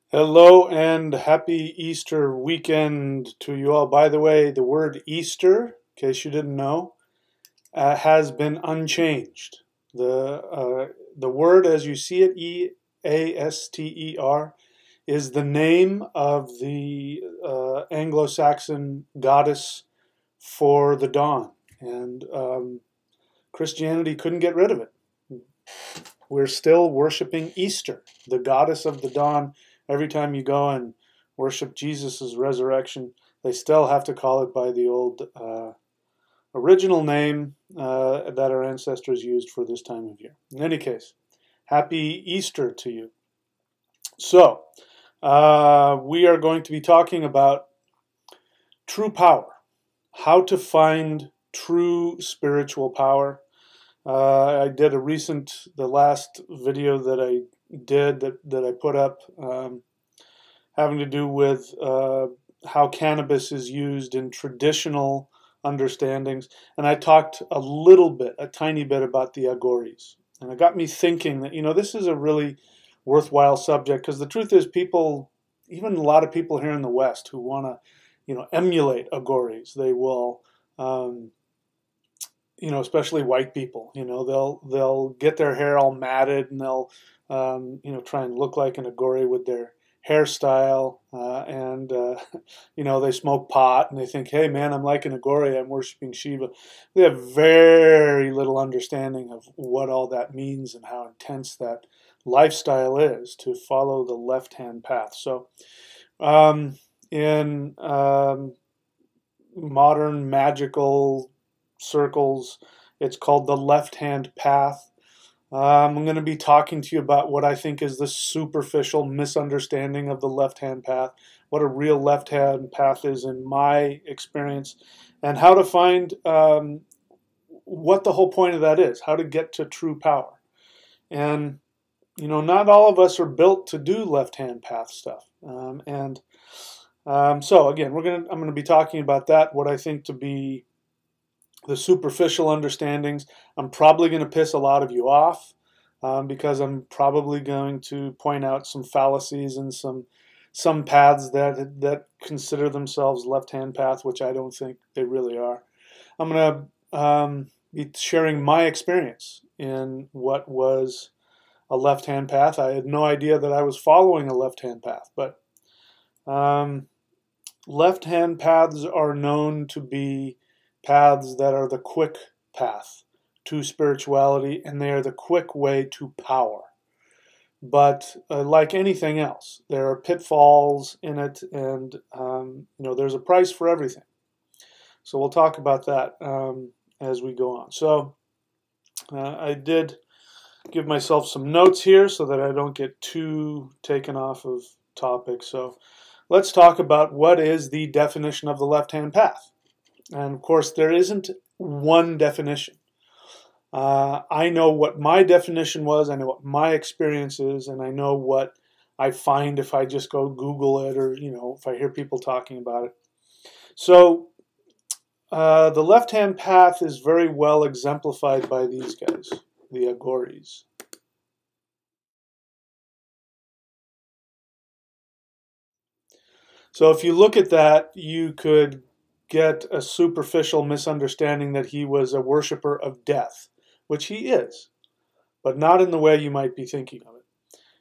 Hello and happy Easter weekend to you all. By the way, the word Easter, in case you didn't know, has been unchanged. The word as you see it, Easter, is the name of the Anglo-Saxon goddess for the dawn, and Christianity couldn't get rid of it. We're still worshiping Easter, the goddess of the dawn. Every time you go and worship Jesus' resurrection, they still have to call it by the old original name that our ancestors used for this time of year. In any case, happy Easter to you. So, we are going to be talking about true power, how to find true spiritual power. I did the last video that I did that I put up having to do with how cannabis is used in traditional understandings, and I talked a tiny bit about the Aghoris, and it got me thinking that this is a really worthwhile subject, because the truth is, people, even a lot of people here in the West who want to emulate Aghoris, they will. Especially white people, they'll get their hair all matted, and they'll, try and look like an Aghori with their hairstyle, and they smoke pot, and they think, hey man, I'm like an Aghori, I'm worshiping Shiva. They have very little understanding of what all that means and how intense that lifestyle is to follow the left-hand path. So, in modern magical circles, it's called the left-hand path. I'm going to be talking to you about what I think is the superficial misunderstanding of the left-hand path, what a real left-hand path is in my experience, and how to find what the whole point of that is, how to get to true power. And not all of us are built to do left-hand path stuff. So again, I'm going to be talking about that, what I think to be the superficial understandings. I'm probably going to piss a lot of you off because I'm probably going to point out some fallacies and some paths that consider themselves left-hand path, which I don't think they really are. I'm going to be sharing my experience in what was a left-hand path. I had no idea that I was following a left-hand path, but left-hand paths are known to be paths that are the quick path to spirituality, and they are the quick way to power. But like anything else, there are pitfalls in it, and there's a price for everything. So we'll talk about that as we go on. So I did give myself some notes here so that I don't get too taken off of topic. So let's talk about what is the definition of the left-hand path. And of course, there isn't one definition. I know what my definition was, I know what my experience is, and I know what I find if I just go Google it, or if I hear people talking about it. So the left-hand path is very well exemplified by these guys, the Aghoris. So if you look at that, you could get a superficial misunderstanding that he was a worshiper of death, which he is, but not in the way you might be thinking of it.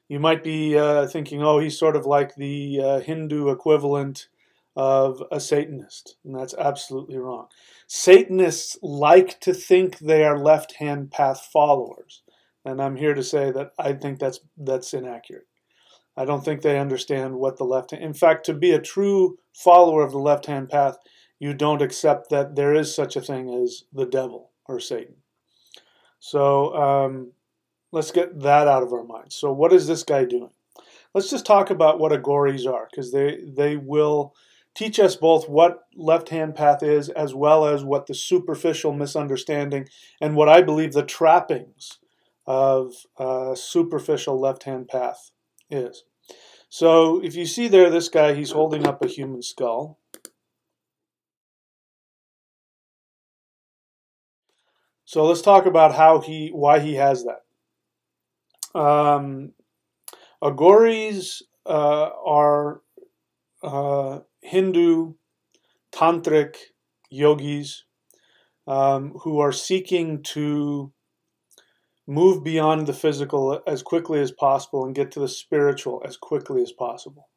You might be thinking, oh, he's sort of like the Hindu equivalent of a Satanist, and that's absolutely wrong. Satanists like to think they are left-hand path followers, and I'm here to say that I think that's inaccurate. I don't think they understand what the left-hand... In fact, to be a true follower of the left-hand path, you don't accept that there is such a thing as the devil or Satan. So let's get that out of our minds. So what is this guy doing? Let's just talk about what Aghoris are, because they will teach us both what left-hand path is, as well as what the superficial misunderstanding and what I believe the trappings of superficial left-hand path is. So if you see there, this guy, he's holding up a human skull. So let's talk about why he has that. Aghoris are Hindu tantric yogis who are seeking to move beyond the physical as quickly as possible and get to the spiritual as quickly as possible.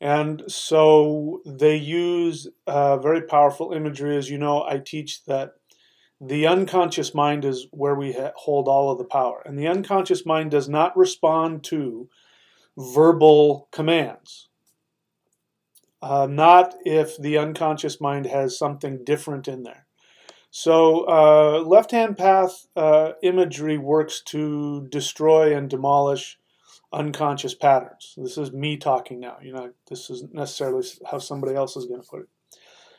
And so they use very powerful imagery. As you know, I teach that the unconscious mind is where we hold all of the power. And the unconscious mind does not respond to verbal commands. Not if the unconscious mind has something different in there. So left-hand path imagery works to destroy and demolish unconscious patterns. This is me talking now. You know, this isn't necessarily how somebody else is going to put it.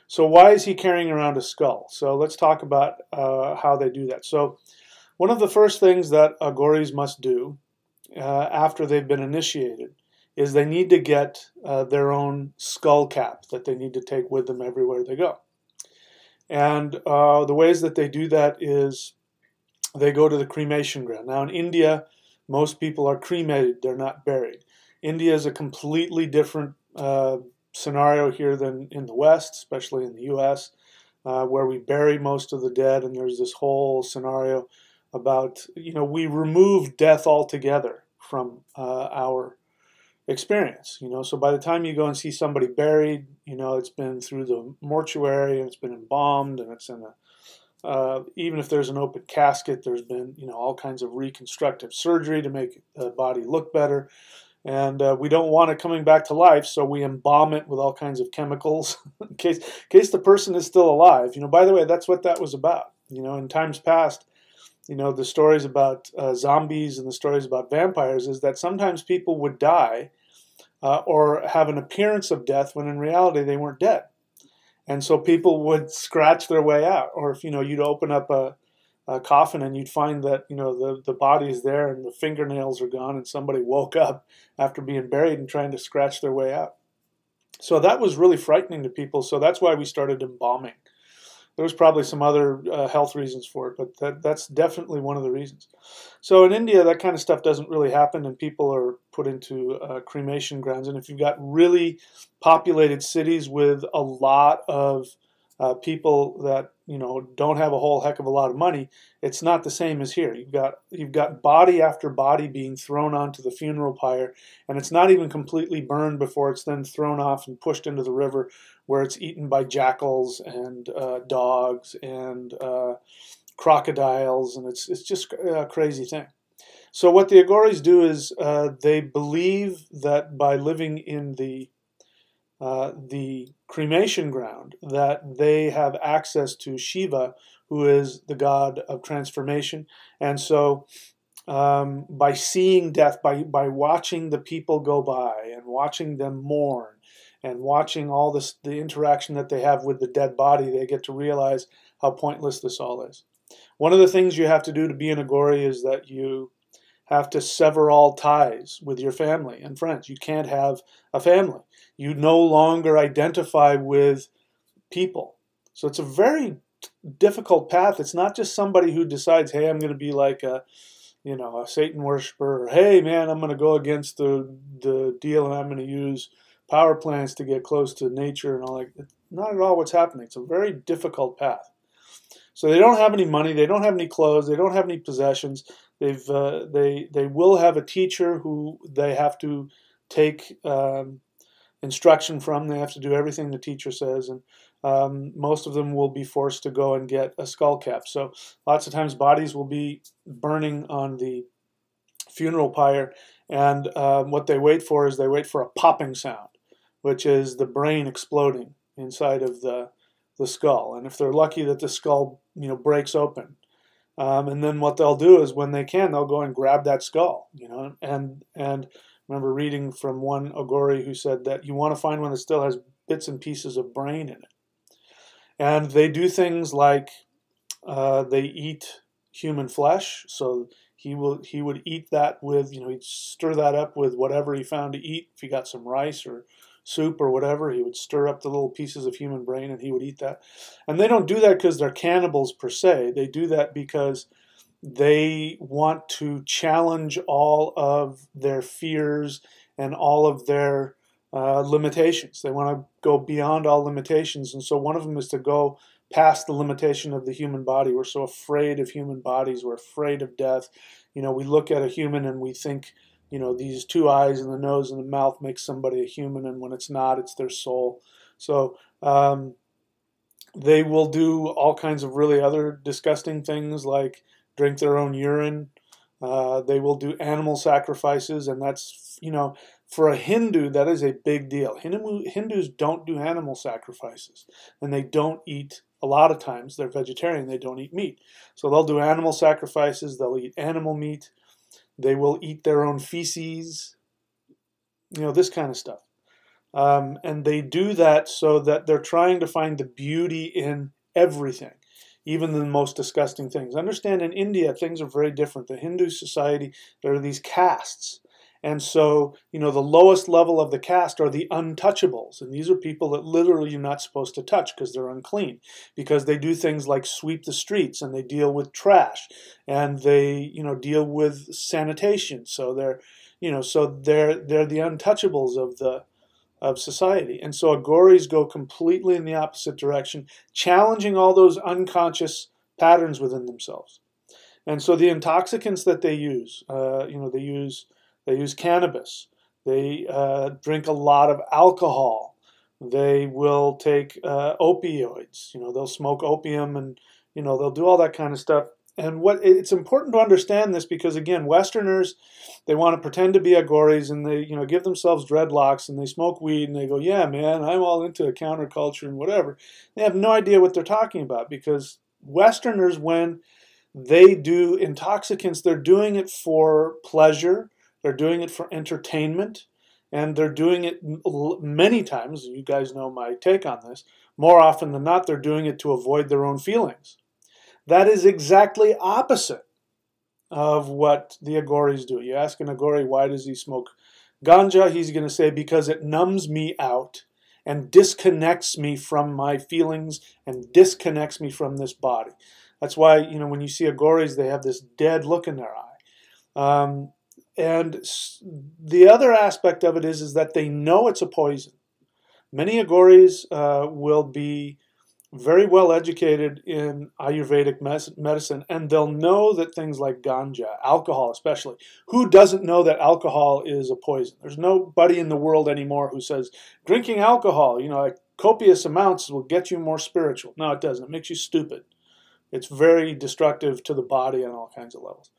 So why is he carrying around a skull? So let's talk about how they do that. So one of the first things that Aghoris must do after they've been initiated is they need to get their own skull cap that they need to take with them everywhere they go. And the ways that they do that is they go to the cremation ground. Now in India, most people are cremated, they're not buried. India is a completely different scenario here than in the West, especially in the US, where we bury most of the dead, and there's this whole scenario about, you know, we remove death altogether from our experience. You know, so by the time you go and see somebody buried, you know, it's been through the mortuary and it's been embalmed and it's in a even if there's an open casket, there's been, you know, all kinds of reconstructive surgery to make the body look better. And we don't want it coming back to life, so we embalm it with all kinds of chemicals in case the person is still alive. You know, by the way, that's what that was about. You know, in times past, you know, the stories about zombies and the stories about vampires is that sometimes people would die or have an appearance of death when in reality they weren't dead. And so people would scratch their way out. Or if, you know, you'd open up a coffin and you'd find that, you know, the body is there and the fingernails are gone and somebody woke up after being buried and trying to scratch their way out. So that was really frightening to people. So that's why we started embalming. There was probably some other health reasons for it, but that's definitely one of the reasons. So in India, that kind of stuff doesn't really happen, and people are put into cremation grounds. And if you've got really populated cities with a lot of people that, you know, don't have a whole heck of a lot of money, it's not the same as here. You've got body after body being thrown onto the funeral pyre, and it's not even completely burned before it's then thrown off and pushed into the river, where it's eaten by jackals and dogs and crocodiles, and it's just a crazy thing. So what the Aghoris do is they believe that by living in the cremation ground, that they have access to Shiva, who is the god of transformation. And so by seeing death, by watching the people go by and watching them mourn and watching all this, the interaction that they have with the dead body, they get to realize how pointless this all is. One of the things you have to do to be an Aghori is that you have to sever all ties with your family and friends. You can't have a family. You no longer identify with people. So it's a very difficult path. It's not just somebody who decides, hey, I'm going to be like a, you know, a Satan worshiper, or hey, man, I'm going to go against the deal and I'm going to use power plants to get close to nature and all that. It's not at all what's happening. It's a very difficult path. So they don't have any money, they don't have any clothes, they don't have any possessions. They will have a teacher who they have to take instruction from. They have to do everything the teacher says, and most of them will be forced to go and get a skull cap. So lots of times bodies will be burning on the funeral pyre, and what they wait for is they wait for a popping sound, which is the brain exploding inside of the skull. And if they're lucky that the skull, you know, breaks open, and then what they'll do is when they can, they'll go and grab that skull, you know. And I remember reading from one Aghori who said that you want to find one that still has bits and pieces of brain in it. And they do things like they eat human flesh. So he would eat that with, you know, he'd stir that up with whatever he found to eat. If he got some rice or soup or whatever, he would stir up the little pieces of human brain and he would eat that. And they don't do that because they're cannibals per se. They do that because they want to challenge all of their fears and all of their limitations. They want to go beyond all limitations, and so one of them is to go past the limitation of the human body. We're so afraid of human bodies. We're afraid of death. We look at a human and we think, these two eyes and the nose and the mouth makes somebody a human, and when it's not, it's their soul. So they will do all kinds of really other disgusting things, like drink their own urine. They will do animal sacrifices, and that's, for a Hindu, that is a big deal. Hindus don't do animal sacrifices, and they don't eat, a lot of times, they're vegetarian, they don't eat meat. So they'll do animal sacrifices, they'll eat animal meat, they will eat their own feces, this kind of stuff. And they do that so that they're trying to find the beauty in everything, even the most disgusting things. Understand, in India, things are very different. The Hindu society, there are these castes. And so, the lowest level of the caste are the untouchables. And these are people that literally you're not supposed to touch because they're unclean. Because they do things like sweep the streets, and they deal with trash, and they, deal with sanitation. So they're the untouchables of society. And so Aghoris go completely in the opposite direction, challenging all those unconscious patterns within themselves. And so the intoxicants that they use, they use cannabis. They drink a lot of alcohol. They will take opioids. They'll smoke opium, and they'll do all that kind of stuff. And it's important to understand this because, again, Westerners, they want to pretend to be Aghoris, and they give themselves dreadlocks, and they smoke weed, and they go, yeah, man, I'm all into counterculture and whatever. They have no idea what they're talking about, because Westerners, when they do intoxicants, they're doing it for pleasure, they're doing it for entertainment, and they're doing it many times, you guys know my take on this, more often than not, they're doing it to avoid their own feelings. That is exactly opposite of what the Aghoris do. You ask an Aghori, why does he smoke ganja? He's going to say, because it numbs me out and disconnects me from my feelings and disconnects me from this body. That's why, when you see Aghoris, they have this dead look in their eye. And the other aspect of it is that they know it's a poison. Many Aghoris will be very well educated in Ayurvedic medicine, and they'll know that things like ganja, alcohol especially, who doesn't know that alcohol is a poison? There's nobody in the world anymore who says drinking alcohol, like copious amounts will get you more spiritual. No, it doesn't. It makes you stupid. It's very destructive to the body on all kinds of levels.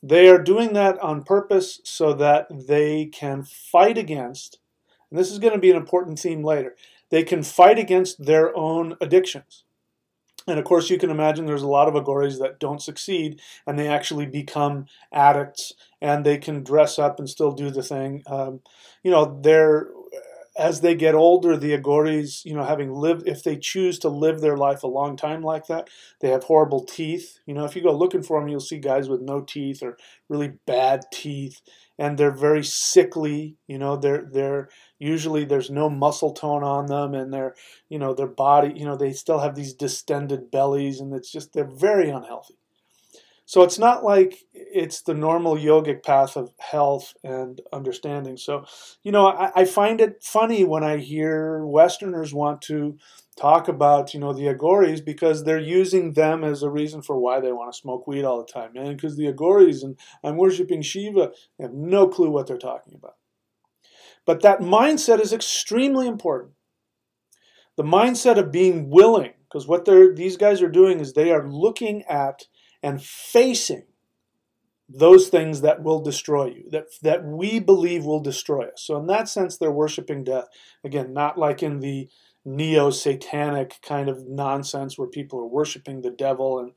They are doing that on purpose so that they can fight against, and this is going to be an important theme later, they can fight against their own addictions. And of course, you can imagine there's a lot of Aghoris that don't succeed, and they actually become addicts, and they can dress up and still do the thing. As they get older, the Aghoris, having lived, if they choose to live their life a long time like that, they have horrible teeth. If you go looking for them, you'll see guys with no teeth or really bad teeth, and they're very sickly. They're usually, there's no muscle tone on them, and their body, they still have these distended bellies, and they're very unhealthy. So it's not like it's the normal yogic path of health and understanding. So, I find it funny when I hear Westerners want to talk about, the Aghoris, because they're using them as a reason for why they want to smoke weed all the time, man. Because the Aghoris, and I'm worshiping Shiva, they have no clue what they're talking about. But that mindset is extremely important. The mindset of being willing, because what these guys are doing is they are looking at and facing those things that will destroy you, that we believe will destroy us. So in that sense, they're worshiping death. Again, not like in the neo-satanic kind of nonsense where people are worshiping the devil and,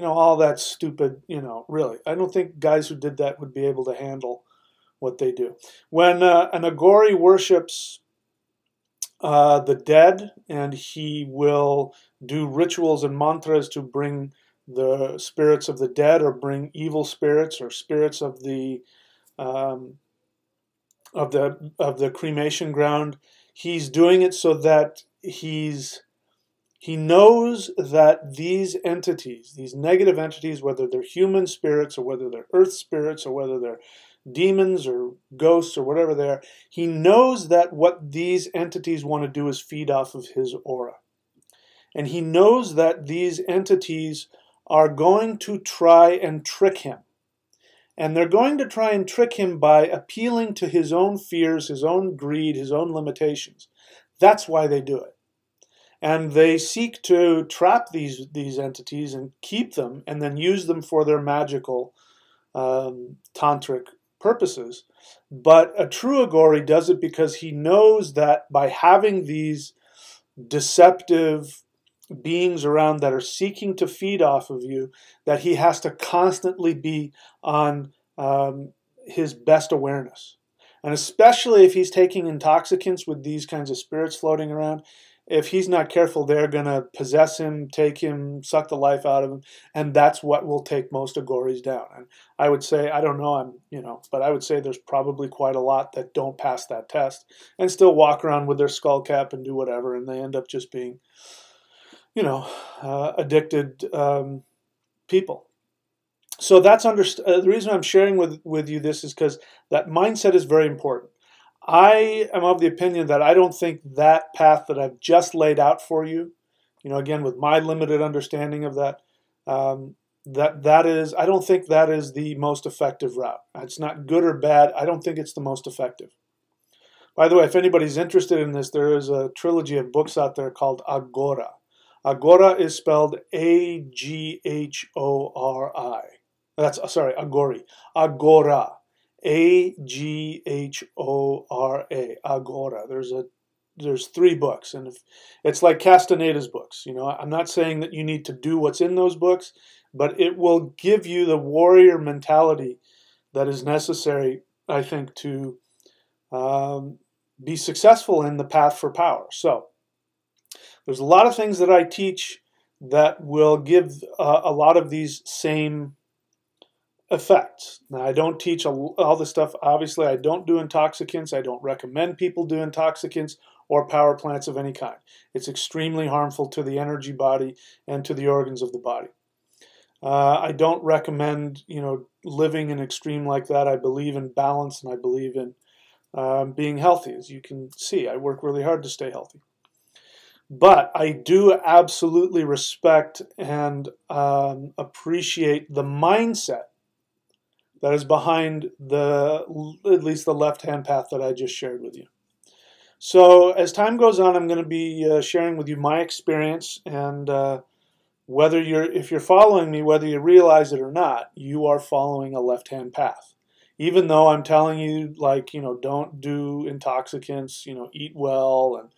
all that stupid, really. I don't think guys who did that would be able to handle what they do. When an Aghori worships the dead, and he will do rituals and mantras to bring the spirits of the dead, or bring evil spirits, or spirits of the cremation ground. He's doing it so that he knows that these entities, these negative entities, whether they're human spirits or whether they're earth spirits or whether they're demons or ghosts or whatever they are, he knows that what these entities want to do is feed off of his aura. And he knows that these entities are going to try and trick him. And they're going to try and trick him by appealing to his own fears, his own greed, his own limitations. That's why they do it. And they seek to trap these entities and keep them and then use them for their magical tantric purposes. But a true Aghori does it because he knows that by having these deceptive beings around that are seeking to feed off of you, that he has to constantly be on his best awareness. And especially if he's taking intoxicants with these kinds of spirits floating around, if he's not careful, they're going to possess him, take him, suck the life out of him, and that's what will take most Aghoris down. And I would say, I don't know, but I would say there's probably quite a lot that don't pass that test and still walk around with their skull cap and do whatever, and they end up just being, addicted people. So that's the reason I'm sharing with you this is because that mindset is very important. I am of the opinion that I don't think that path that I've just laid out for you, again, with my limited understanding of that, I don't think that is the most effective route. It's not good or bad. I don't think it's the most effective. By the way, if anybody's interested in this, there is a trilogy of books out there called Aghora. Aghora is spelled A-G-H-O-R-I. Aghori. Aghora. A-G-H-O-R-A. Aghora. There's 3 books, and it's like Castaneda's books. I'm not saying that you need to do what's in those books, but it will give you the warrior mentality that is necessary, I think, to be successful in the path for power. So there's a lot of things that I teach that will give a lot of these same effects. Now, I don't teach all this stuff. Obviously, I don't do intoxicants. I don't recommend people do intoxicants or power plants of any kind. It's extremely harmful to the energy body and to the organs of the body. I don't recommend, living an extreme like that. I believe in balance, and I believe in being healthy. As you can see, I work really hard to stay healthy. But I do absolutely respect and appreciate the mindset that is behind at least the left-hand path that I just shared with you. So as time goes on, I'm going to be sharing with you my experience, and if you're following me, whether you realize it or not, you are following a left-hand path. Even though I'm telling you, don't do intoxicants, eat well, and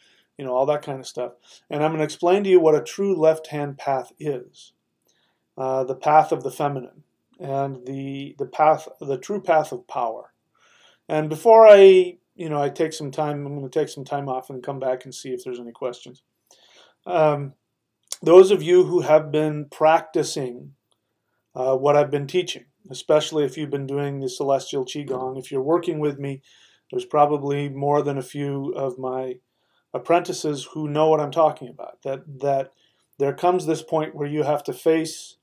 all that kind of stuff. And I'm going to explain to you what a true left-hand path is. The path of the feminine and the true path of power. And before I take some time, I'm going to take some time off and come back and see if there's any questions. Those of you who have been practicing what I've been teaching, especially if you've been doing the Celestial Qigong, if you're working with me, there's probably more than a few of my apprentices who know what I'm talking about. That there comes this point where you have to face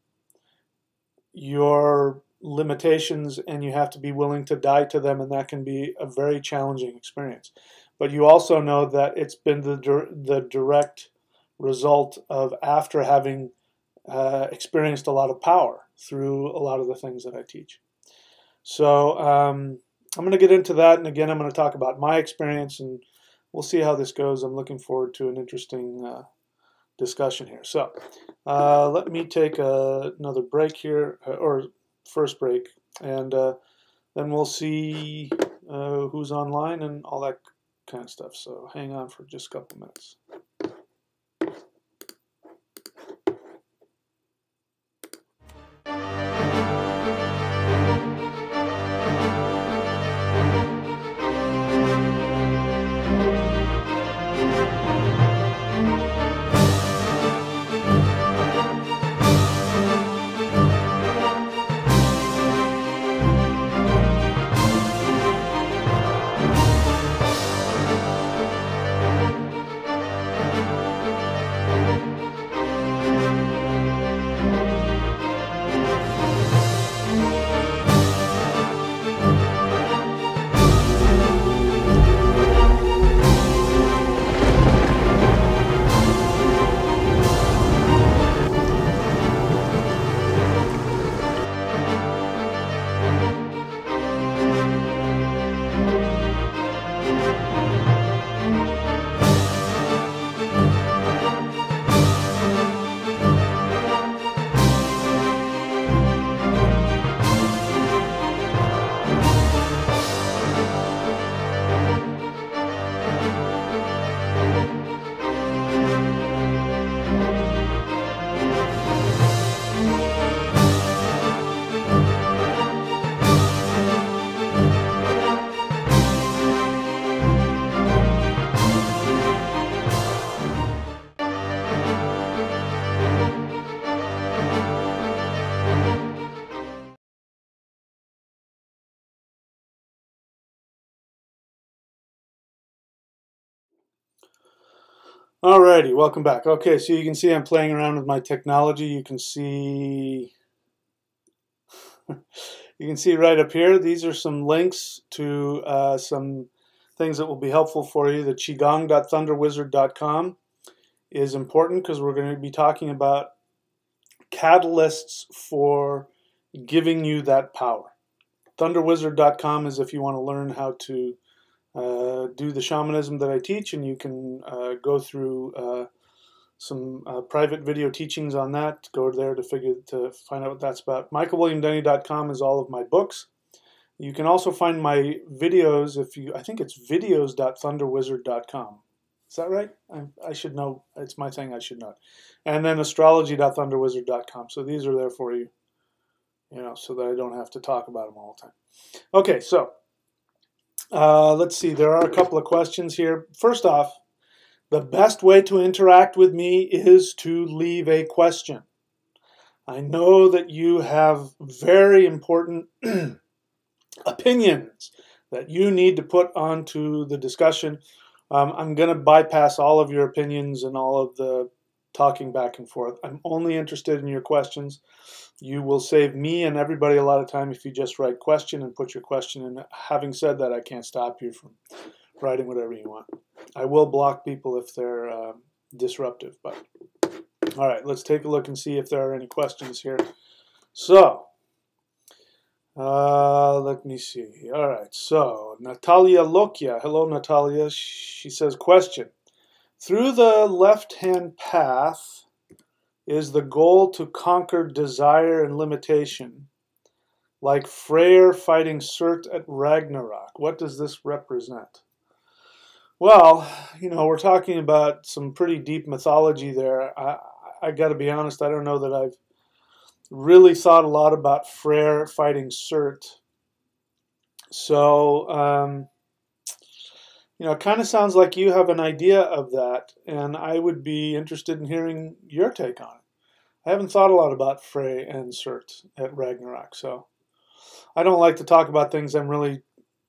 your limitations and you have to be willing to die to them, and that can be a very challenging experience. But you also know that it's been the direct result of after having experienced a lot of power through a lot of the things that I teach. So I'm going to get into that, and again I'm going to talk about my experience, and we'll see how this goes. I'm looking forward to an interesting discussion here. So let me take another break here, or first break, and then we'll see who's online and all that kind of stuff. So hang on for just a couple minutes. Alrighty, welcome back. Okay, so you can see I'm playing around with my technology. You can see right up here, these are some links to some things that will be helpful for you. The qigong.thunderwizard.com is important because we're going to be talking about catalysts for giving you that power. Thunderwizard.com is if you want to learn how to do the shamanism that I teach, and you can go through some private video teachings on that. Go there to find out what that's about. MichaelWilliamDenny.com is all of my books. You can also find my videos I think it's videos.thunderwizard.com. Is that right? I should know. It's my thing. I should know. And then astrology.thunderwizard.com. So these are there for you, so that I don't have to talk about them all the time. Okay, so let's see. There are a couple of questions here. First off, the best way to interact with me is to leave a question. I know that you have very important opinions that you need to put onto the discussion. I'm going to bypass all of your opinions and all of the talking back and forth. I'm only interested in your questions. You will save me and everybody a lot of time if you just write question and put your question in. Having said that, I can't stop you from writing whatever you want. I will block people if they're disruptive. But all right, let's take a look and see if there are any questions here. So let me see. All right, so Natalia Lokia. Hello, Natalia. She says, question. Through the left-hand path is the goal to conquer desire and limitation, like Freyr fighting Surt at Ragnarok. What does this represent? Well, we're talking about some pretty deep mythology there. I got to be honest, I don't know that I've really thought a lot about Freyr fighting Surt. So, it kind of sounds like you have an idea of that, and I would be interested in hearing your take on it. I haven't thought a lot about Frey and Surt at Ragnarok, so I don't like to talk about things I'm really,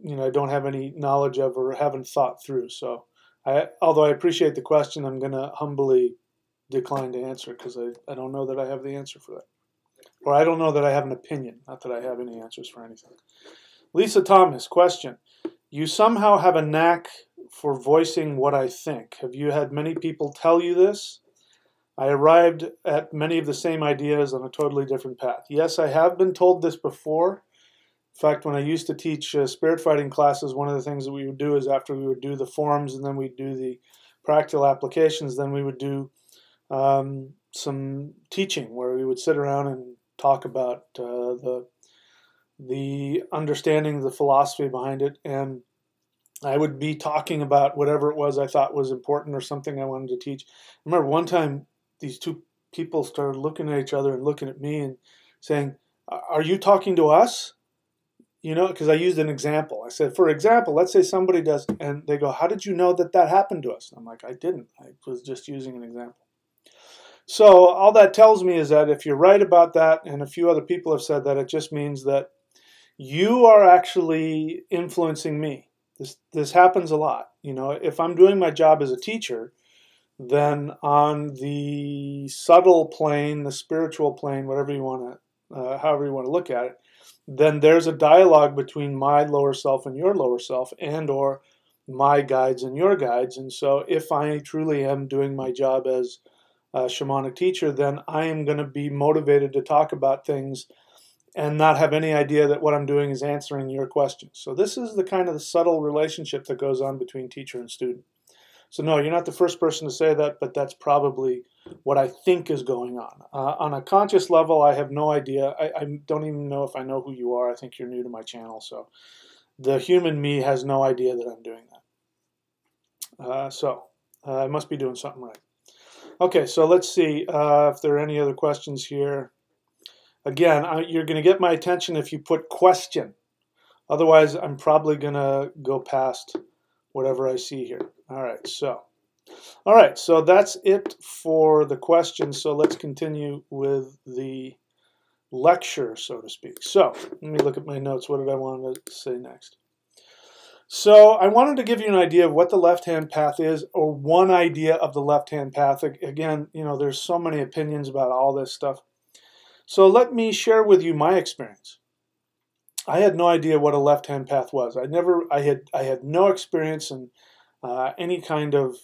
I don't have any knowledge of or haven't thought through. So, although I appreciate the question, I'm going to humbly decline to answer because I don't know that I have the answer for that. Or I don't know that I have an opinion, not that I have any answers for anything. Lisa Thomas, question. You somehow have a knack for voicing what I think. Have you had many people tell you this? I arrived at many of the same ideas on a totally different path. Yes, I have been told this before. In fact, when I used to teach spirit fighting classes, one of the things that we would do is after we would do the forms and then we'd do the practical applications, then we would do some teaching where we would sit around and talk about the understanding, the philosophy behind it, and I would be talking about whatever it was I thought was important or something I wanted to teach. I remember one time these two people started looking at each other and looking at me and saying, "Are you talking to us?" Because I used an example. I said, for example, let's say somebody does, and they go, "How did you know that that happened to us?" I'm like, "I didn't. I was just using an example." So all that tells me is that if you're right about that, and a few other people have said that, it just means that you are actually influencing me. This happens a lot. If I'm doing my job as a teacher, then on the subtle plane, the spiritual plane, whatever you want to, however you want to look at it, then there's a dialogue between my lower self and your lower self, and or my guides and your guides. And so if I truly am doing my job as a shamanic teacher, then I am going to be motivated to talk about things and not have any idea that what I'm doing is answering your questions. So this is the kind of the subtle relationship that goes on between teacher and student. So no, you're not the first person to say that, but that's probably what I think is going on. On a conscious level, I have no idea. I don't even know if I know who you are. I think you're new to my channel. So the human me has no idea that I'm doing that. So I must be doing something right. Okay, so let's see if there are any other questions here. Again, you're going to get my attention if you put question. Otherwise, I'm probably going to go past whatever I see here. All right, so that's it for the questions. So let's continue with the lecture, so to speak. So let me look at my notes. What did I want to say next? So I wanted to give you an idea of what the left-hand path is, or one idea of the left-hand path. Again, there's so many opinions about all this stuff. So let me share with you my experience. I had no idea what a left-hand path was. I had no experience in any kind of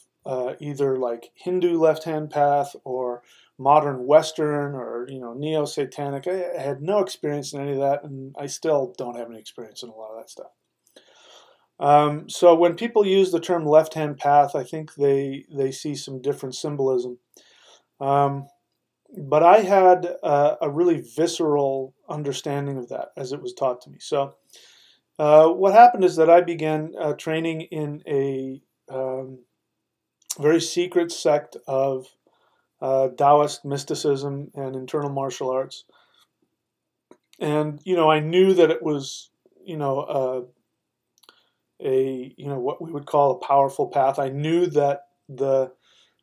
either like Hindu left-hand path or modern Western or neo-satanic. I had no experience in any of that, and I still don't have any experience in a lot of that stuff. So when people use the term left-hand path, I think they see some different symbolism. But I had a really visceral understanding of that as it was taught to me. So what happened is that I began training in a very secret sect of Taoist mysticism and internal martial arts. And, I knew that it was, what we would call a powerful path. I knew that the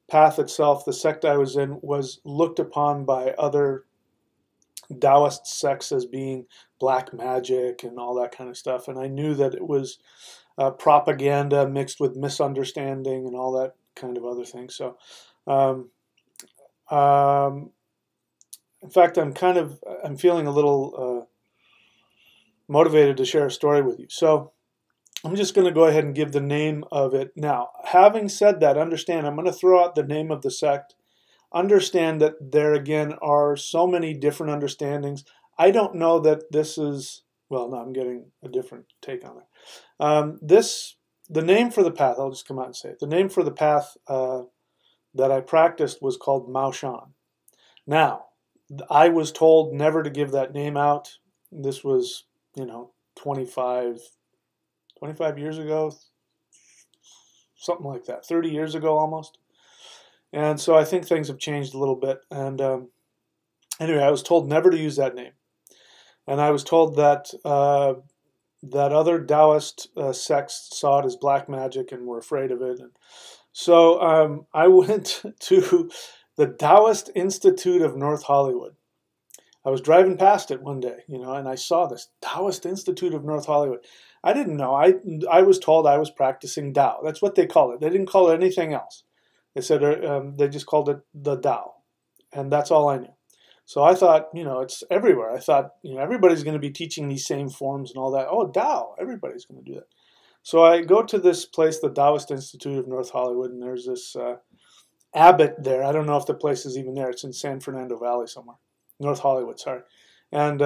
path itself, the sect I was in, was looked upon by other Taoist sects as being black magic and all that kind of stuff. And I knew that it was propaganda mixed with misunderstanding and all that kind of other things. So, in fact, I'm feeling a little motivated to share a story with you. So I'm just going to go ahead and give the name of it now. Having said that, understand, I'm going to throw out the name of the sect. Understand that there, again, are so many different understandings. I don't know that this is, well, no, I'm getting a different take on it. The name for the path, I'll just come out and say it. The name for the path that I practiced was called Mao Shan. Now, I was told never to give that name out. This was, 25 years ago, something like that, 30 years ago almost. And so I think things have changed a little bit. And anyway, I was told never to use that name. And I was told that that other Taoist sects saw it as black magic and were afraid of it. And so I went to the Taoist Institute of North Hollywood. I was driving past it one day, and I saw this Taoist Institute of North Hollywood. I didn't know. I was told I was practicing Tao. That's what they call it. They didn't call it anything else. They said they just called it the Tao, and that's all I knew. So I thought, it's everywhere. I thought, everybody's going to be teaching these same forms and all that. Oh, Tao, everybody's going to do that. So I go to this place, the Taoist Institute of North Hollywood, and there's this abbot there. I don't know if the place is even there. It's in San Fernando Valley somewhere. North Hollywood, sorry. And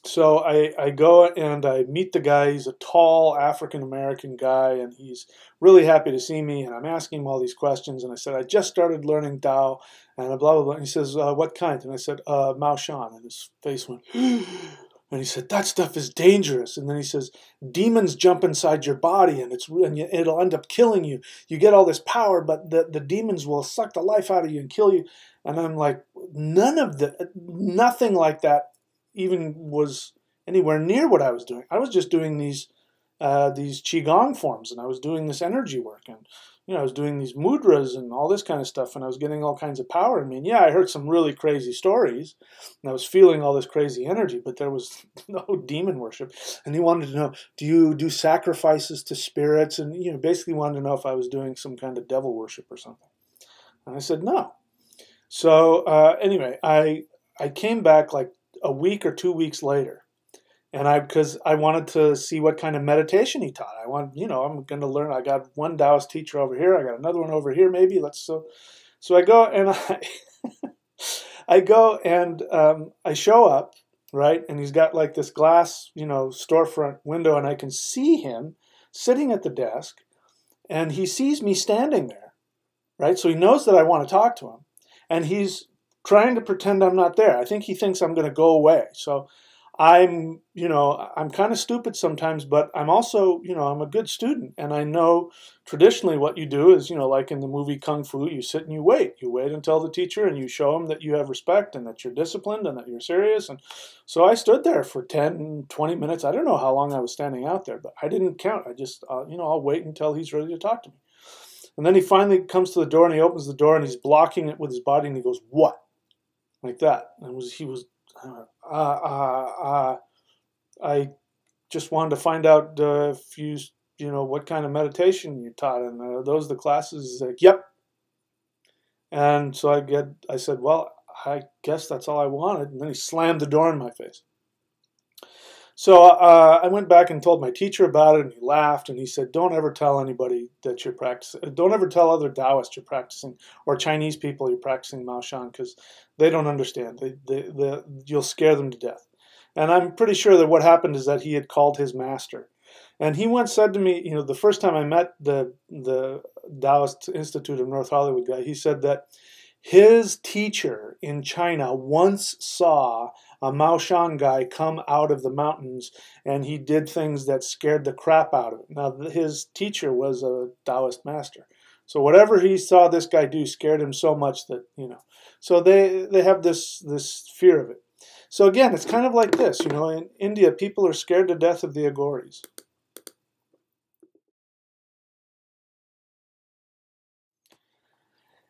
so I go and I meet the guy. He's a tall African-American guy, and he's really happy to see me. And I'm asking him all these questions. And I said, I just started learning Tao, and blah, blah, blah. And he says, what kind? And I said, Mao Shan. And his face went, and he said, that stuff is dangerous. And then he says, demons jump inside your body, and it'll end up killing you. You get all this power, but the demons will suck the life out of you and kill you. And I'm like, nothing like that even was anywhere near what I was doing. I was just doing these qigong forms, and I was doing this energy work, and I was doing these mudras and all this kind of stuff, and I was getting all kinds of power in me. And yeah, I heard some really crazy stories, and I was feeling all this crazy energy, but there was no demon worship. And he wanted to know, do you do sacrifices to spirits? And basically wanted to know if I was doing some kind of devil worship or something. And I said no. So anyway, I came back like a week or 2 weeks later, and because I wanted to see what kind of meditation he taught. I'm going to learn. I got one Taoist teacher over here. I got another one over here. Maybe so I go and I show up, right, and he's got like this glass storefront window, and I can see him sitting at the desk, and he sees me standing there, right. So he knows that I want to talk to him. And he's trying to pretend I'm not there. I think he thinks I'm going to go away. So I'm kind of stupid sometimes, but I'm also, I'm a good student. And I know traditionally what you do is, like in the movie Kung Fu, you sit and you wait. You wait until the teacher, and you show him that you have respect and that you're disciplined and that you're serious. And so I stood there for 10, 20 minutes. I don't know how long I was standing out there, but I didn't count. I just, I'll wait until he's ready to talk to me. And then he finally comes to the door, and he opens the door, and he's blocking it with his body, and he goes, "What?" Like that. And he was, just wanted to find out if you know, what kind of meditation you taught, and are those the classes? He's like, yep. And so I said, well, I guess that's all I wanted. And then he slammed the door in my face. So I went back and told my teacher about it, and he laughed, and he said, don't ever tell anybody that you're practicing. Don't ever tell other Taoists you're practicing, or Chinese people you're practicing Mao Shan, because they don't understand. You'll scare them to death. And I'm pretty sure that what happened is that he had called his master. And he once said to me, you know, the first time I met the Taoist Institute of North Hollywood guy, he said that his teacher in China once saw a Mao Shan guy come out of the mountains, and he did things that scared the crap out of him. Now, his teacher was a Taoist master. So whatever he saw this guy do scared him so much that, you know, so they have this fear of it. So again, it's kind of like this, you know, in India, people are scared to death of the Aghoris.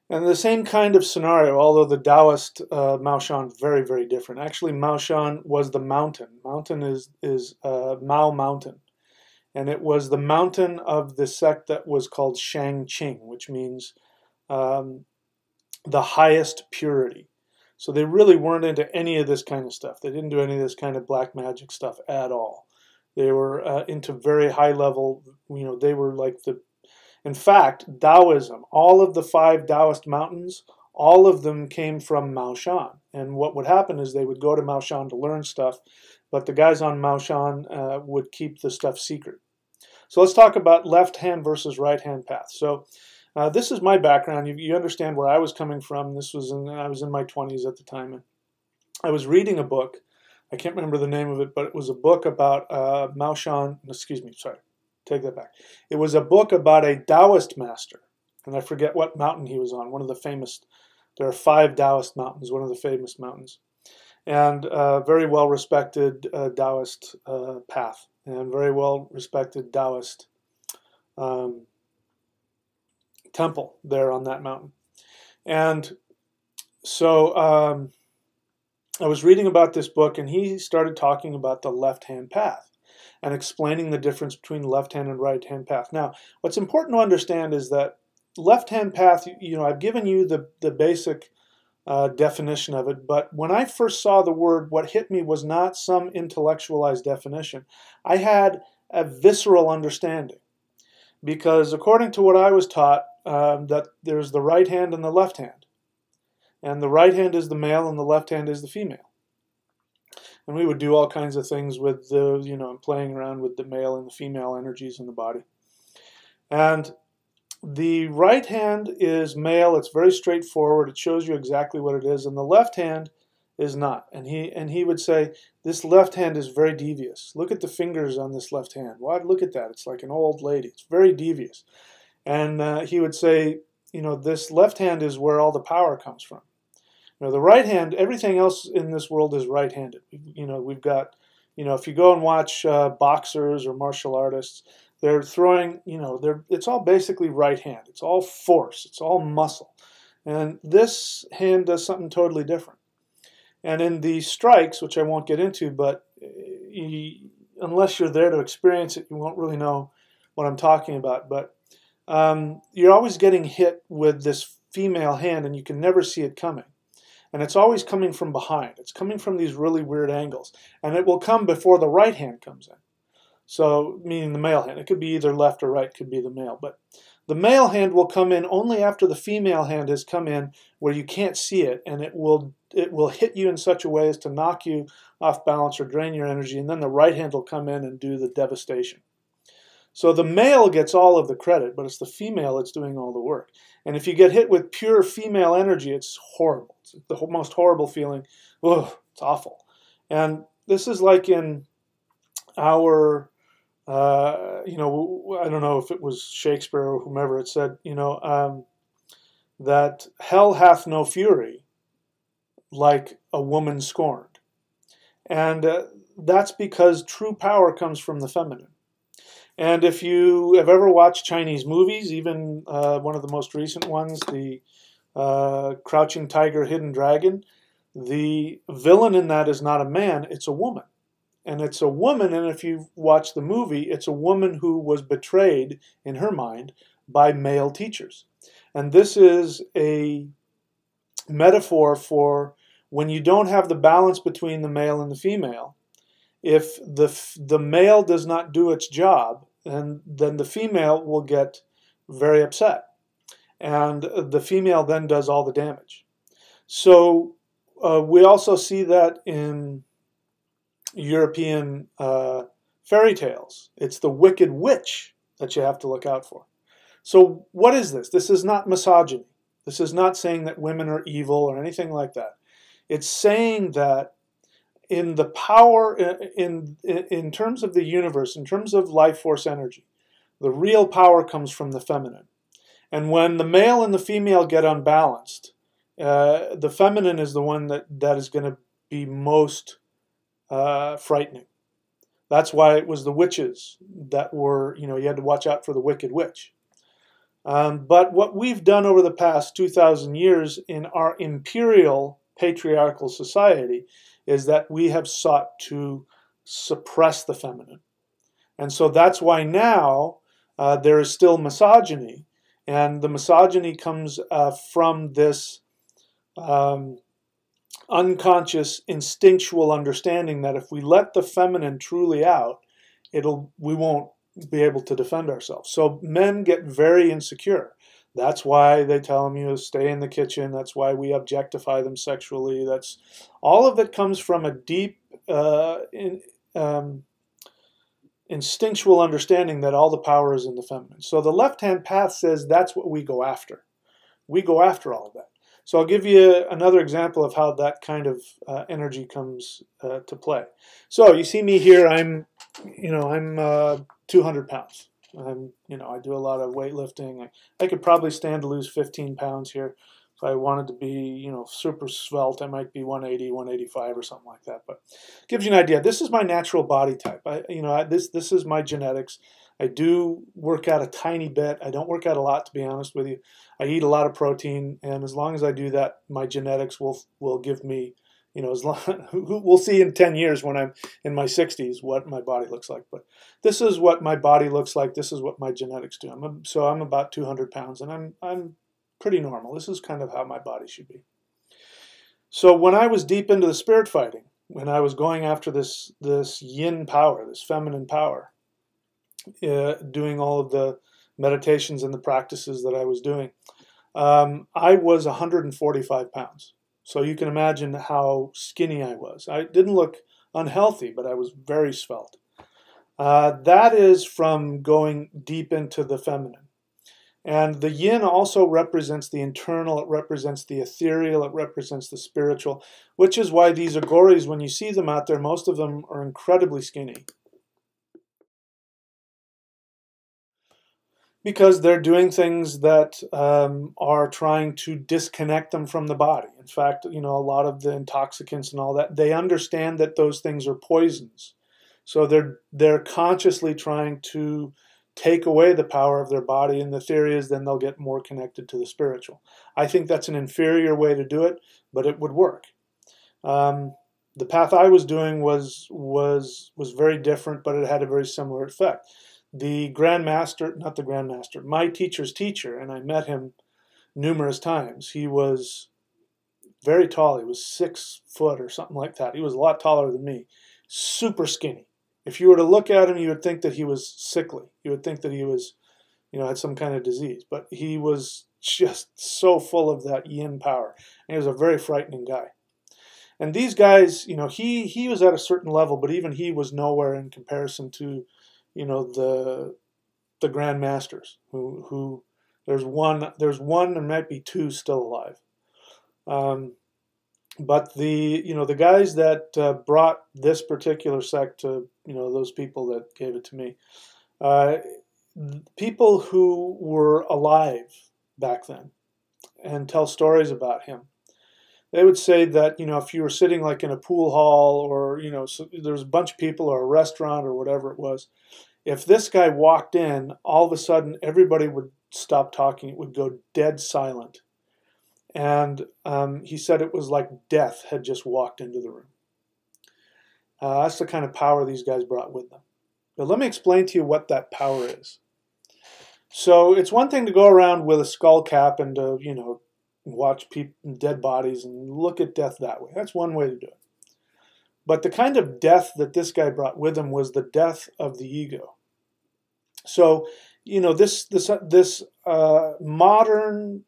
And the same kind of scenario, although the Taoist Mao Shan very, very different. Actually, Mao Shan was the mountain. Mountain is Mao Mountain. And it was the mountain of the sect that was called Shangqing, which means the highest purity. So they really weren't into any of this kind of stuff. They didn't do any of this kind of black magic stuff at all. They were into very high level, you know, they were like the... In fact, Taoism, all of the 5 Taoist mountains, all of them came from Mao Shan. And what would happen is they would go to Mao Shan to learn stuff, but the guys on Mao Shan would keep the stuff secret. So let's talk about left hand versus right hand path. So this is my background. You understand where I was coming from. I was in my 20s at the time. And I was reading a book. I can't remember the name of it, but it was a book about Mao Shan. Excuse me, sorry. Take that back. It was a book about a Taoist master, and I forget what mountain he was on. One of the famous, there are 5 Taoist mountains, one of the famous mountains. And very well respected Taoist path, and very well respected Taoist temple there on that mountain. And so I was reading about this book, and he started talking about the left-hand path and explaining the difference between left-hand and right-hand path. Now, what's important to understand is that left-hand path, you know, I've given you the basic definition of it, but when I first saw the word, what hit me was not some intellectualized definition. I had a visceral understanding, because according to what I was taught, that there's the right hand and the left hand. And the right hand is the male and the left hand is the female. And we would do all kinds of things with the, you know, playing around with the male and the female energies in the body. And the right hand is male. It's very straightforward. It shows you exactly what it is. And the left hand is not. And he would say, this left hand is very devious. Look at the fingers on this left hand. Why, look at that. It's like an old lady. It's very devious. And he would say, you know, this left hand is where all the power comes from. Now, the right hand, everything else in this world is right-handed. You know, we've got, you know, if you go and watch boxers or martial artists, they're throwing, you know, it's all basically right hand. It's all force. It's all muscle. And this hand does something totally different. And in the strikes, which I won't get into, but unless you're there to experience it, you won't really know what I'm talking about. But you're always getting hit with this female hand, and you can never see it coming. And it's always coming from behind. It's coming from these really weird angles. And it will come before the right hand comes in. So, meaning the male hand. It could be either left or right, could be the male. But the male hand will come in only after the female hand has come in, where you can't see it. And it will hit you in such a way as to knock you off balance or drain your energy. And then the right hand will come in and do the devastation. So the male gets all of the credit, but it's the female that's doing all the work. And if you get hit with pure female energy, it's horrible. It's the most horrible feeling. Ugh, it's awful. And this is like in our, you know, I don't know if it was Shakespeare or whomever, it said, you know, that hell hath no fury like a woman scorned. And that's because true power comes from the feminine. And if you have ever watched Chinese movies, even one of the most recent ones, the Crouching Tiger, Hidden Dragon, the villain in that is not a man, it's a woman. and it's a woman, and if you watch the movie, it's a woman who was betrayed in her mind by male teachers. And this is a metaphor for when you don't have the balance between the male and the female. If the male does not do its job, and then the female will get very upset, and the female then does all the damage. So we also see that in European fairy tales. It's the wicked witch that you have to look out for. So what is this? This is not misogyny. This is not saying that women are evil or anything like that. It's saying that in the power, in terms of the universe, in terms of life force energy, the real power comes from the feminine. And when the male and the female get unbalanced, the feminine is the one that is going to be most frightening. That's why it was the witches that were, you had to watch out for the wicked witch. But what we've done over the past 2,000 years in our imperial patriarchal society is that we have sought to suppress the feminine. And so that's why now there is still misogyny. And the misogyny comes from this unconscious, instinctual understanding that if we let the feminine truly out, we won't be able to defend ourselves. So men get very insecure. That's why they tell them, you stay in the kitchen. That's why we objectify them sexually. That's all of it comes from a deep instinctual understanding that all the power is in the feminine. So the left-hand path says that's what we go after. We go after all of that. So I'll give you another example of how that kind of energy comes to play. So you see me here. I'm 200 pounds. I do a lot of weightlifting. I could probably stand to lose 15 pounds here. If I wanted to be, super svelte, I might be 180, 185 or something like that. But it gives you an idea. This is my natural body type. This is my genetics. I do work out a tiny bit. I don't work out a lot, to be honest with you. I eat a lot of protein, and as long as I do that, my genetics will give me, we'll see in 10 years when I'm in my 60s what my body looks like. But this is what my body looks like. This is what my genetics do. I'm about 200 pounds, and I'm pretty normal. This is kind of how my body should be. So when I was deep into the spirit fighting, when I was going after this yin power, this feminine power, doing all of the meditations and the practices that I was doing, I was 145 pounds. So you can imagine how skinny I was. I didn't look unhealthy, but I was very svelte. That is from going deep into the feminine. And the yin also represents the internal, it represents the ethereal, it represents the spiritual, which is why these Aghoris, when you see them out there, most of them are incredibly skinny. Because they're doing things that are trying to disconnect them from the body. In fact, a lot of the intoxicants and all that, they understand that those things are poisons. So they're consciously trying to take away the power of their body, and the theory is then they'll get more connected to the spiritual. I think that's an inferior way to do it, but it would work. The path I was doing was very different, but it had a very similar effect. The Grandmaster, not the Grandmaster, my teacher's teacher, and I met him numerous times. He was very tall. He was 6 foot or something like that. He was a lot taller than me. Super skinny. If you were to look at him, you would think that he was sickly. You would think that he was, had some kind of disease. But he was just so full of that yin power. And he was a very frightening guy. And these guys, he was at a certain level, but even he was nowhere in comparison to, the Grandmasters, who there's one, there might be 2 still alive. But the guys that brought this particular sect to, those people that gave it to me, people who were alive back then and tell stories about him, they would say that, if you were sitting like in a pool hall or, so there's a bunch of people or a restaurant or whatever it was, if this guy walked in, all of a sudden everybody would stop talking. It would go dead silent. And he said it was like death had just walked into the room. That's the kind of power these guys brought with them. But let me explain to you what that power is. So it's one thing to go around with a skull cap and to, watch dead bodies and look at death that way. That's one way to do it. But the kind of death that this guy brought with him was the death of the ego. So, this modern,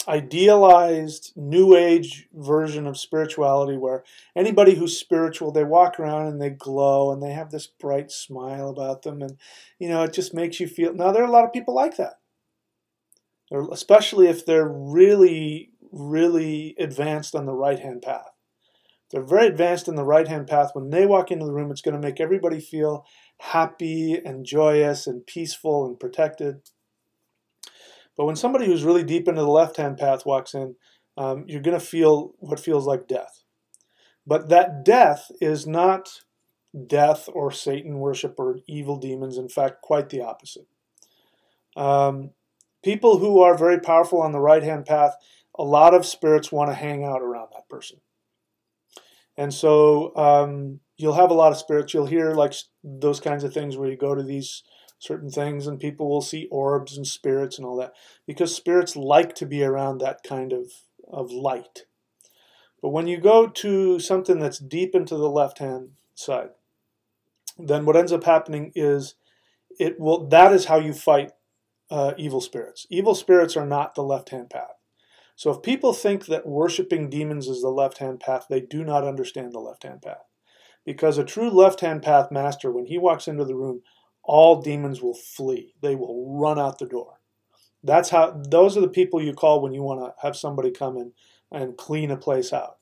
idealized, new age version of spirituality, where anybody who's spiritual, they walk around and they glow and they have this bright smile about them, and it just makes you feel. Now, there are a lot of people like that, especially if they're really, really advanced on the right-hand path. They're very advanced in the right-hand path. When they walk into the room, it's going to make everybody feel happy and joyous and peaceful and protected. But when somebody who's really deep into the left-hand path walks in, you're going to feel what feels like death. But that death is not death or Satan worship or evil demons. In fact, quite the opposite. People who are very powerful on the right-hand path, a lot of spirits want to hang out around that person. And so you'll have a lot of spirits. You'll hear like those kinds of things where you go to these certain things and people will see orbs and spirits and all that, because spirits like to be around that kind of light. But when you go to something that's deep into the left-hand side, then what ends up happening is that is how you fight evil spirits. Evil spirits are not the left-hand path. So if people think that worshiping demons is the left-hand path, they do not understand the left-hand path. Because a true left-hand path master, when he walks into the room, all demons will flee. They will run out the door. Those are the people you call when you want to have somebody come in and clean a place out.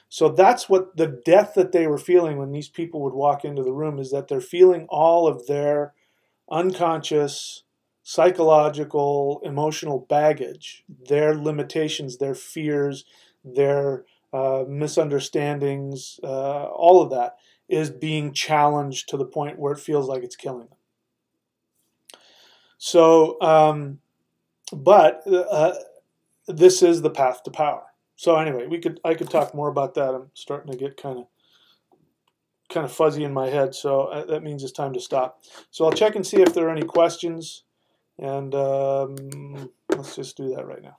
So that's what the death that they were feeling when these people would walk into the room, is that they're feeling all of their unconscious, psychological, emotional baggage, their limitations, their fears, their misunderstandings, all of that is being challenged to the point where it feels like it's killing them. So, this is the path to power. So anyway, I could talk more about that. I'm starting to get kind of fuzzy in my head, so that means it's time to stop. So I'll check and see if there are any questions. And let's just do that right now.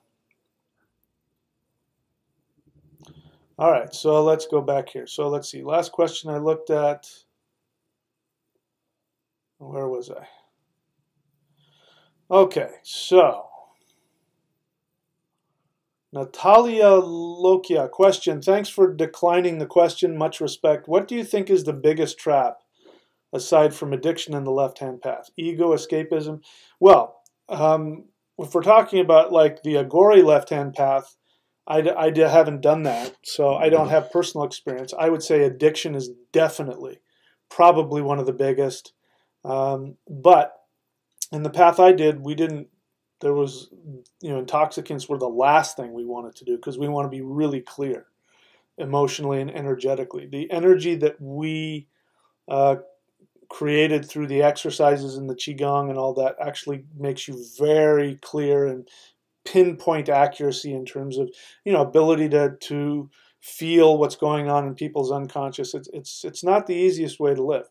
All right, so let's go back here. So let's see. Last question I looked at. Where was I? Okay, so Natalia Lokia, question. Thanks for declining the question. Much respect. What do you think is the biggest trap, aside from addiction and the left-hand path? Ego, escapism? Well, if we're talking about like the Aghoris left-hand path, I haven't done that, so I don't have personal experience. I would say addiction is definitely, probably one of the biggest. But in the path I did, there was, intoxicants were the last thing we wanted to do, because we want to be really clear emotionally and energetically. The energy that we created through the exercises and the Qigong and all that actually makes you very clear and pinpoint accuracy in terms of, ability to feel what's going on in people's unconscious. It's not the easiest way to live.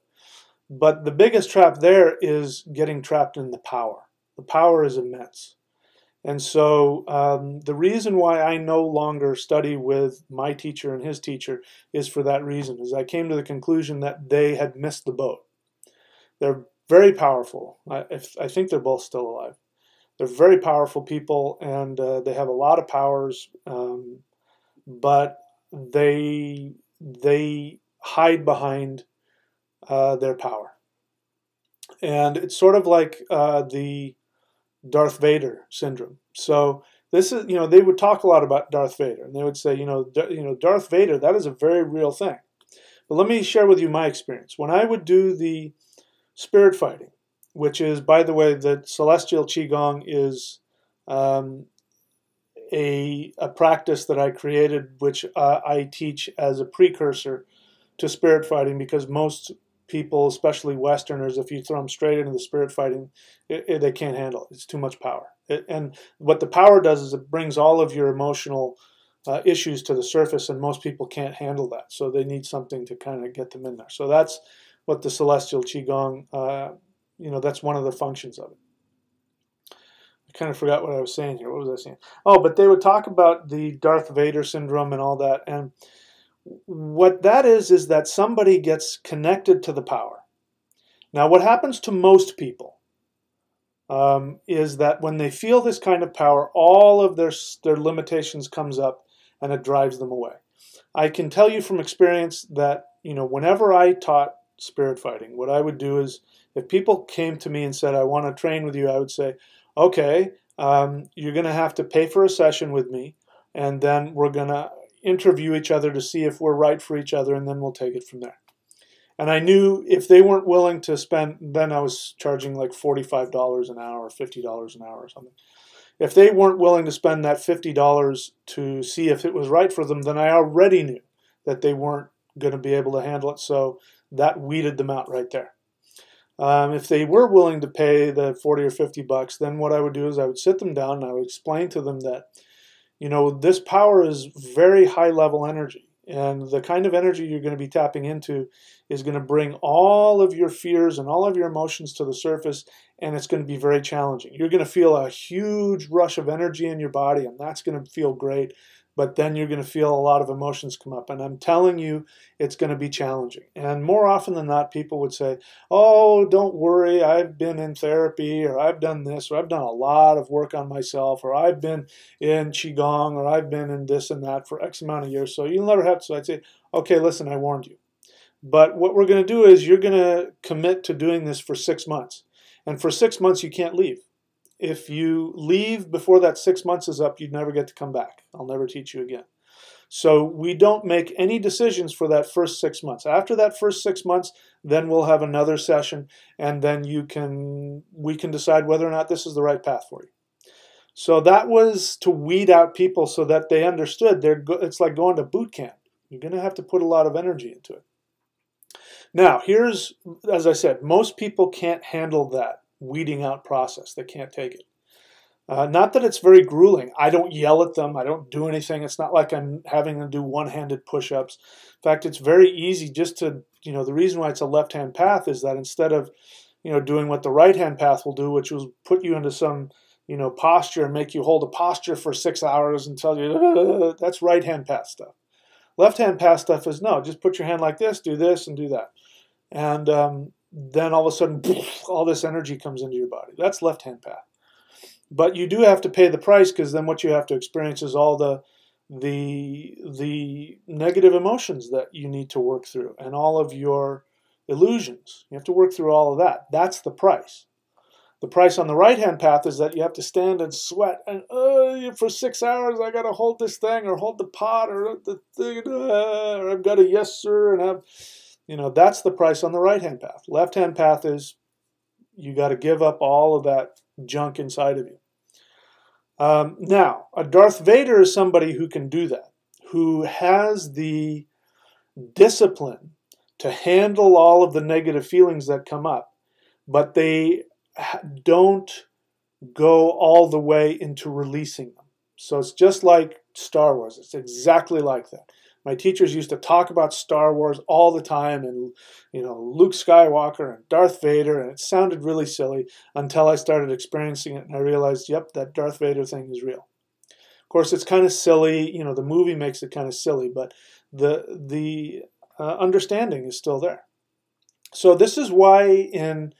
But the biggest trap there is getting trapped in the power. The power is immense. And so the reason why I no longer study with my teacher and his teacher is for that reason, is I came to the conclusion that they had missed the boat. They're very powerful. I think they're both still alive. They're very powerful people, and they have a lot of powers, but they hide behind their power. And it's sort of like the Darth Vader syndrome. So this is, they would talk a lot about Darth Vader, and they would say, Darth Vader, that is a very real thing. But let me share with you my experience. When I would do the spirit fighting, which is, by the way, the Celestial Qigong is a practice that I created, which I teach as a precursor to spirit fighting, because most people, especially Westerners, if you throw them straight into the spirit fighting, they can't handle it. It's too much power. And what the power does is it brings all of your emotional issues to the surface, and most people can't handle that. So they need something to kind of get them in there. So that's what the celestial qigong, that's one of the functions of it. I kind of forgot what I was saying here. What was I saying? Oh, but they would talk about the Darth Vader syndrome and all that. And what that is that somebody gets connected to the power. Now, what happens to most people is that when they feel this kind of power, all of their limitations comes up and it drives them away. I can tell you from experience that, whenever I taught spirit fighting, what I would do is, if people came to me and said, I want to train with you, I would say, okay, you're going to have to pay for a session with me, and then we're going to interview each other to see if we're right for each other, and then we'll take it from there. And I knew if they weren't willing to spend, then I was charging like $45 an hour, $50 an hour or something. If they weren't willing to spend that $50 to see if it was right for them, then I already knew that they weren't going to be able to handle it. So that weeded them out right there. If they were willing to pay the 40 or 50 bucks, then what I would do is I would sit them down and I would explain to them that, this power is very high level energy. And the kind of energy you're going to be tapping into is going to bring all of your fears and all of your emotions to the surface, and it's going to be very challenging. You're going to feel a huge rush of energy in your body, and that's going to feel great, but then you're going to feel a lot of emotions come up, and I'm telling you, it's going to be challenging. And more often than not, people would say, oh, don't worry, I've been in therapy, or I've done this, or I've done a lot of work on myself, or I've been in Qigong, or I've been in this and that for X amount of years, so you'll never have to. So I'd say, okay, listen, I warned you. But what we're going to do is you're going to commit to doing this for 6 months. And for 6 months, you can't leave. If you leave before that 6 months is up, you'd never get to come back. I'll never teach you again. So we don't make any decisions for that first 6 months. After that first 6 months, then we'll have another session, and then we can decide whether or not this is the right path for you. So that was to weed out people so that they understood it's like going to boot camp. You're going to have to put a lot of energy into it. Now, here's, as I said, most people can't handle that weeding out process. They can't take it. Not that it's very grueling. I don't yell at them. I don't do anything. It's not like I'm having them do one-handed push-ups. In fact, it's very easy just to, the reason why it's a left-hand path is that instead of, doing what the right-hand path will do, which will put you into some, posture and make you hold a posture for 6 hours and tell you, that's right-hand path stuff. Left-hand path stuff is, no, just put your hand like this, do this, and do that. And then all of a sudden, all this energy comes into your body. That's left-hand path. But you do have to pay the price, because then what you have to experience is all the negative emotions that you need to work through and all of your illusions. You have to work through all of that. That's the price. The price on the right-hand path is that you have to stand and sweat, and for 6 hours I got to hold this thing or hold the pot or the thing, or I've got to yes sir and have, that's the price on the right-hand path. Left-hand path is you got to give up all of that junk inside of you. Now, a Darth Vader is somebody who can do that, who has the discipline to handle all of the negative feelings that come up, but they don't go all the way into releasing them. So it's just like Star Wars. It's exactly like that. My teachers used to talk about Star Wars all the time, and Luke Skywalker and Darth Vader, and it sounded really silly until I started experiencing it and I realized, yep, that Darth Vader thing is real. Of course, it's kind of silly. The movie makes it kind of silly, but the understanding is still there. So this is why in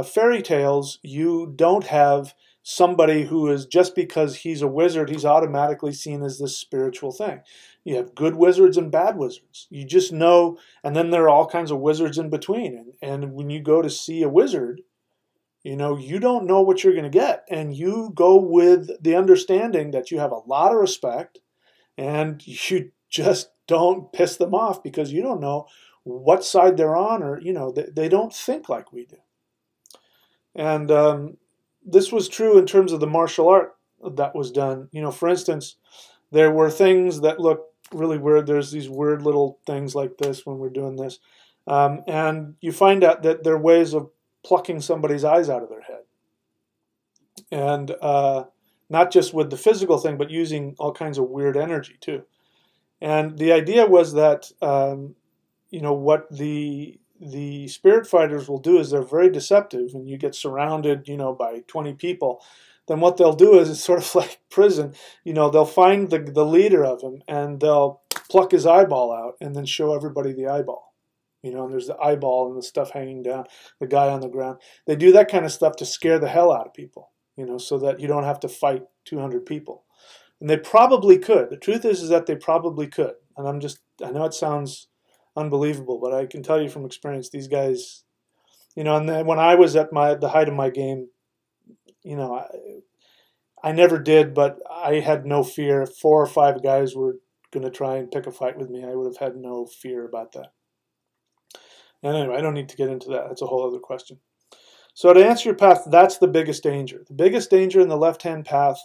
fairy tales you don't have somebody who is, just because he's a wizard, he's automatically seen as this spiritual thing. You have good wizards and bad wizards. You just know, and then there are all kinds of wizards in between. And when you go to see a wizard, you don't know what you're going to get. And you go with the understanding that you have a lot of respect, and you just don't piss them off because you don't know what side they're on, or, they don't think like we do. And this was true in terms of the martial art that was done. For instance, there were things that look really weird. There's these weird little things like this when we're doing this. And you find out that there are ways of plucking somebody's eyes out of their head. And not just with the physical thing, but using all kinds of weird energy too. And the idea was that what the spirit fighters will do is they're very deceptive, and you get surrounded, by 20 people. Then what they'll do is, it's sort of like prison. They'll find the leader of them, and they'll pluck his eyeball out, and then show everybody the eyeball. And there's the eyeball and the stuff hanging down, the guy on the ground. They do that kind of stuff to scare the hell out of people, so that you don't have to fight 200 people. And they probably could. The truth is that they probably could. And I know it sounds unbelievable, but I can tell you from experience, these guys, and then when I was at the height of my game, I never did, but I had no fear. If 4 or 5 guys were going to try and pick a fight with me, I would have had no fear about that. And anyway, I don't need to get into that. That's a whole other question. So to answer your path, that's the biggest danger. The biggest danger in the left-hand path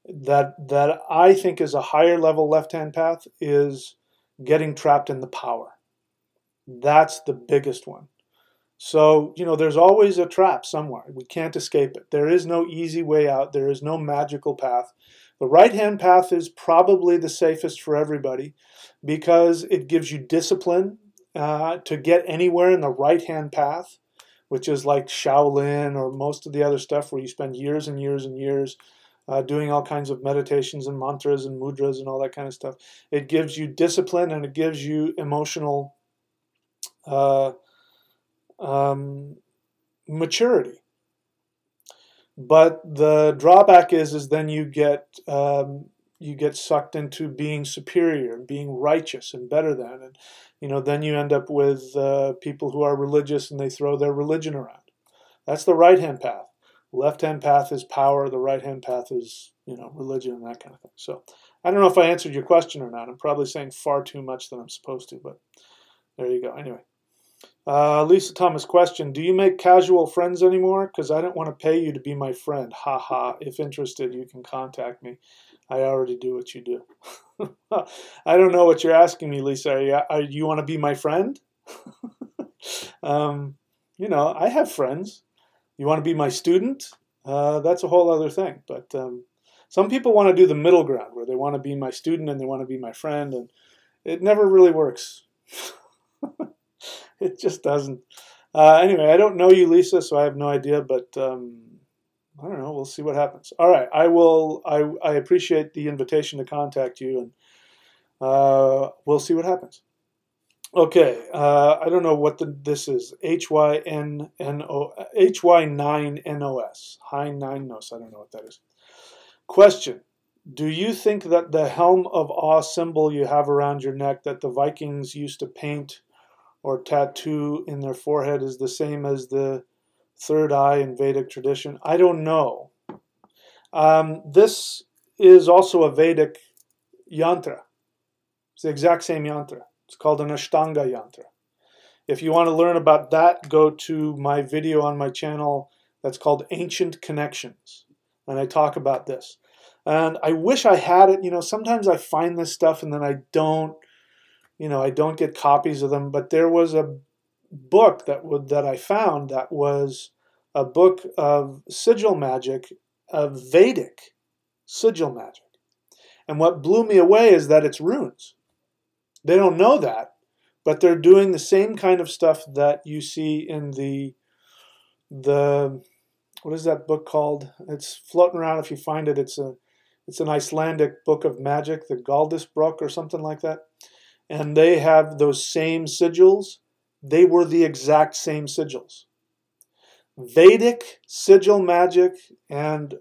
that I think is a higher level left-hand path is getting trapped in the power. That's the biggest one. So, there's always a trap somewhere. We can't escape it. There is no easy way out. There is no magical path. The right-hand path is probably the safest for everybody because it gives you discipline to get anywhere in the right-hand path, which is like Shaolin or most of the other stuff where you spend years and years and years doing all kinds of meditations and mantras and mudras and all that kind of stuff. It gives you discipline, and it gives you emotional maturity. But the drawback is then you get sucked into being superior and being righteous and better than, and then you end up with people who are religious and they throw their religion around. That's the right-hand path. Left-hand path is power. The right-hand path is religion and that kind of thing. So I don't know if I answered your question or not. I'm probably saying far too much than I'm supposed to, but there you go. Anyway. Lisa Thomas question, do you make casual friends anymore? Because I don't want to pay you to be my friend. Ha ha. If interested, you can contact me. I already do what you do. I don't know what you're asking me, Lisa. You want to be my friend? I have friends. You want to be my student? That's a whole other thing. But some people want to do the middle ground, where they want to be my student and they want to be my friend, and it never really works. It just doesn't. Anyway, I don't know you, Lisa, so I have no idea, but I don't know. We'll see what happens. All right, I appreciate the invitation to contact you, and we'll see what happens. Okay, I don't know what this is. HY9NOS. High-9-nos. I don't know what that is. Question. Do you think that the helm of awe symbol you have around your neck that the Vikings used to paint or tattoo in their forehead is the same as the third eye in Vedic tradition? I don't know. This is also a Vedic yantra. It's the exact same yantra. It's called an Ashtanga yantra. If you want to learn about that, go to my video on my channel that's called Ancient Connections, and I talk about this. And I wish I had it. Sometimes I find this stuff and then I don't get copies of them. But there was a book that I found that was a book of sigil magic, of Vedic sigil magic. And what blew me away is that it's runes. They don't know that, but they're doing the same kind of stuff that you see in the what is that book called? It's floating around. If you find it, it's an Icelandic book of magic, the Galdisbrok or something like that. And they have those same sigils. They were the exact same sigils. Vedic sigil magic and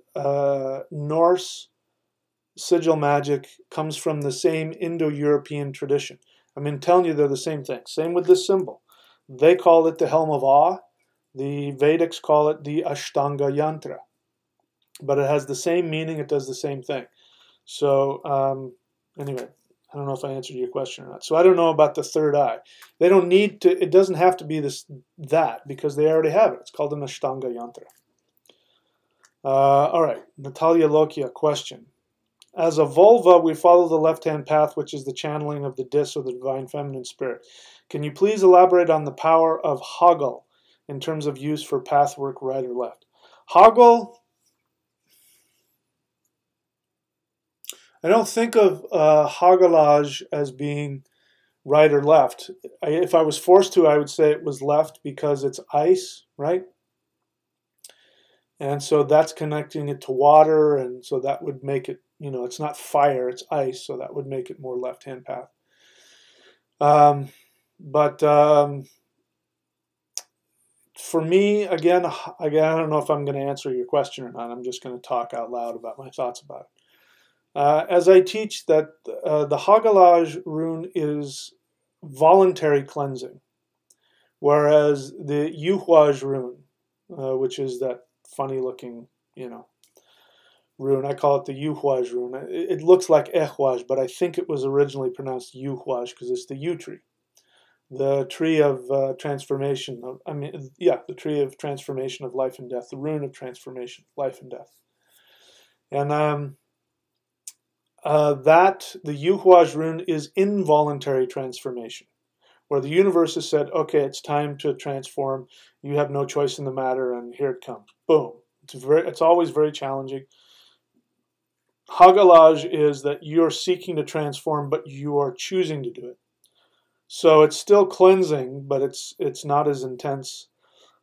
Norse sigil magic comes from the same Indo-European tradition. I'm telling you, they're the same thing. Same with this symbol. They call it the helm of awe. The Vedics call it the Ashtanga yantra. But it has the same meaning. It does the same thing. So anyway, I don't know if I answered your question or not. So I don't know about the third eye. They don't need to. It doesn't have to be that because they already have it. It's called an Ashtanga yantra. All right, Natalia Lokia question. As a vulva, we follow the left-hand path, which is the channeling of the dis or the divine feminine spirit. Can you please elaborate on the power of Hoggle in terms of use for pathwork, right or left? Hoggle I don't think of Hagalaj as being right or left. If I was forced to, I would say it was left because it's ice, right? And so that's connecting it to water, and so that would make it, it's not fire, it's ice, so that would make it more left-hand path. But for me, again, I don't know if I'm going to answer your question or not. I'm just going to talk out loud about my thoughts about it. As I teach that the Hagalaj rune is voluntary cleansing, whereas the Yuhuaj rune, which is that funny-looking, rune, I call it the Yuhuaj rune. It looks like Ehwaj, but I think it was originally pronounced Yuhuaj because it's the yew tree. The tree of transformation, the tree of transformation of life and death, the rune of transformation, life and death. And the Yuhuaj rune is involuntary transformation, where the universe has said, okay, it's time to transform, you have no choice in the matter, and here it comes. Boom. It's always very challenging. Hagalaj is that you're seeking to transform, but you are choosing to do it. So it's still cleansing, but it's not as intense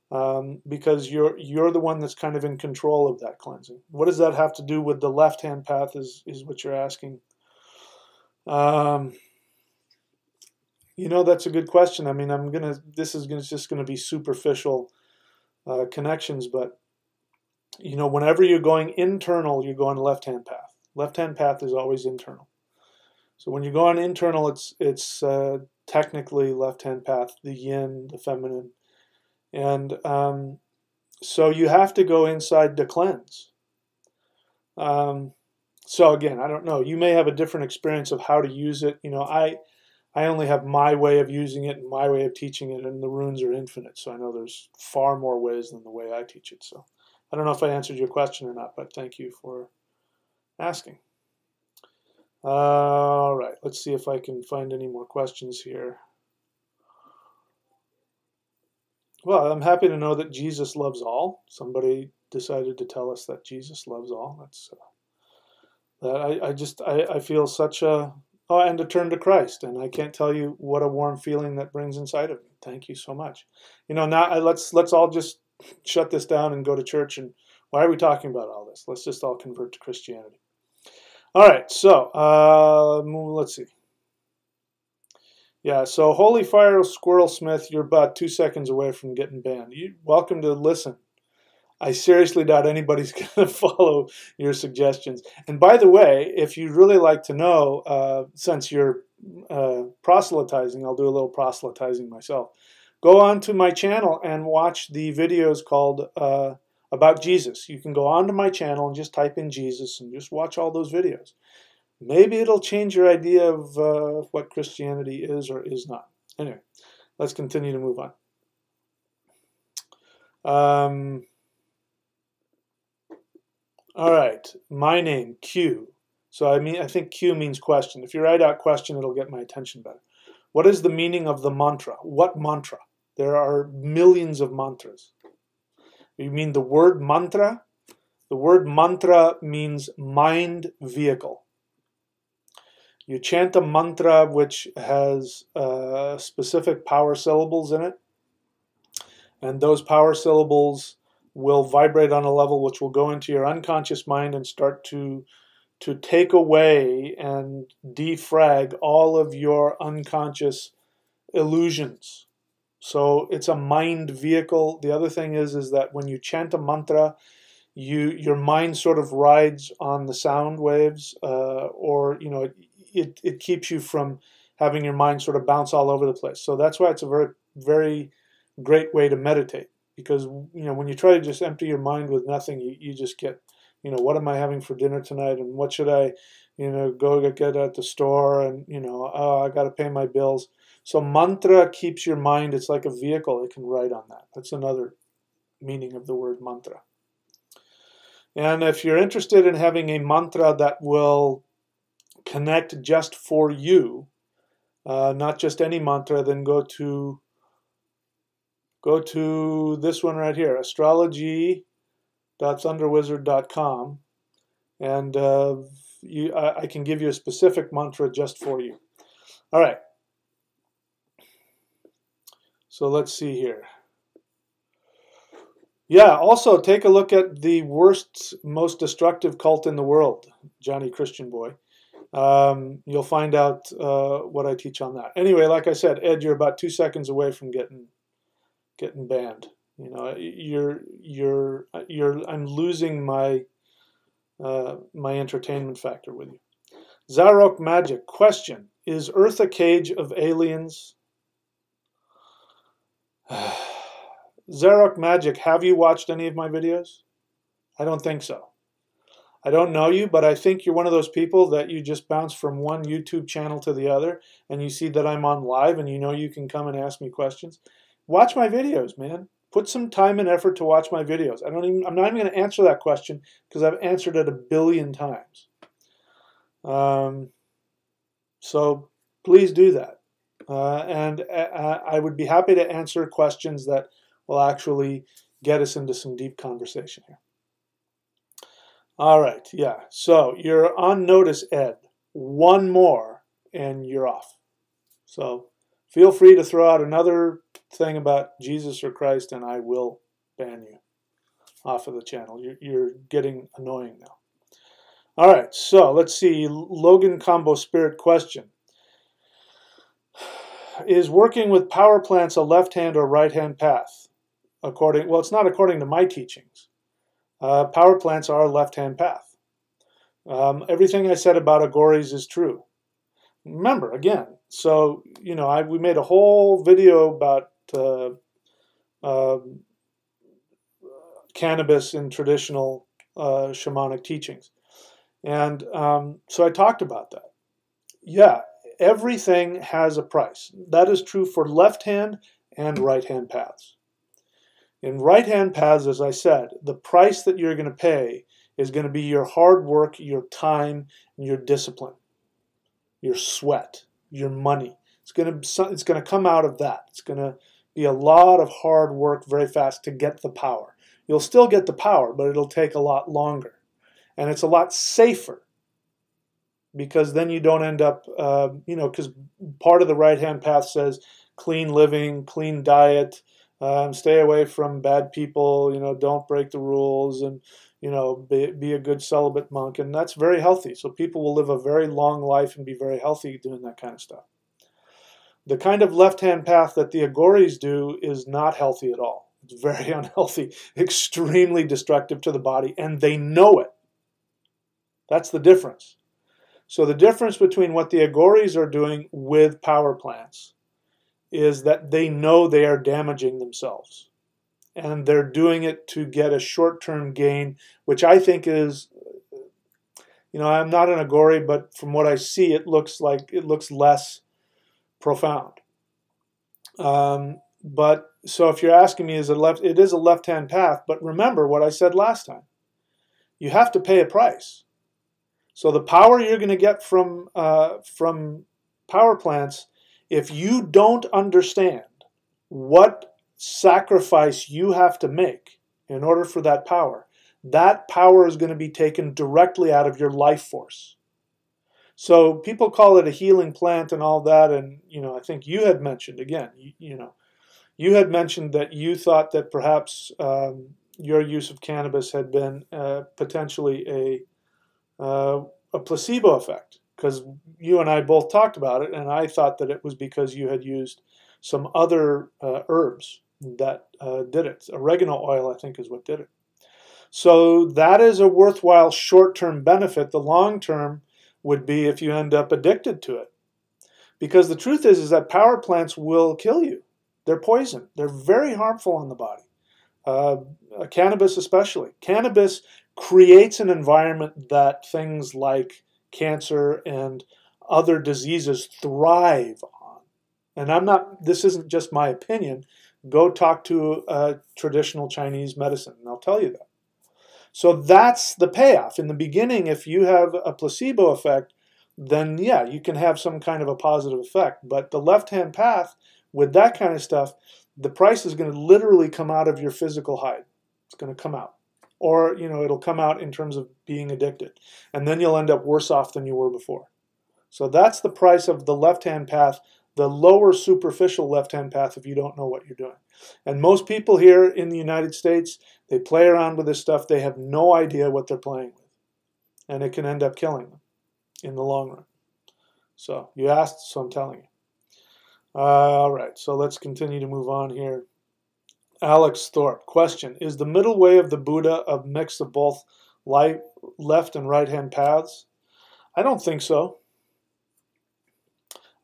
because you're the one that's kind of in control of that cleansing. What does that have to do with the left-hand path is what you're asking. That's a good question. I mean, this is just going to be superficial connections, but whenever you're going internal, you're going left-hand path. Left-hand path is always internal. So when you go on internal, it's technically left-hand path, the yin, the feminine. And so you have to go inside to cleanse. So again, I don't know. You may have a different experience of how to use it. I only have my way of using it and my way of teaching it, and the runes are infinite. So I know there's far more ways than the way I teach it. So I don't know if I answered your question or not, but thank you for asking. All right, let's see if I can find any more questions here. Well, I'm happy to know that Jesus loves all. Somebody decided to tell us that Jesus loves all. That's I feel such a and to turn to Christ, and I can't tell you what a warm feeling that brings inside of me. Thank you so much. Now let's all just shut this down and go to church. And why are we talking about all this? Let's just all convert to Christianity. All right, so let's see. Yeah, so Holy Fire Squirrel Smith, you're about 2 seconds away from getting banned. You're welcome to listen. I seriously doubt anybody's going to follow your suggestions. And by the way, if you'd really like to know, since you're proselytizing, I'll do a little proselytizing myself. Go on to my channel and watch the videos called about Jesus. You can go onto my channel and just type in Jesus and just watch all those videos. Maybe it'll change your idea of what Christianity is or is not. Anyway, let's continue to move on. All right, my name, Q. So I think Q means question. If you write out question, it'll get my attention better. What is the meaning of the mantra? What mantra? There are millions of mantras. You mean the word mantra? The word mantra means mind vehicle. You chant a mantra which has specific power syllables in it, and those power syllables will vibrate on a level which will go into your unconscious mind and start to take away and defrag all of your unconscious illusions. So it's a mind vehicle. The other thing is that when you chant a mantra, your mind sort of rides on the sound waves, or it keeps you from having your mind sort of bounce all over the place. So that's why it's a very, very great way to meditate. Because when you try to just empty your mind with nothing, you just get, what am I having for dinner tonight, and what should I, go get at the store, and oh, I got to pay my bills. So mantra keeps your mind. It's like a vehicle. It can ride on that. That's another meaning of the word mantra. And if you're interested in having a mantra that will connect just for you, not just any mantra, then go to this one right here, astrology.thunderwizard.com, and I can give you a specific mantra just for you. All right. So let's see here. Yeah, also take a look at the worst, most destructive cult in the world, Johnny Christian Boy. You'll find out what I teach on that. Anyway, like I said, Ed, you're about 2 seconds away from getting banned. You know, I'm losing my my entertainment factor with you. Zarok Magic question: is Earth a cage of aliens? Zarok Magic, have you watched any of my videos? I don't think so. I don't know you, but I think you're one of those people that you just bounce from one YouTube channel to the other, and you see that I'm on live, and you know you can come and ask me questions. Watch my videos, man. Put some time and effort to watch my videos. I'm not even going to answer that question because I've answered it 1 billion times. So please do that. And I would be happy to answer questions that will actually get us into some deep conversation here. All right, yeah. So you're on notice, Ed. One more, and you're off. So feel free to throw out another thing about Jesus or Christ, and I will ban you off of the channel. You're getting annoying now. All right, so let's see. Logan Combo Spirit question. Is working with power plants a left-hand or right-hand path? Well, it's not according to my teachings. Power plants are a left-hand path. Everything I said about Aghoris is true. Remember, again, so, you know, we made a whole video about cannabis in traditional shamanic teachings. And so I talked about that. Yeah, everything has a price. That is true for left-hand and right-hand paths. In right-hand paths, as I said, the price that you're going to pay is going to be your hard work, your time, and your discipline, your sweat, your money. It's going to come out of that. It's going to be a lot of hard work very fast to get the power. You'll still get the power, but it'll take a lot longer. And it's a lot safer because then you don't end up, you know, because part of the right-hand path says clean living, clean diet, stay away from bad people, you know, don't break the rules, and, you know, be a good celibate monk. And that's very healthy. So people will live a very long life and be very healthy doing that kind of stuff. The kind of left-hand path that the Aghoris do is not healthy at all. It's very unhealthy, extremely destructive to the body, and they know it. That's the difference. So the difference between what the Aghoris are doing with power plants is that they know they are damaging themselves. And they're doing it to get a short-term gain, which I think is, you know, I'm not an Aghori, but from what I see, it looks less profound. But so if you're asking me, it is a left-hand path, but remember what I said last time. You have to pay a price. So the power you're going to get from power plants, if you don't understand what sacrifice you have to make in order for that power is going to be taken directly out of your life force. So people call it a healing plant and all that, and, you know, I think you had mentioned, again, you had mentioned that you thought that perhaps your use of cannabis had been potentially a placebo effect, because you and I both talked about it, and I thought that it was because you had used some other herbs that did it. Oregano oil, I think, is what did it. So that is a worthwhile short-term benefit. The long-term would be if you end up addicted to it. Because the truth is that power plants will kill you. They're poison. They're very harmful on the body. Cannabis especially. Cannabis creates an environment that things like cancer and other diseases thrive on. And this isn't just my opinion. Go talk to a traditional Chinese medicine, and they'll tell you that. So that's the payoff. In the beginning, if you have a placebo effect, then yeah, you can have some kind of a positive effect. But the left-hand path, with that kind of stuff, the price is going to literally come out of your physical hide. It's going to come out. or it'll come out in terms of being addicted, and then you'll end up worse off than you were before. So that's the price of the left-hand path, the lower superficial left-hand path, if you don't know what you're doing. And most people here in the United States, they play around with this stuff. They have no idea what they're playing with, and it can end up killing them in the long run. So you asked, so I'm telling you. All right, so let's continue to move on here. Alex Thorpe, question: is the middle way of the Buddha a mix of both left and right-hand paths? I don't think so.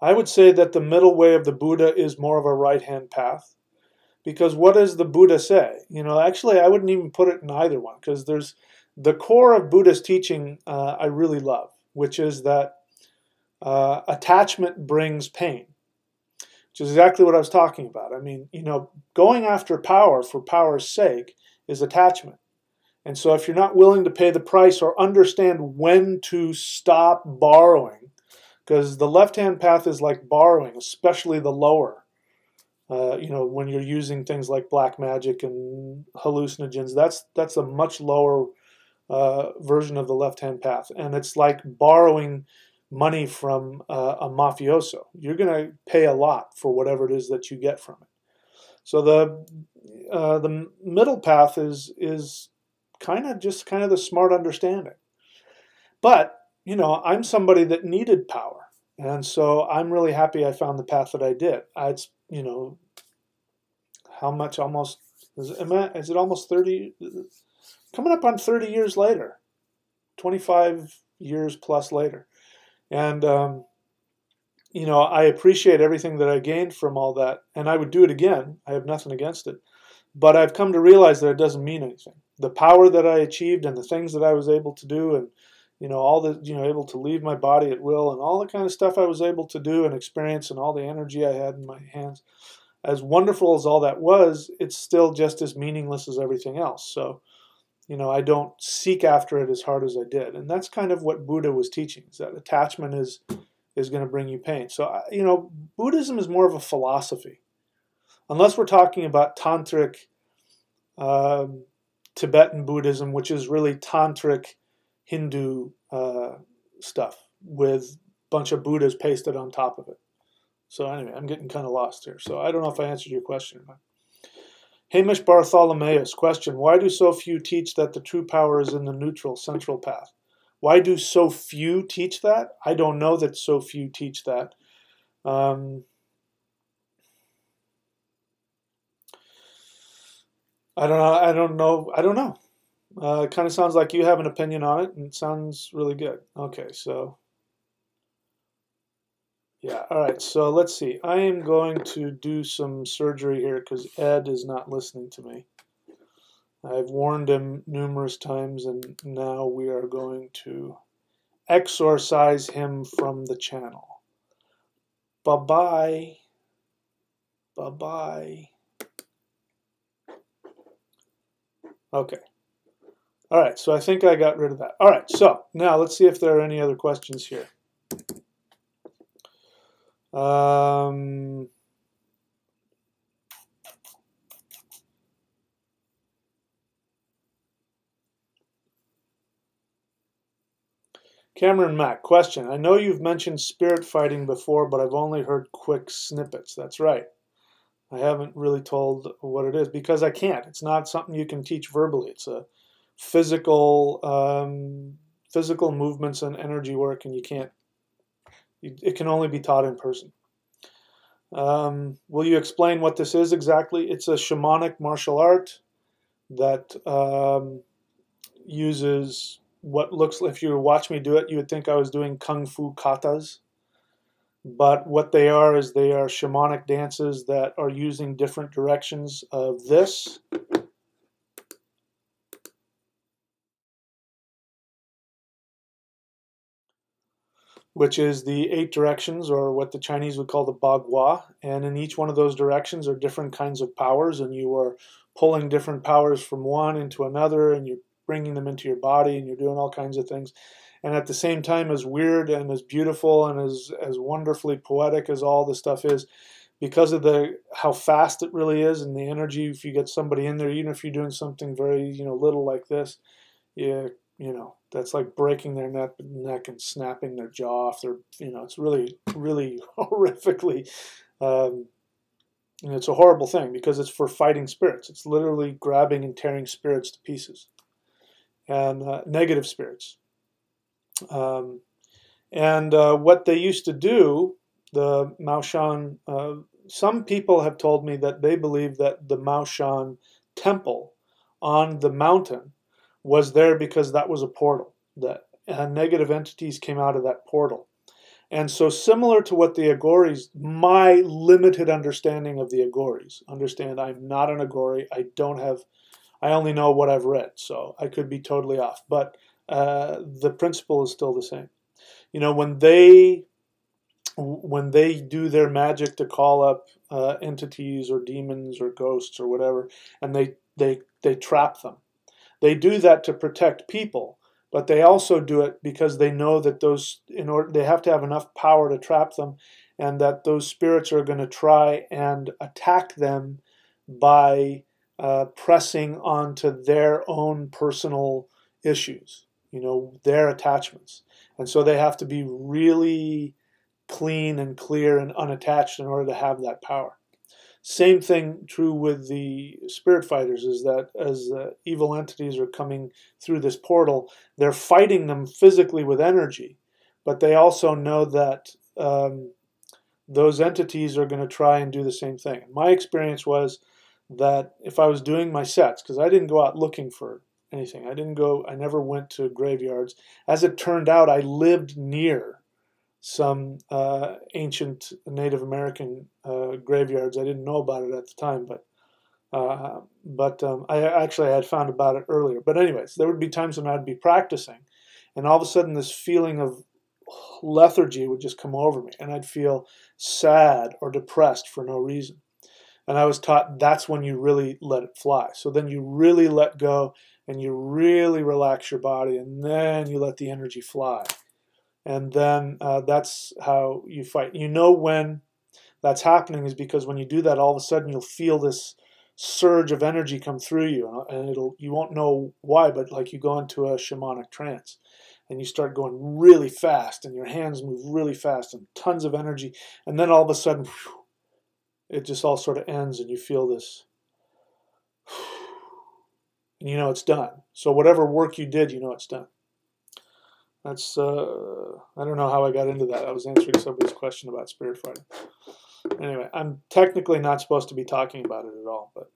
I would say that the middle way of the Buddha is more of a right-hand path, because what does the Buddha say? Actually, I wouldn't even put it in either one, because there's the core of Buddha's teaching I really love, which is that attachment brings pain, which is exactly what I was talking about. I mean, going after power for power's sake is attachment. And so if you're not willing to pay the price or understand when to stop borrowing, because the left-hand path is like borrowing, especially the lower. When you're using things like black magic and hallucinogens, that's a much lower version of the left-hand path. And it's like borrowing money from a mafioso. You're going to pay a lot for whatever it is that you get from it. So the middle path is kind of the smart understanding. But I'm somebody that needed power, and so I'm really happy I found the path that I did. It's how much? Almost is it almost 30? Coming up on 30 years later, 25 years plus later, and I appreciate everything that I gained from all that, and I would do it again. I have nothing against it, but I've come to realize that it doesn't mean anything. The power that I achieved and the things that I was able to do, and all the, able to leave my body at will, and all the kind of stuff I was able to do and experience, and all the energy I had in my hands, as wonderful as all that was, it's still just as meaningless as everything else. So, I don't seek after it as hard as I did. And that's kind of what Buddha was teaching, is that attachment is going to bring you pain. So, Buddhism is more of a philosophy. Unless we're talking about tantric Tibetan Buddhism, which is really tantric Hindu stuff with a bunch of Buddhas pasted on top of it. So anyway, I'm getting kind of lost here. So I don't know if I answered your question or not. Hamish Bartholomeus, question: why do so few teach that the true power is in the neutral central path? Why do so few teach that? I don't know that so few teach that. I don't know. It kind of sounds like you have an opinion on it, and it sounds really good. Okay, so yeah, all right. So let's see. I am going to do some surgery here because Ed is not listening to me. I've warned him numerous times, and now we are going to exorcise him from the channel. Bye-bye. Bye-bye. Okay. All right, so I think I got rid of that. All right, so now let's see if there are any other questions here. Cameron Mack, question: I know you've mentioned spirit fighting before, but I've only heard quick snippets. That's right. I haven't really told what it is because I can't. It's not something you can teach verbally. It's a physical movements and energy work, and you can't. It can only be taught in person. Will you explain what this is exactly? It's a shamanic martial art that uses what looks, if you watch me do it, you would think I was doing kung fu katas. But what they are is they are shamanic dances that are using different directions of this. Which is the 8 directions, or what the Chinese would call the bagua. And in each one of those directions are different kinds of powers, and you are pulling different powers from one into another, and you're bringing them into your body, and you're doing all kinds of things. And at the same time, as weird and as beautiful and as wonderfully poetic as all this stuff is, because of how fast it really is and the energy. If you get somebody in there, even if you're doing something very little like this, that's like breaking their neck and snapping their jaw off. It's really horrifically. And it's a horrible thing because it's for fighting spirits. It's literally grabbing and tearing spirits to pieces, and negative spirits. What they used to do, the Maoshan, some people have told me that they believe that the Maoshan temple on the mountain was there because that was a portal, that negative entities came out of that portal. And so similar to what the Aghoris, my limited understanding of the Aghoris, understand I'm not an Aghori, I only know what I've read, so I could be totally off. But the principle is still the same. When they do their magic to call up entities or demons or ghosts or whatever, and they trap them, they do that to protect people. But they also do it because they know that they have to have enough power to trap them, and that those spirits are going to try and attack them by pressing onto their own personal issues, their attachments. And so they have to be really clean and clear and unattached in order to have that power. Same thing true with the spirit fighters, is that as evil entities are coming through this portal, they're fighting them physically with energy, but they also know that those entities are going to try and do the same thing. My experience was that if I was doing my sets, because I didn't go out looking for anything, I never went to graveyards. As it turned out, I lived near some ancient Native American graveyards. I didn't know about it at the time, but I actually had found about it earlier. But anyways, there would be times when I'd be practicing, and all of a sudden this feeling of lethargy would just come over me, and I'd feel sad or depressed for no reason. And I was taught that's when you really let it fly. So then you really let go, and you really relax your body, and then you let the energy fly. And then that's how you fight. When that's happening is because when you do that, all of a sudden you'll feel this surge of energy come through you, and you won't know why, but like you go into a shamanic trance, and you start going really fast, and your hands move really fast, and tons of energy, and then all of a sudden, it just all sort of ends, and you feel this, and it's done. So whatever work you did, it's done. That's, I don't know how I got into that. I was answering somebody's question about spirit fighting. Anyway, I'm technically not supposed to be talking about it at all, but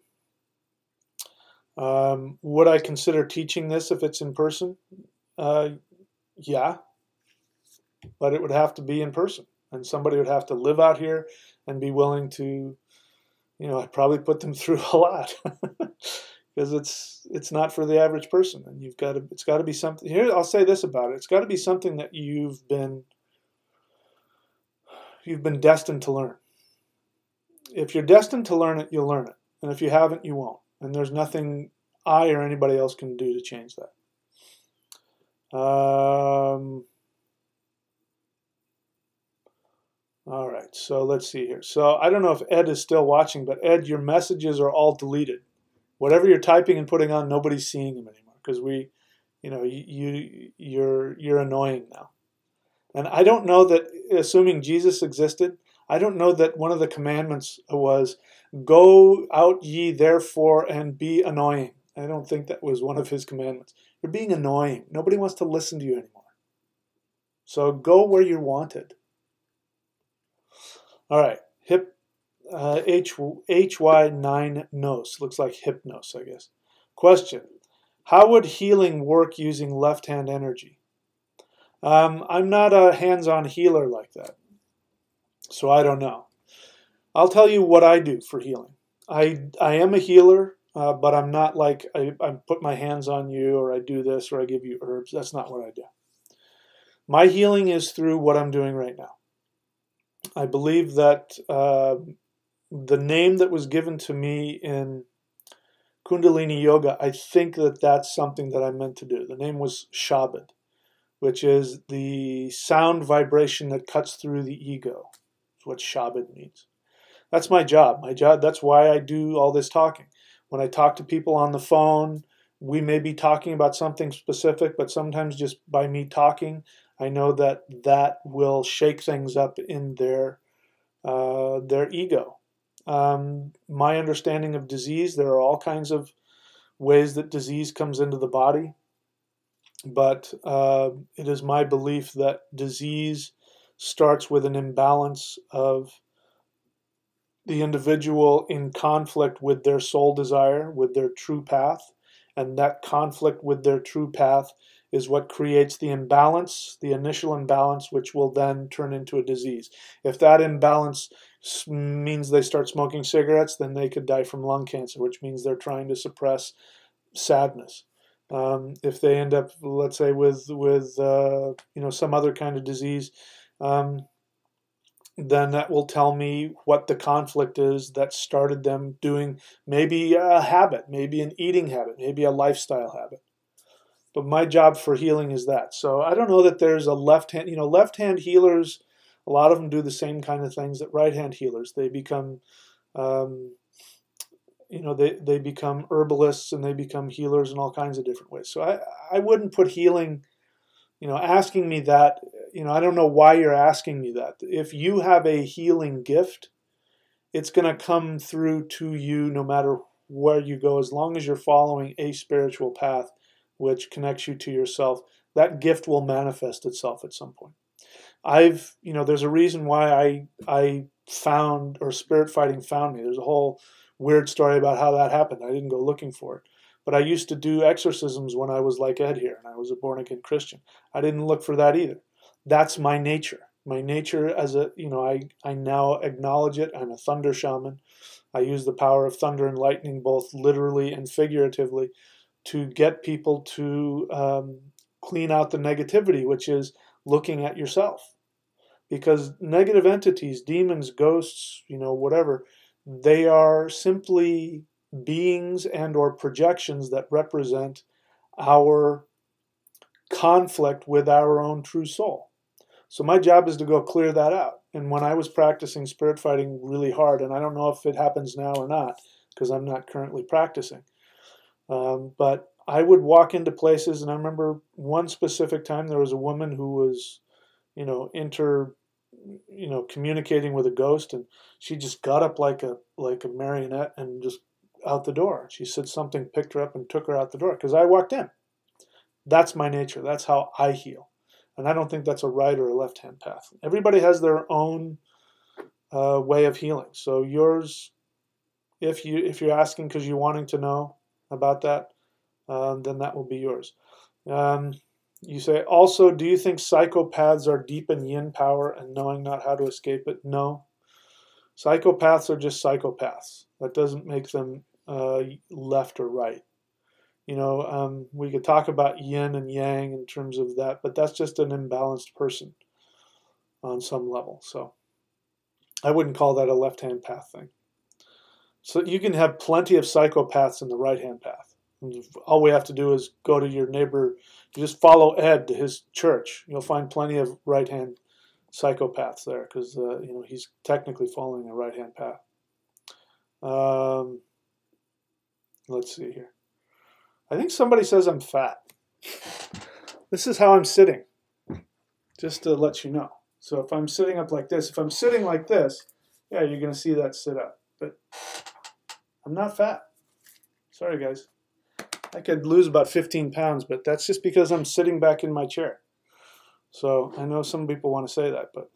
would I consider teaching this if it's in person? Yeah, but it would have to be in person, and somebody would have to live out here and be willing to, I'd probably put them through a lot. Because it's not for the average person, and it's got to be something. Here, I'll say this about it: it's got to be something that you've been destined to learn. If you're destined to learn it, you'll learn it, and if you haven't, you won't. And there's nothing I or anybody else can do to change that. All right, so let's see here. So I don't know if Ed is still watching, but Ed, your messages are all deleted. Whatever you're typing and putting on, nobody's seeing them anymore, because you're annoying now. And I don't know that, assuming Jesus existed, I don't know that one of the commandments was, "Go out ye therefore and be annoying." I don't think that was one of his commandments. You're being annoying. Nobody wants to listen to you anymore. So go where you're wanted. All right, HY9 nos, looks like hypnos, I guess. Question: how would healing work using left-hand energy? I'm not a hands-on healer like that, so I don't know. I'll tell you what I do for healing. I am a healer, but I'm not like I put my hands on you, or I do this, or I give you herbs. That's not what I do. My healing is through what I'm doing right now. I believe that the name that was given to me in Kundalini Yoga, I think that that's something that I'm meant to do. The name was Shabad, which is the sound vibration that cuts through the ego. That's what Shabad means. That's my job. My job. That's why I do all this talking. When I talk to people on the phone, we may be talking about something specific, but sometimes just by me talking, I know that that will shake things up in their ego. My understanding of disease, there are all kinds of ways that disease comes into the body, but it is my belief that disease starts with an imbalance of the individual in conflict with their soul desire, with their true path, and that conflict with their true path is what creates the imbalance, the initial imbalance, which will then turn into a disease. If that imbalance means they start smoking cigarettes, then they could die from lung cancer, which means they're trying to suppress sadness. If they end up, let's say, with some other kind of disease, then that will tell me what the conflict is that started them doing maybe a habit, maybe an eating habit, maybe a lifestyle habit. But my job for healing is that. So I don't know that there's a left hand, left hand healers, a lot of them do the same kind of things that right hand healers. They become, they become herbalists and they become healers in all kinds of different ways. So I wouldn't put healing, asking me that, I don't know why you're asking me that. If you have a healing gift, it's going to come through to you no matter where you go, as long as you're following a spiritual path which connects you to yourself. That gift will manifest itself at some point. There's a reason why I found, or spirit fighting found me. There's a whole weird story about how that happened. I didn't go looking for it. But I used to do exorcisms when I was like Ed here, and I was a born-again Christian. I didn't look for that either. That's my nature. My nature I now acknowledge it. I'm a thunder shaman. I use the power of thunder and lightning, both literally and figuratively, to get people to clean out the negativity, which is looking at yourself. Because negative entities, demons, ghosts, whatever, they are simply beings and or projections that represent our conflict with our own true soul. So my job is to go clear that out. And when I was practicing spirit fighting really hard, and I don't know if it happens now or not, because I'm not currently practicing, but I would walk into places, and I remember one specific time there was a woman who was, communicating with a ghost, and she just got up like a marionette and just out the door. She said something, picked her up and took her out the door because I walked in. That's my nature. That's how I heal. And I don't think that's a right or a left-hand path. Everybody has their own way of healing. So yours, if you're asking because you're wanting to know about that, then that will be yours. You say, also, do you think psychopaths are deep in yin power and knowing not how to escape it? No. Psychopaths are just psychopaths. That doesn't make them left or right. We could talk about yin and yang in terms of that, but that's just an imbalanced person on some level. So I wouldn't call that a left-hand path thing. So you can have plenty of psychopaths in the right-hand path. All we have to do is go to your neighbor. You just follow Ed to his church. You'll find plenty of right-hand psychopaths there because he's technically following a right-hand path. Let's see here. I think somebody says I'm fat. This is how I'm sitting, just to let you know. So if I'm sitting up like this, if I'm sitting like this, yeah, you're going to see that sit up. But I'm not fat. Sorry, guys. I could lose about 15 pounds, but that's just because I'm sitting back in my chair. So I know some people want to say that, but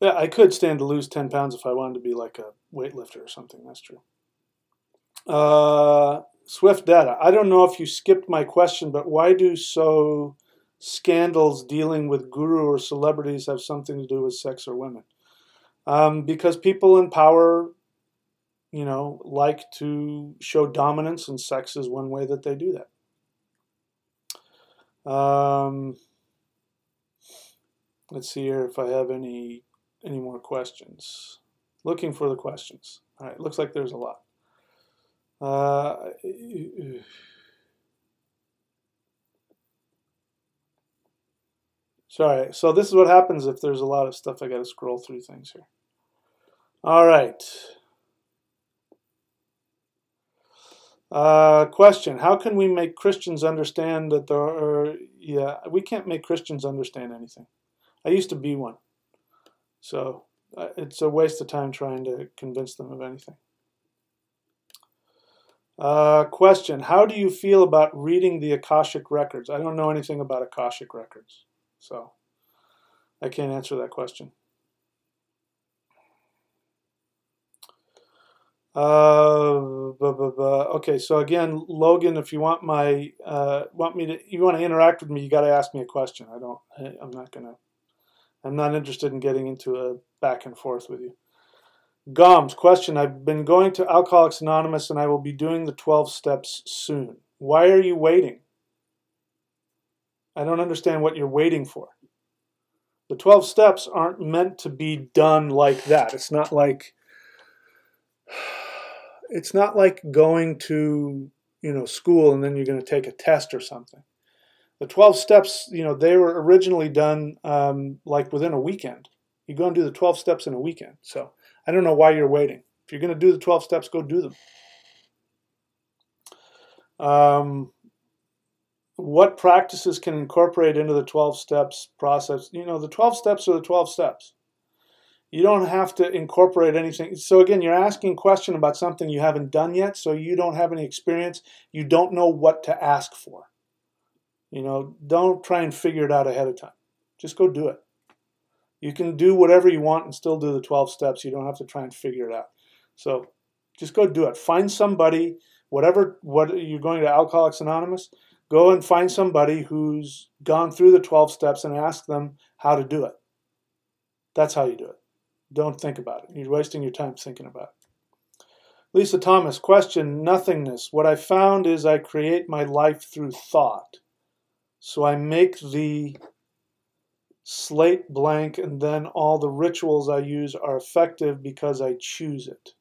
yeah, I could stand to lose 10 pounds if I wanted to be like a weightlifter or something. That's true. Swift Data. I don't know if you skipped my question, but why do scandals dealing with guru or celebrities have something to do with sex or women? Because people in power, like to show dominance, and sex is one way that they do that. Let's see here if I have any more questions. Looking for the questions. All right, looks like there's a lot. Sorry. So this is what happens if there's a lot of stuff. I got to scroll through things here. All right. Question: how can we make Christians understand that there are? Yeah, we can't make Christians understand anything. I used to be one, so it's a waste of time trying to convince them of anything. Question: how do you feel about reading the Akashic records? I don't know anything about Akashic records, so I can't answer that question. Okay, so again, Logan, if you want my you want to interact with me, you got to ask me a question. I'm not interested in getting into a back and forth with you. Goms, question: I've been going to Alcoholics Anonymous and I will be doing the 12 steps soon. Why are you waiting? I don't understand what you're waiting for. The 12 steps aren't meant to be done like that. It's not like going to, school and then you're going to take a test or something. The 12 steps, they were originally done like within a weekend. You go and do the 12 steps in a weekend. So I don't know why you're waiting. If you're going to do the 12 steps, go do them. What practices can incorporate into the 12 steps process? The 12 steps are the 12 steps. You don't have to incorporate anything. So again, you're asking a question about something you haven't done yet, so you don't have any experience. You don't know what to ask for. Don't try and figure it out ahead of time. Just go do it. You can do whatever you want and still do the 12 steps. You don't have to try and figure it out. So just go do it. Find somebody, what you're going to Alcoholics Anonymous, go and find somebody who's gone through the 12 steps and ask them how to do it. That's how you do it. Don't think about it. You're wasting your time thinking about it. Lisa Thomas, question: nothingness. What I found is I create my life through thought. So I make the slate blank and then all the rituals I use are effective because I choose it.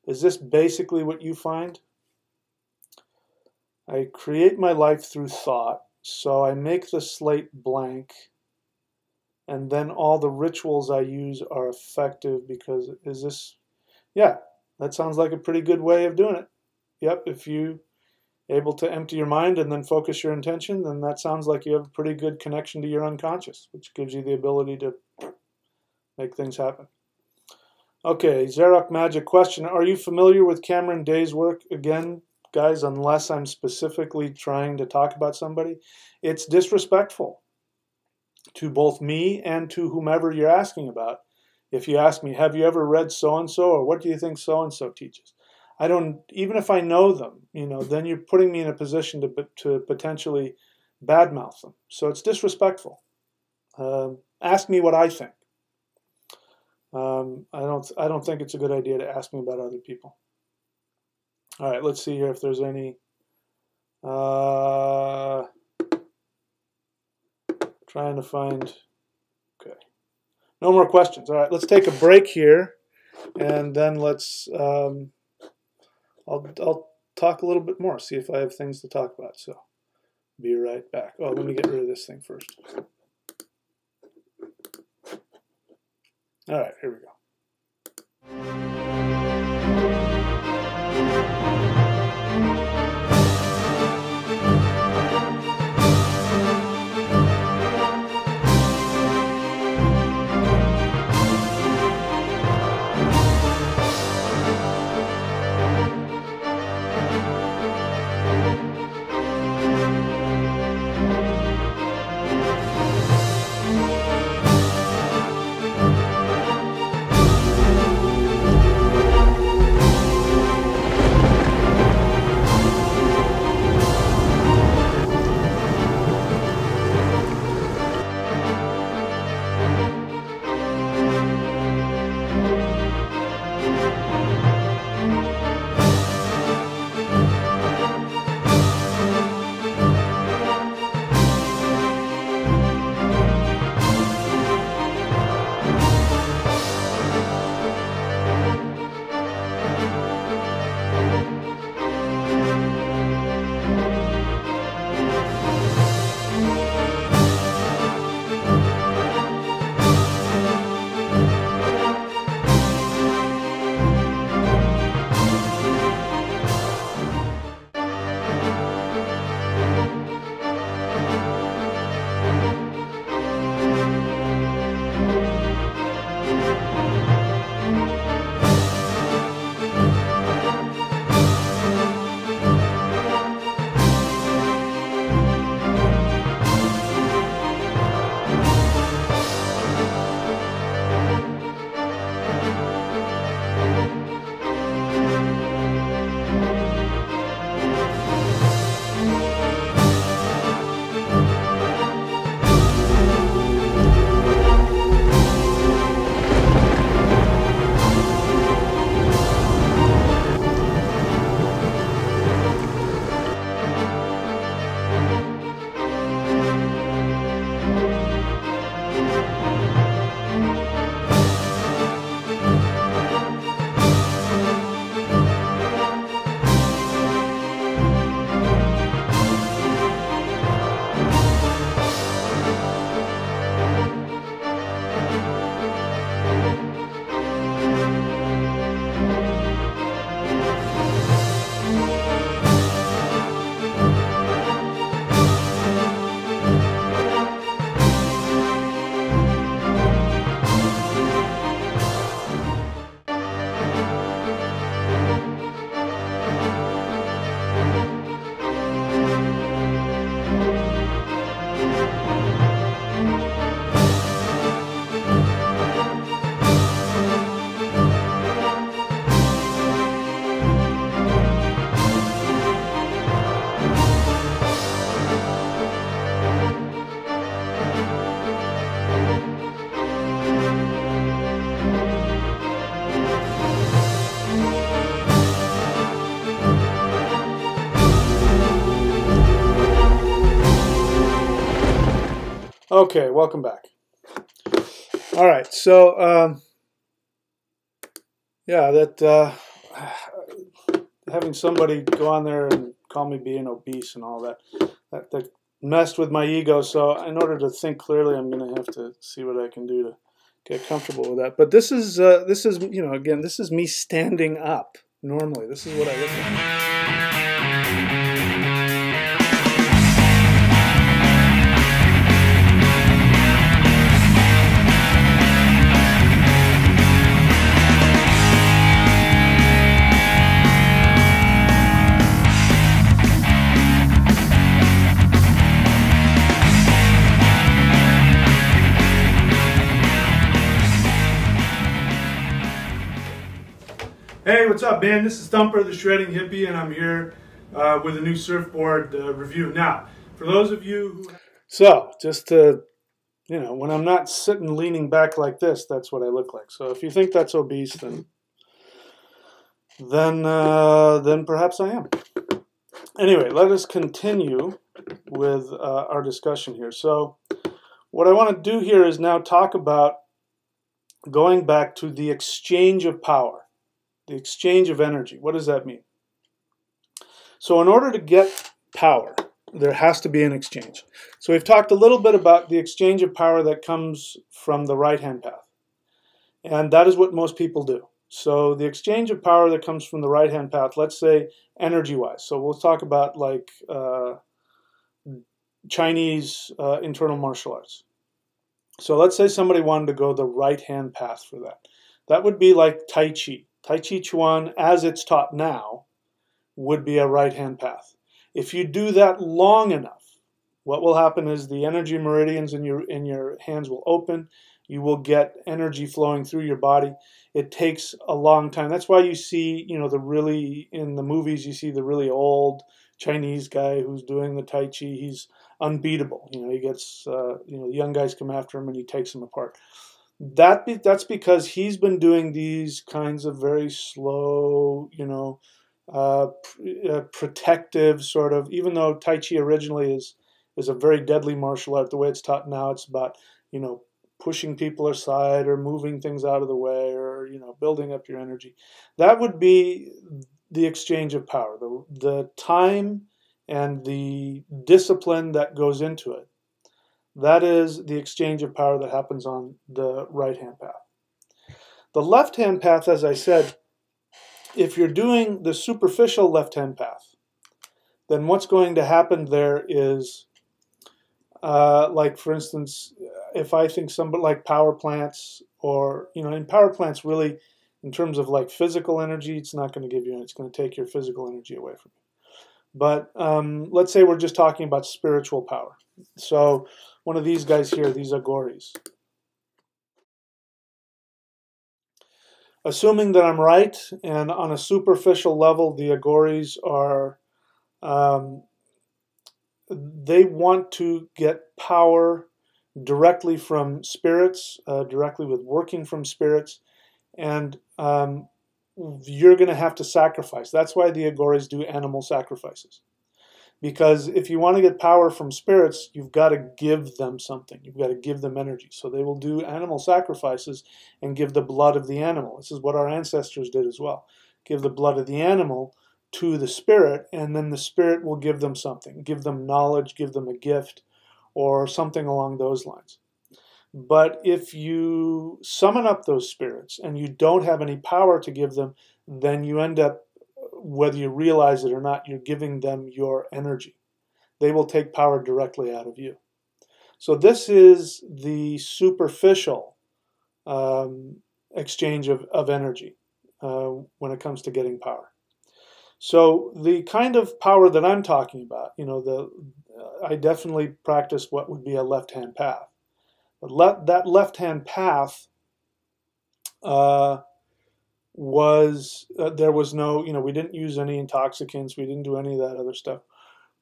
Is this basically what you find? I create my life through thought, so I make the slate blank and then all the rituals I use are effective because yeah, that sounds like a pretty good way of doing it. Yep, if you're able to empty your mind and then focus your intention, then that sounds like you have a pretty good connection to your unconscious, which gives you the ability to make things happen. Okay, Xerox Magic question: are you familiar with Cameron Day's work? Again, guys, unless I'm specifically trying to talk about somebody, it's disrespectful to both me and to whomever you're asking about. If you ask me, have you ever read so-and-so, or what do you think so-and-so teaches? I don't, even if I know them, then you're putting me in a position to potentially badmouth them. So it's disrespectful. Ask me what I think. I don't think it's a good idea to ask me about other people. All right, let's see here if there's any. Trying to find. Okay, no more questions. All right, let's take a break here, and then let's. I'll talk a little bit more. See if I have things to talk about. So, be right back. Oh, let me get rid of this thing first. All right, here we go. Okay, welcome back. All right, so yeah, that having somebody go on there and call me being obese and all that messed with my ego. So in order to think clearly, I'm going to have to see what I can do to get comfortable with that. But this is you know, again, this is me standing up normally. This is what I look like. Hey, what's up, man? This is Thumper, the Shredding Hippie, and I'm here with a new surfboard review. Now, for those of you who... So, just to, you know, when I'm not sitting leaning back like this, that's what I look like. So if you think that's obese, then perhaps I am. Anyway, let us continue with our discussion here. So what I want to do here is now talk about going back to the exchange of power. The exchange of energy. What does that mean? So in order to get power, there has to be an exchange. So we've talked a little bit about the exchange of power that comes from the right-hand path. And that is what most people do. So the exchange of power that comes from the right-hand path, let's say energy-wise. So we'll talk about like Chinese internal martial arts. So let's say somebody wanted to go the right-hand path for that. That would be like Tai Chi. Tai Chi Chuan, as it's taught now, would be a right-hand path. If you do that long enough, what will happen is the energy meridians in your hands will open. You will get energy flowing through your body. It takes a long time. That's why you see, you know, in the movies, you see the really old Chinese guy who's doing the Tai Chi. He's unbeatable. You know, he gets, you know, the young guys come after him and he takes them apart. That's because he's been doing these kinds of very slow, you know, protective sort of, even though Tai Chi originally is a very deadly martial art, the way it's taught now, it's about, you know, pushing people aside or moving things out of the way or, you know, building up your energy. That would be the exchange of power, the time and the discipline that goes into it. That is the exchange of power that happens on the right-hand path. The left-hand path, as I said, if you're doing the superficial left-hand path, then what's going to happen there is, like for instance, if I think somebody like power plants, or, you know, in power plants really, in terms of like physical energy, it's not going to give you, it's going to take your physical energy away from you. But let's say we're just talking about spiritual power. So one of these guys here, these Aghoris. Assuming that I'm right, and on a superficial level, the Aghoris are, they want to get power directly from spirits, directly with working from spirits, and you're going to have to sacrifice. That's why the Aghoris do animal sacrifices. Because if you want to get power from spirits, you've got to give them something. You've got to give them energy. So they will do animal sacrifices and give the blood of the animal. This is what our ancestors did as well. Give the blood of the animal to the spirit, and then the spirit will give them something. Give them knowledge, give them a gift, or something along those lines. But if you summon up those spirits and you don't have any power to give them, then you end up, whether you realize it or not, you're giving them your energy. They will take power directly out of you. So this is the superficial exchange of energy when it comes to getting power. So the kind of power that I'm talking about, you know, I definitely practice what would be a left-hand path. But that left-hand path there was no, you know, we didn't use any intoxicants, we didn't do any of that other stuff.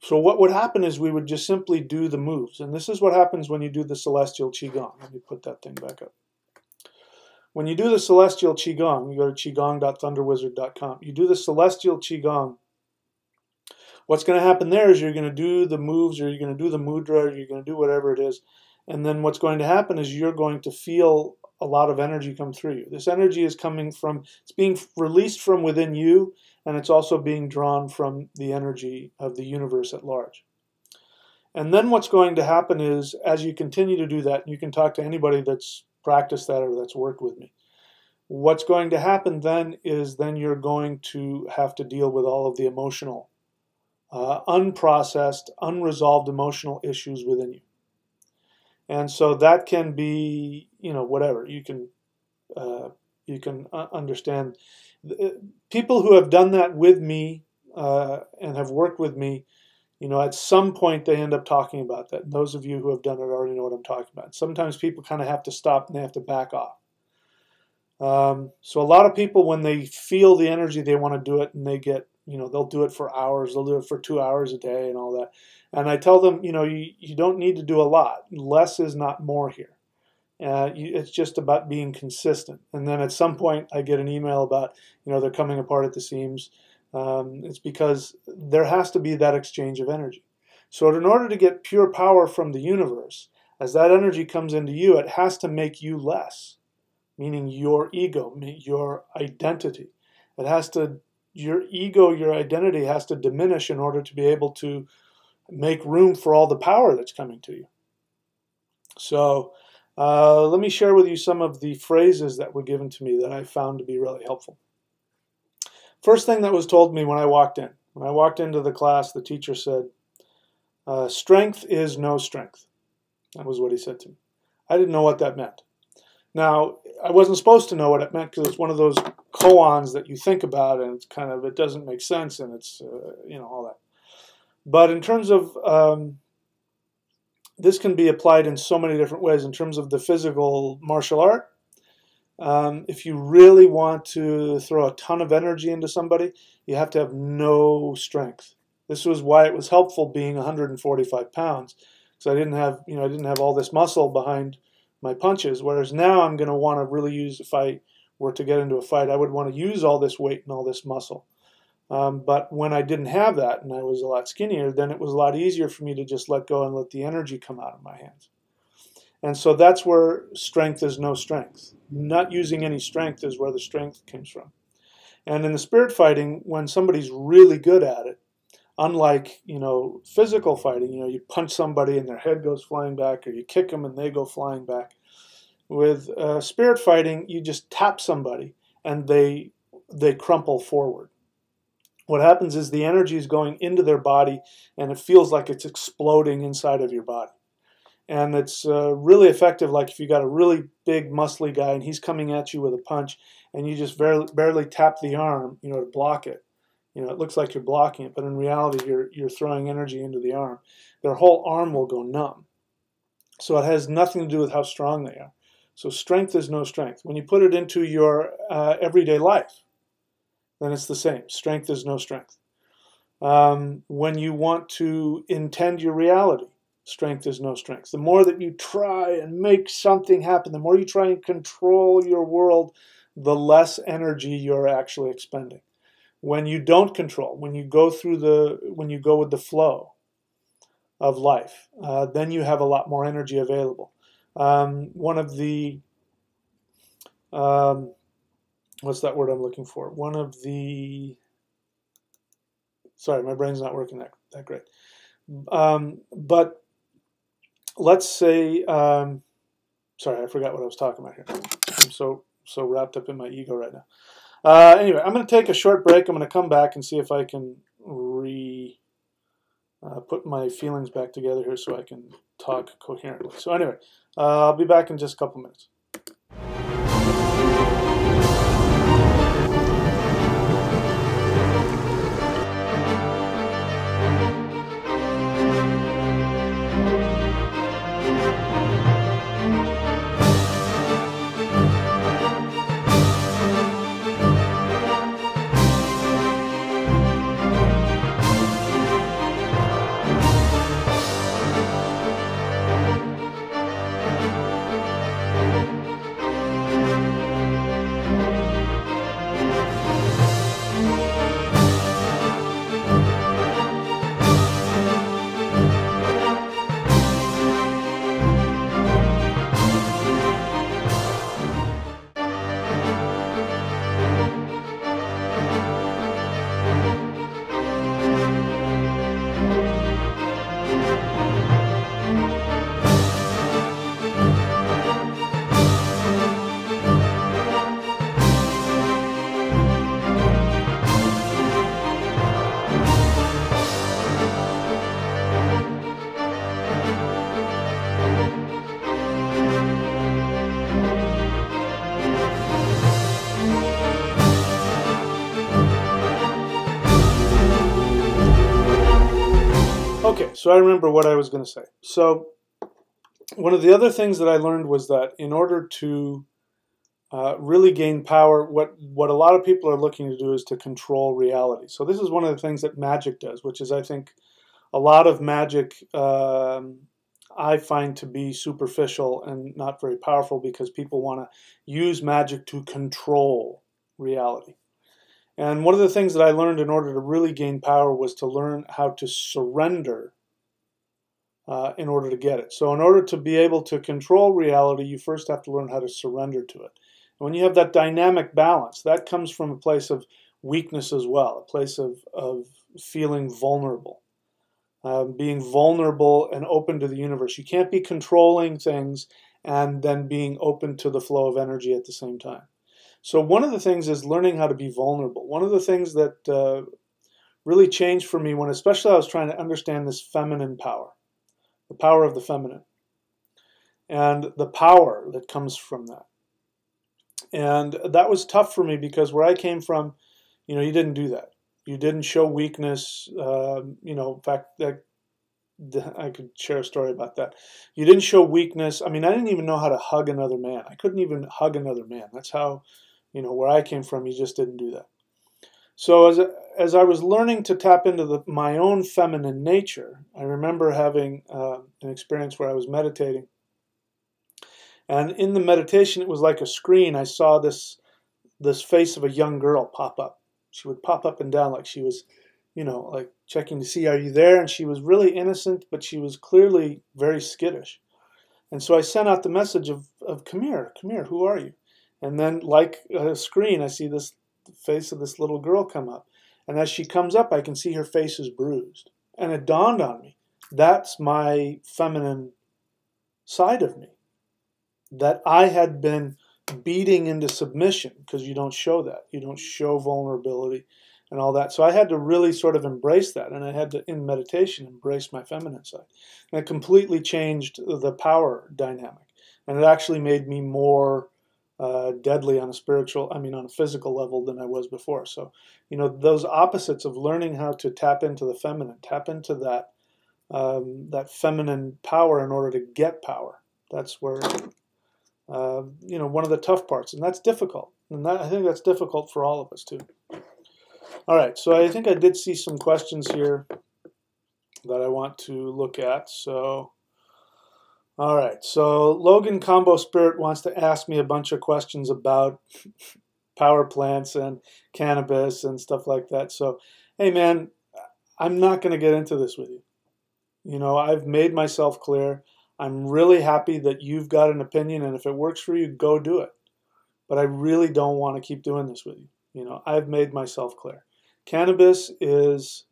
So what would happen is we would just simply do the moves. And this is what happens when you do the celestial qigong. Let me put that thing back up. When you do the celestial qigong, you go to qigong.thunderwizard.com. You do the celestial qigong. What's going to happen there is you're going to do the moves, or you're going to do the mudra, or you're going to do whatever it is. And then what's going to happen is you're going to feel a lot of energy come through you. This energy is coming from, it's being released from within you, and it's also being drawn from the energy of the universe at large. And then what's going to happen is, as you continue to do that, and you can talk to anybody that's practiced that or that's worked with me, what's going to happen then is then you're going to have to deal with all of the emotional, unprocessed, unresolved emotional issues within you. And so that can be, whatever. You can understand. People who have done that with me and have worked with me, at some point they end up talking about that. And those of you who have done it already know what I'm talking about. Sometimes people kind of have to stop and they have to back off. So a lot of people, when they feel the energy, they want to do it, and they get, they'll do it for hours. They'll do it for 2 hours a day and all that. And I tell them, you don't need to do a lot. Less is not more here. It's just about being consistent. And then at some point I get an email about, they're coming apart at the seams. It's because there has to be that exchange of energy. So in order to get pure power from the universe, as that energy comes into you, it has to make you less, meaning your ego, your identity. It has to, your ego, your identity has to diminish in order to be able to make room for all the power that's coming to you. So let me share with you some of the phrases that were given to me that I found to be really helpful. First thing that was told me when I walked in. When I walked into the class, the teacher said, strength is no strength. That was what he said to me. I didn't know what that meant. Now, I wasn't supposed to know what it meant because it's one of those koans that you think about and it's kind of, it doesn't make sense, and it's, all that. But in terms of, this can be applied in so many different ways. In terms of the physical martial art, if you really want to throw a ton of energy into somebody, you have to have no strength. This was why it was helpful being 145 pounds, because I didn't have all this muscle behind my punches. Whereas now I'm going to want to really use, if I were to get into a fight, I would want to use all this weight and all this muscle. But when I didn't have that and I was a lot skinnier, then it was a lot easier for me to just let go and let the energy come out of my hands. And so that's where strength is no strength. Not using any strength is where the strength comes from. And in the spirit fighting, when somebody's really good at it, unlike, physical fighting, you punch somebody and their head goes flying back, or you kick them and they go flying back. With spirit fighting, you just tap somebody and they crumple forward. What happens is the energy is going into their body and it feels like it's exploding inside of your body. And it's really effective, like if you got a really big muscly guy and he's coming at you with a punch and you just barely tap the arm, to block it. It looks like you're blocking it, but in reality you're throwing energy into the arm. Their whole arm will go numb. So it has nothing to do with how strong they are. So strength is no strength. When you put it into your everyday life, then it's the same. Strength is no strength. When you want to intend your reality, strength is no strength. The more that you try and make something happen, the more you try and control your world, the less energy you're actually expending. When you don't control, when you go with the flow of life, then you have a lot more energy available. One of the what's that word I'm looking for? Sorry, my brain's not working that great. But let's say, sorry, I forgot what I was talking about here. I'm so wrapped up in my ego right now. Anyway, I'm going to take a short break. I'm going to come back and see if I can put my feelings back together here so I can talk coherently. So anyway, I'll be back in just a couple minutes. Okay, so I remember what I was going to say. So one of the other things that I learned was that in order to really gain power, what a lot of people are looking to do is to control reality. So this is one of the things that magic does, which is, I think, a lot of magic I find to be superficial and not very powerful because people want to use magic to control reality. And one of the things that I learned in order to really gain power was to learn how to surrender in order to get it. So in order to be able to control reality, you first have to learn how to surrender to it. And when you have that dynamic balance, that comes from a place of weakness as well, a place of feeling vulnerable, being vulnerable and open to the universe. You can't be controlling things and then being open to the flow of energy at the same time. So one of the things is learning how to be vulnerable. One of the things that really changed for me when especially I was trying to understand this feminine power, the power of the feminine, and the power that comes from that. And that was tough for me because where I came from, you didn't do that. You didn't show weakness. In fact, I could share a story about that. You didn't show weakness. I mean, I didn't even know how to hug another man. I couldn't even hug another man. That's how, where I came from, you just didn't do that. So as I was learning to tap into my own feminine nature, I remember having an experience where I was meditating. And in the meditation, it was like a screen. I saw this face of a young girl pop up. She would pop up and down like she was, like checking to see, are you there? And she was really innocent, but she was clearly very skittish. And so I sent out the message of come here, who are you? And then like a screen, I see this face of this little girl come up. And as she comes up, I can see her face is bruised. And it dawned on me, that's my feminine side of me, that I had been beating into submission, because you don't show that. You don't show vulnerability and all that. So I had to really sort of embrace that. And I had to, in meditation, embrace my feminine side. And it completely changed the power dynamic. And it actually made me more deadly on a physical level than I was before. So, those opposites of learning how to tap into the feminine, tap into that that feminine power in order to get power. That's where, one of the tough parts, and that's difficult. And I think that's difficult for all of us too. All right, so I think I did see some questions here that I want to look at. So, all right, so Logan Combo Spirit wants to ask me a bunch of questions about power plants and cannabis and stuff like that. So, hey man, I'm not going to get into this with you. I've made myself clear. I'm really happy that you've got an opinion, and if it works for you, go do it. But I really don't want to keep doing this with you. I've made myself clear. Cannabis is,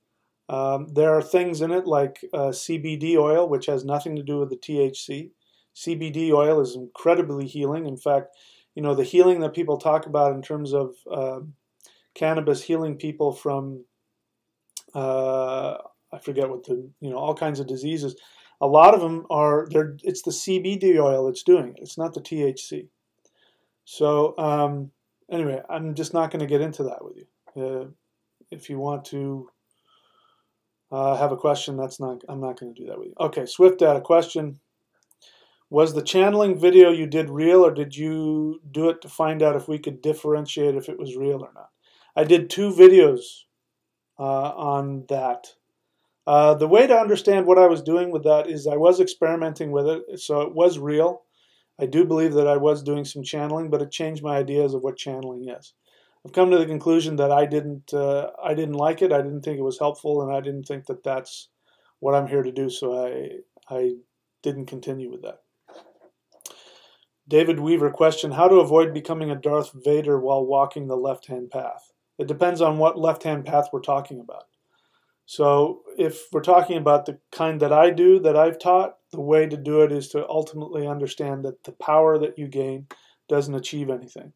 there are things in it like CBD oil, which has nothing to do with the THC. CBD oil is incredibly healing. In fact, the healing that people talk about in terms of cannabis healing people from, I forget what all kinds of diseases. A lot of them are, it's the CBD oil that's doing it. It's not the THC. So anyway, I'm just not going to get into that with you. If you want to have a question, I'm not going to do that with you. Okay, Swift had a question. Was the channeling video you did real, or did you do it to find out if we could differentiate if it was real or not? I did 2 videos on that. The way to understand what I was doing with that is I was experimenting with it, so it was real. I do believe that I was doing some channeling, but it changed my ideas of what channeling is. I've come to the conclusion that I didn't like it. I didn't think it was helpful, and I didn't think that that's what I'm here to do. So I didn't continue with that. David Weaver question: how to avoid becoming a Darth Vader while walking the left-hand path? It depends on what left-hand path we're talking about. So if we're talking about the kind that I do, that I've taught, the way to do it is to ultimately understand that the power that you gain doesn't achieve anything.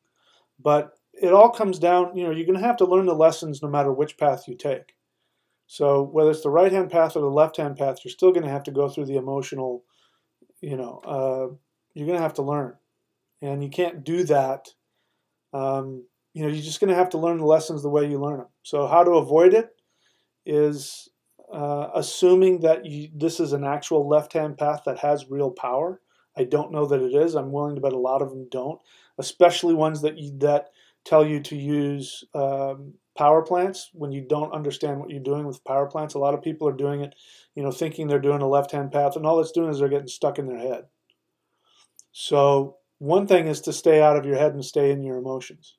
But it all comes down, you're going to have to learn the lessons no matter which path you take. So whether it's the right-hand path or the left-hand path, you're still going to have to go through the emotional, you're going to have to learn. And you can't do that. You're just going to have to learn the lessons the way you learn them. So how to avoid it is assuming that this is an actual left-hand path that has real power. I don't know that it is. I'm willing to bet a lot of them don't, especially ones that tell you to use power plants when you don't understand what you're doing with power plants. A lot of people are doing it, thinking they're doing a left-hand path, and all it's doing is they're getting stuck in their head. So one thing is to stay out of your head and stay in your emotions.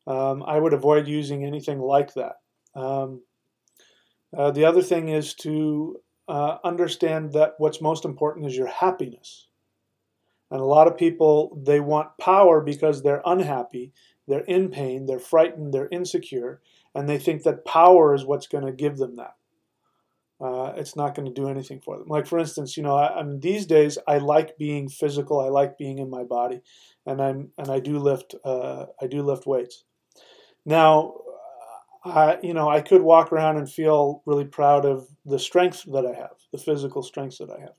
I would avoid using anything like that. The other thing is to understand that what's most important is your happiness. And a lot of people, they want power because they're unhappy, they're in pain, they're frightened, they're insecure, and they think that power is what's going to give them that. It's not going to do anything for them. Like, for instance, I mean, these days I like being physical, I like being in my body, and I do lift weights. Now, I could walk around and feel really proud of the strength that I have, the physical strength that I have.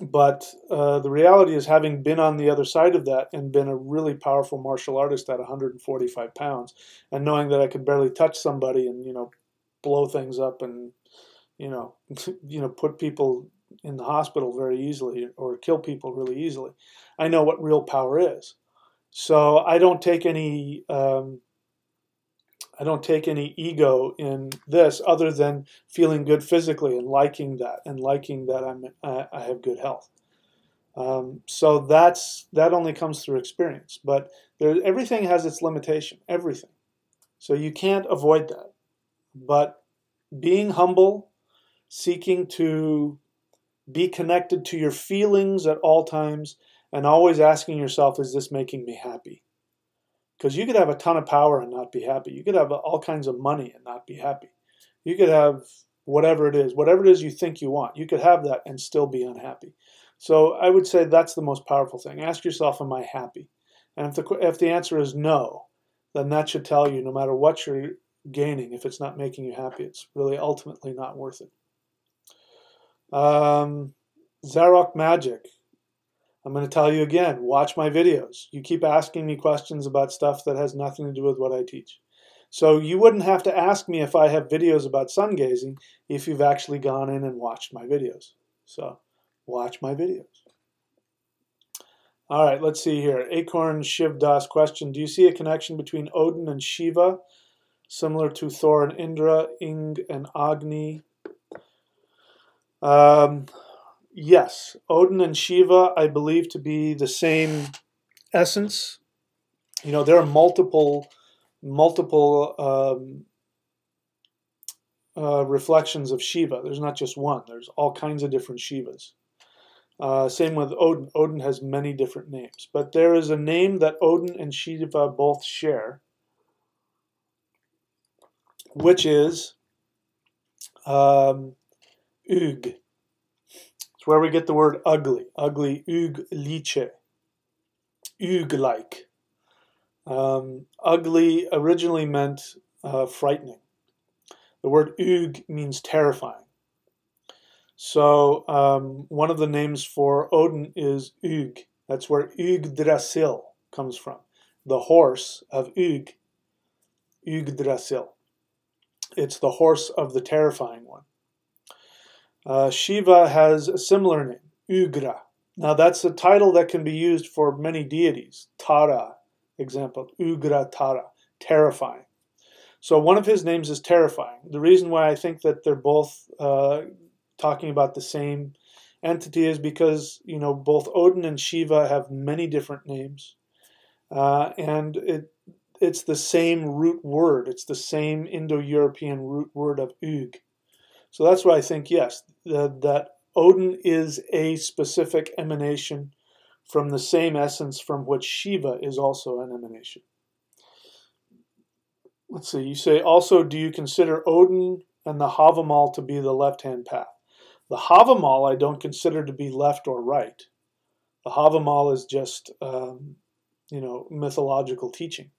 But the reality is, having been on the other side of that and been a really powerful martial artist at 145 pounds, and knowing that I could barely touch somebody and blow things up and put people in the hospital very easily or kill people really easily, I know what real power is. So I don't take any ego in this, other than feeling good physically and liking that I have good health. So that only comes through experience. But everything has its limitation, everything. So you can't avoid that. But being humble, seeking to be connected to your feelings at all times, and always asking yourself, is this making me happy? Because you could have a ton of power and not be happy. You could have all kinds of money and not be happy. You could have whatever it is you think you want. You could have that and still be unhappy. So I would say that's the most powerful thing. Ask yourself, am I happy? And if the answer is no, then that should tell you, no matter what you're gaining, if it's not making you happy, it's really ultimately not worth it. Zarok Magic. I'm going to tell you again, watch my videos. You keep asking me questions about stuff that has nothing to do with what I teach. So you wouldn't have to ask me if I have videos about sun gazing if you've actually gone in and watched my videos. So watch my videos. All right, let's see here. Acorn Shiv Das question. Do you see a connection between Odin and Shiva, similar to Thor and Indra, Ing and Agni? Yes, Odin and Shiva, I believe to be the same essence. There are multiple reflections of Shiva. There's not just one. There's all kinds of different Shivas. Same with Odin. Odin has many different names. But there is a name that Odin and Shiva both share, which is Ug. It's where we get the word ugly. Ugly, Ug-liche. Ug-like. Ugly originally meant frightening. The word Ug means terrifying. So one of the names for Odin is Ug. That's where Yggdrasil comes from. The horse of Ug, Yggdrasil. It's the horse of the terrifying one. Shiva has a similar name, Ugra. Now that's a title that can be used for many deities. Tara, example, Ugra Tara, terrifying. So one of his names is terrifying. The reason why I think that they're both talking about the same entity is because, both Odin and Shiva have many different names. And it's the same root word. It's the same Indo-European root word of Ug. So that's why I think, yes, that Odin is a specific emanation from the same essence from which Shiva is also an emanation. Let's see, you say, also, do you consider Odin and the Havamal to be the left-hand path? The Havamal I don't consider to be left or right. The Havamal is just, mythological teaching.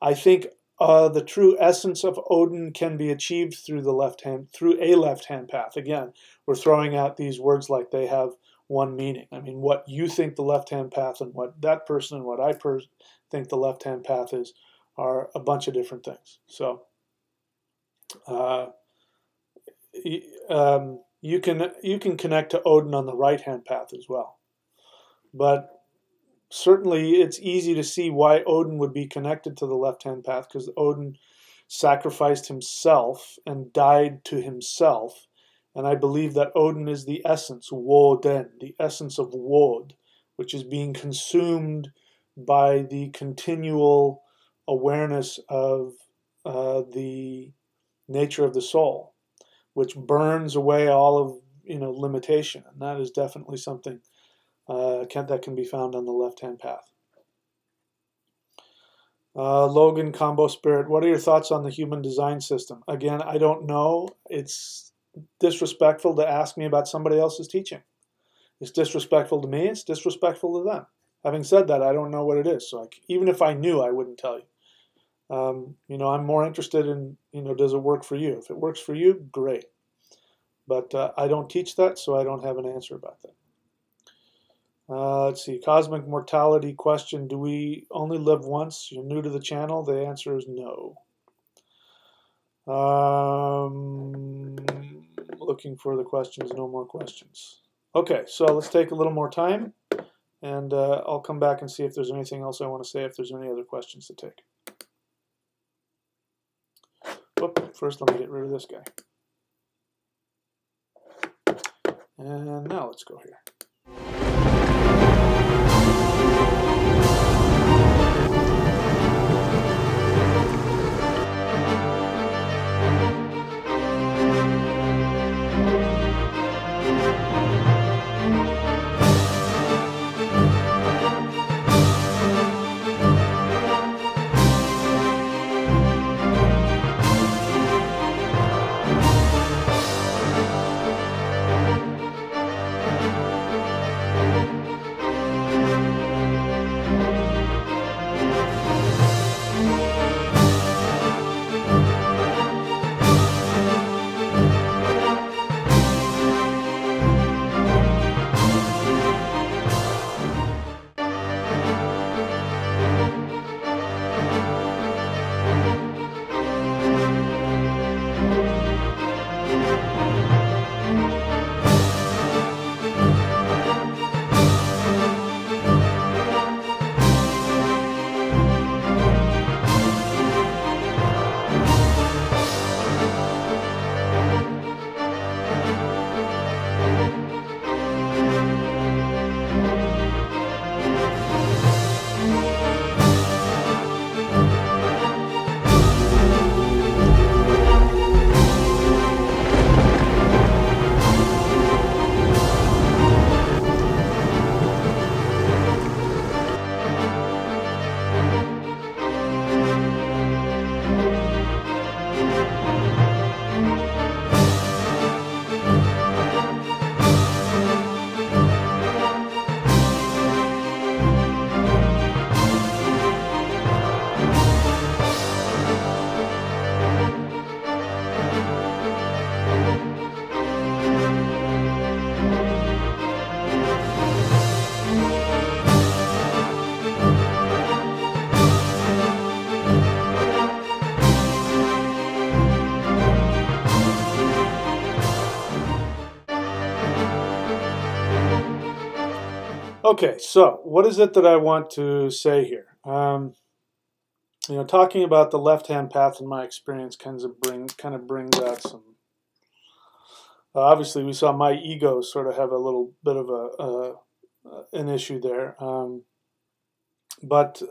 I think the true essence of Odin can be achieved through a left-hand path. Again, we're throwing out these words like they have one meaning. I mean, what you think the left-hand path and what that person and what I think the left-hand path is are a bunch of different things. So Uh, you can connect to Odin on the right-hand path as well, but certainly it's easy to see why Odin would be connected to the left-hand path, because Odin sacrificed himself and died to himself, and I believe that Odin is the essence, Woden, the essence of Wod, which is being consumed by the continual awareness of the nature of the soul, which burns away all of limitation, and that is definitely something that can be found on the left-hand path. Logan Combo Spirit, what are your thoughts on the human design system? Again, I don't know. It's disrespectful to ask me about somebody else's teaching. It's disrespectful to me. It's disrespectful to them. Having said that, I don't know what it is. So even if I knew, I wouldn't tell you. I'm more interested in, does it work for you? If it works for you, great. But I don't teach that, so I don't have an answer about that. Let's see, cosmic mortality question. Do we only live once? You're new to the channel. The answer is no. Looking for the questions. No more questions. Okay, so let's take a little more time, and I'll come back and see if there's anything else I want to say, if there's any other questions to take. Whoop, first let me get rid of this guy. And now let's go here. Okay, so what is it that I want to say here? Talking about the left-hand path in my experience kind of brings out some. Obviously, we saw my ego sort of have a little bit of an issue there. But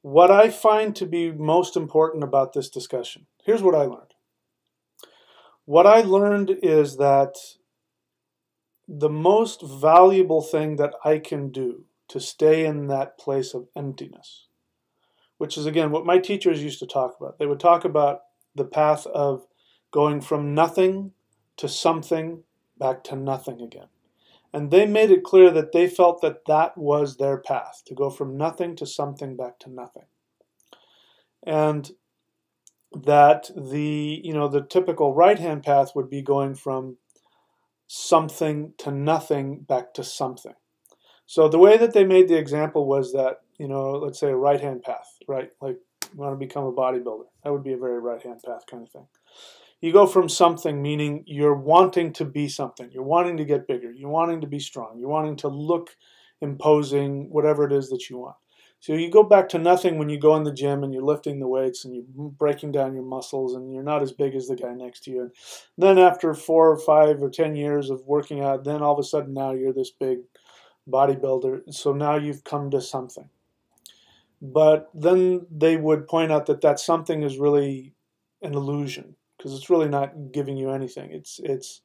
what I find to be most important about this discussion, here's what I learned. What I learned is that the most valuable thing that I can do to stay in that place of emptiness, which is, again, what my teachers used to talk about. They would talk about the path of going from nothing to something back to nothing again. And they made it clear that they felt that that was their path, to go from nothing to something back to nothing. And that the typical right-hand path would be going from something to nothing back to something. So the way that they made the example was that, let's say a right-hand path, right? Like You want to become a bodybuilder. That would be a very right-hand path kind of thing. You go from something, meaning you're wanting to be something. You're wanting to get bigger. You're wanting to be strong. You're wanting to look imposing, whatever it is that you want. So you go back to nothing when you go in the gym and you're lifting the weights and you're breaking down your muscles and you're not as big as the guy next to you. And then after 4 or 5 or 10 years of working out, then all of a sudden now you're this big bodybuilder. So now you've come to something. But then they would point out that that something is really an illusion, because it's really not giving you anything. It's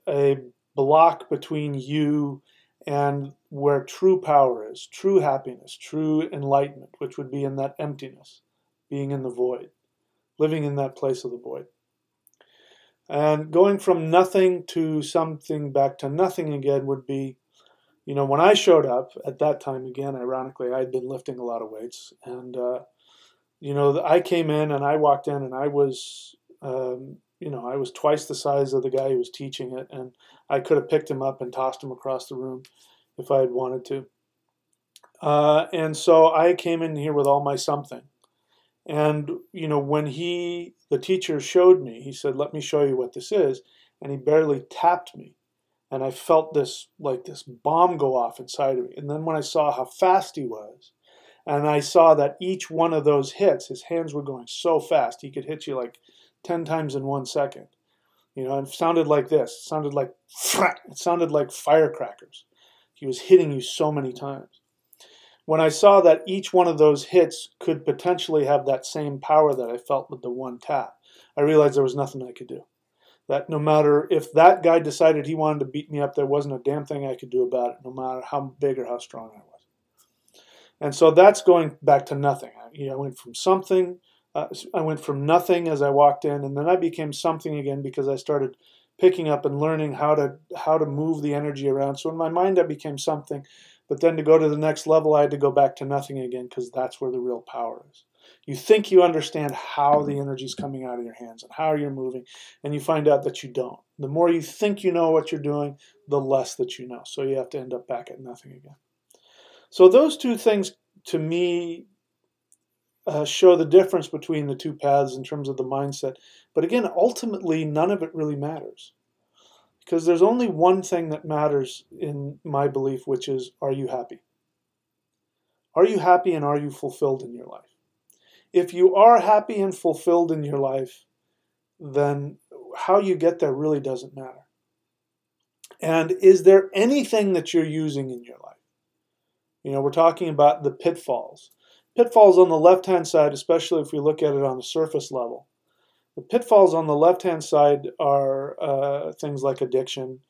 a block between you and where true power is, true happiness, true enlightenment, which would be in that emptiness, being in the void, living in that place of the void. And going from nothing to something back to nothing again would be, you know, when I showed up at that time, again, ironically, I had been lifting a lot of weights. And, you know, I came in and I walked in and I was, you know, I was twice the size of the guy who was teaching it. And I could have picked him up and tossed him across the room if I had wanted to. And so I came in here with all my something. And, you know, when the teacher showed me, he said, "Let me show you what this is." And he barely tapped me. And I felt this, like this bomb go off inside of me. And then when I saw how fast he was, and I saw that each one of those hits, his hands were going so fast, he could hit you like 10 times in 1 second. You know, and it sounded like this. It sounded like, it sounded like firecrackers. He was hitting you so many times. When I saw that each one of those hits could potentially have that same power that I felt with the one tap, I realized there was nothing I could do. That no matter if that guy decided he wanted to beat me up, there wasn't a damn thing I could do about it, no matter how big or how strong I was. And so that's going back to nothing. You know, I went from something, I went from nothing as I walked in, and then I became something again because I started picking up and learning how to move the energy around. So in my mind, I became something, but then to go to the next level, I had to go back to nothing again, because that's where the real power is. You think you understand how the energy is coming out of your hands and how you're moving, and you find out that you don't. The more you think you know what you're doing, the less that you know. So you have to end up back at nothing again. So those two things, to me, show the difference between the two paths in terms of the mindset. But again, ultimately, none of it really matters. Because there's only one thing that matters in my belief, which is, are you happy? Are you happy and are you fulfilled in your life? If you are happy and fulfilled in your life, then how you get there really doesn't matter. And is there anything that you're using in your life? You know, we're talking about the pitfalls. Pitfalls on the left-hand side, especially if we look at it on the surface level. The pitfalls on the left-hand side are things like addiction,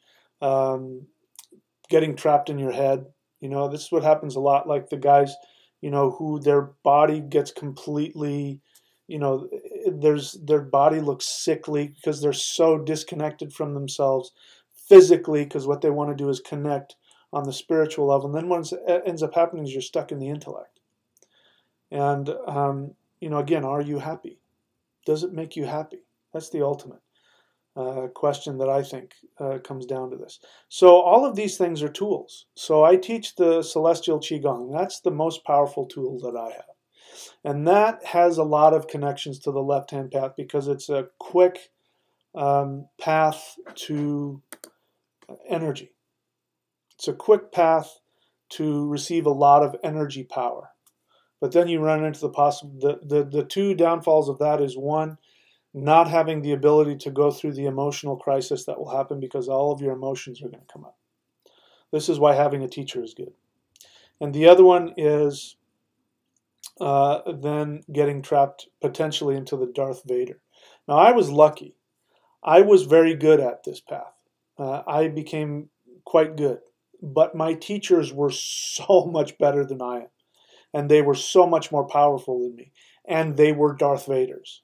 getting trapped in your head. You know, this is what happens a lot, like the guys, you know, who their body gets completely, you know, their body looks sickly because they're so disconnected from themselves physically, because what they want to do is connect on the spiritual level. And then what ends up happening is you're stuck in the intellect. And, you know, again, are you happy? Does it make you happy? That's the ultimate question that I think comes down to this. So all of these things are tools. So I teach the Celestial Qigong. That's the most powerful tool that I have. And that has a lot of connections to the left-hand path, because it's a quick path to energy. It's a quick path to receive a lot of energy power. But then you run into the two downfalls of that is, one, not having the ability to go through the emotional crisis that will happen, because all of your emotions are going to come up. This is why having a teacher is good. And the other one is then getting trapped potentially into the Darth Vader. Now, I was lucky. I was very good at this path. I became quite good. But my teachers were so much better than I am. And they were so much more powerful than me. And they were Darth Vaders.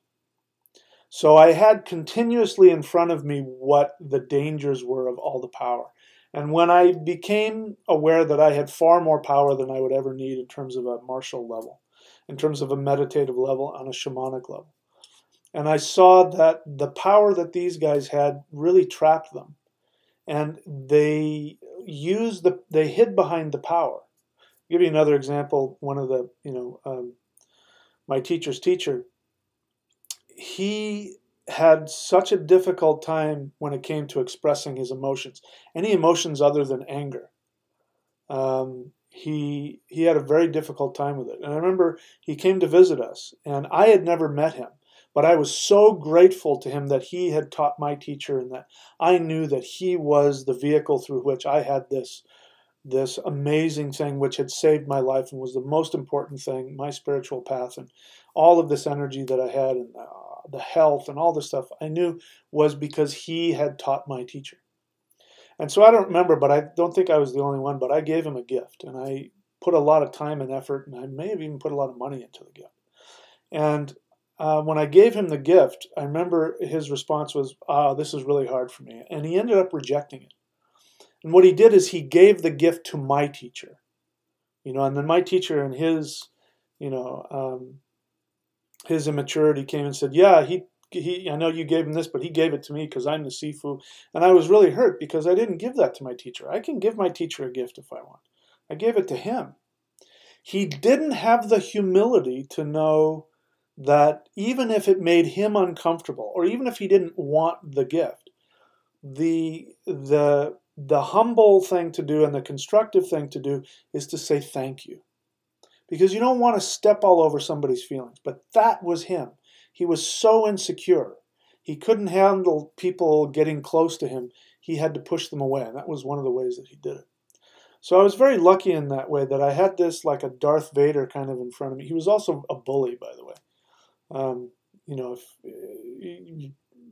So I had continuously in front of me what the dangers were of all the power. And when I became aware that I had far more power than I would ever need in terms of a martial level, in terms of a meditative level, on a shamanic level, and I saw that the power that these guys had really trapped them, and they hid behind the power. I'll give you another example. One of the my teacher's teacher, he had such a difficult time when it came to expressing his emotions, any emotions other than anger. He had a very difficult time with it. And I remember he came to visit us, and I had never met him, but I was so grateful to him that he had taught my teacher, and that I knew that he was the vehicle through which I had this amazing thing which had saved my life and was the most important thing, my spiritual path, and all of this energy that I had, and the health and all this stuff I knew was because he had taught my teacher. And so I don't remember, but I don't think I was the only one, but I gave him a gift, and I put a lot of time and effort, and I may have even put a lot of money into the gift. And when I gave him the gift, I remember his response was, this is really hard for me. And he ended up rejecting it. And what he did is he gave the gift to my teacher, and then my teacher, in his, his immaturity, came and said, yeah, I know you gave him this, but he gave it to me because I'm the Sifu. And I was really hurt because I didn't give that to my teacher. I can give my teacher a gift if I want. I gave it to him. He didn't have the humility to know that even if it made him uncomfortable, or even if he didn't want the gift, the humble thing to do and the constructive thing to do is to say thank you. Because you don't want to step all over somebody's feelings. But that was him. He was so insecure. He couldn't handle people getting close to him. He had to push them away. And that was one of the ways that he did it. So I was very lucky in that way, that I had this like a Darth Vader kind of in front of me. He was also a bully, by the way.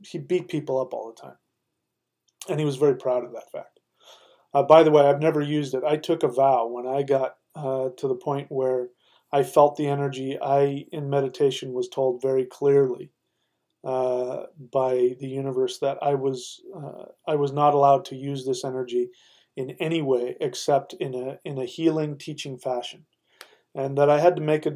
He beat people up all the time. And he was very proud of that fact. By the way, I've never used it. I took a vow when I got to the point where I felt the energy. I, in meditation, was told very clearly by the universe that I was not allowed to use this energy in any way except in a healing, teaching fashion, and that I had to make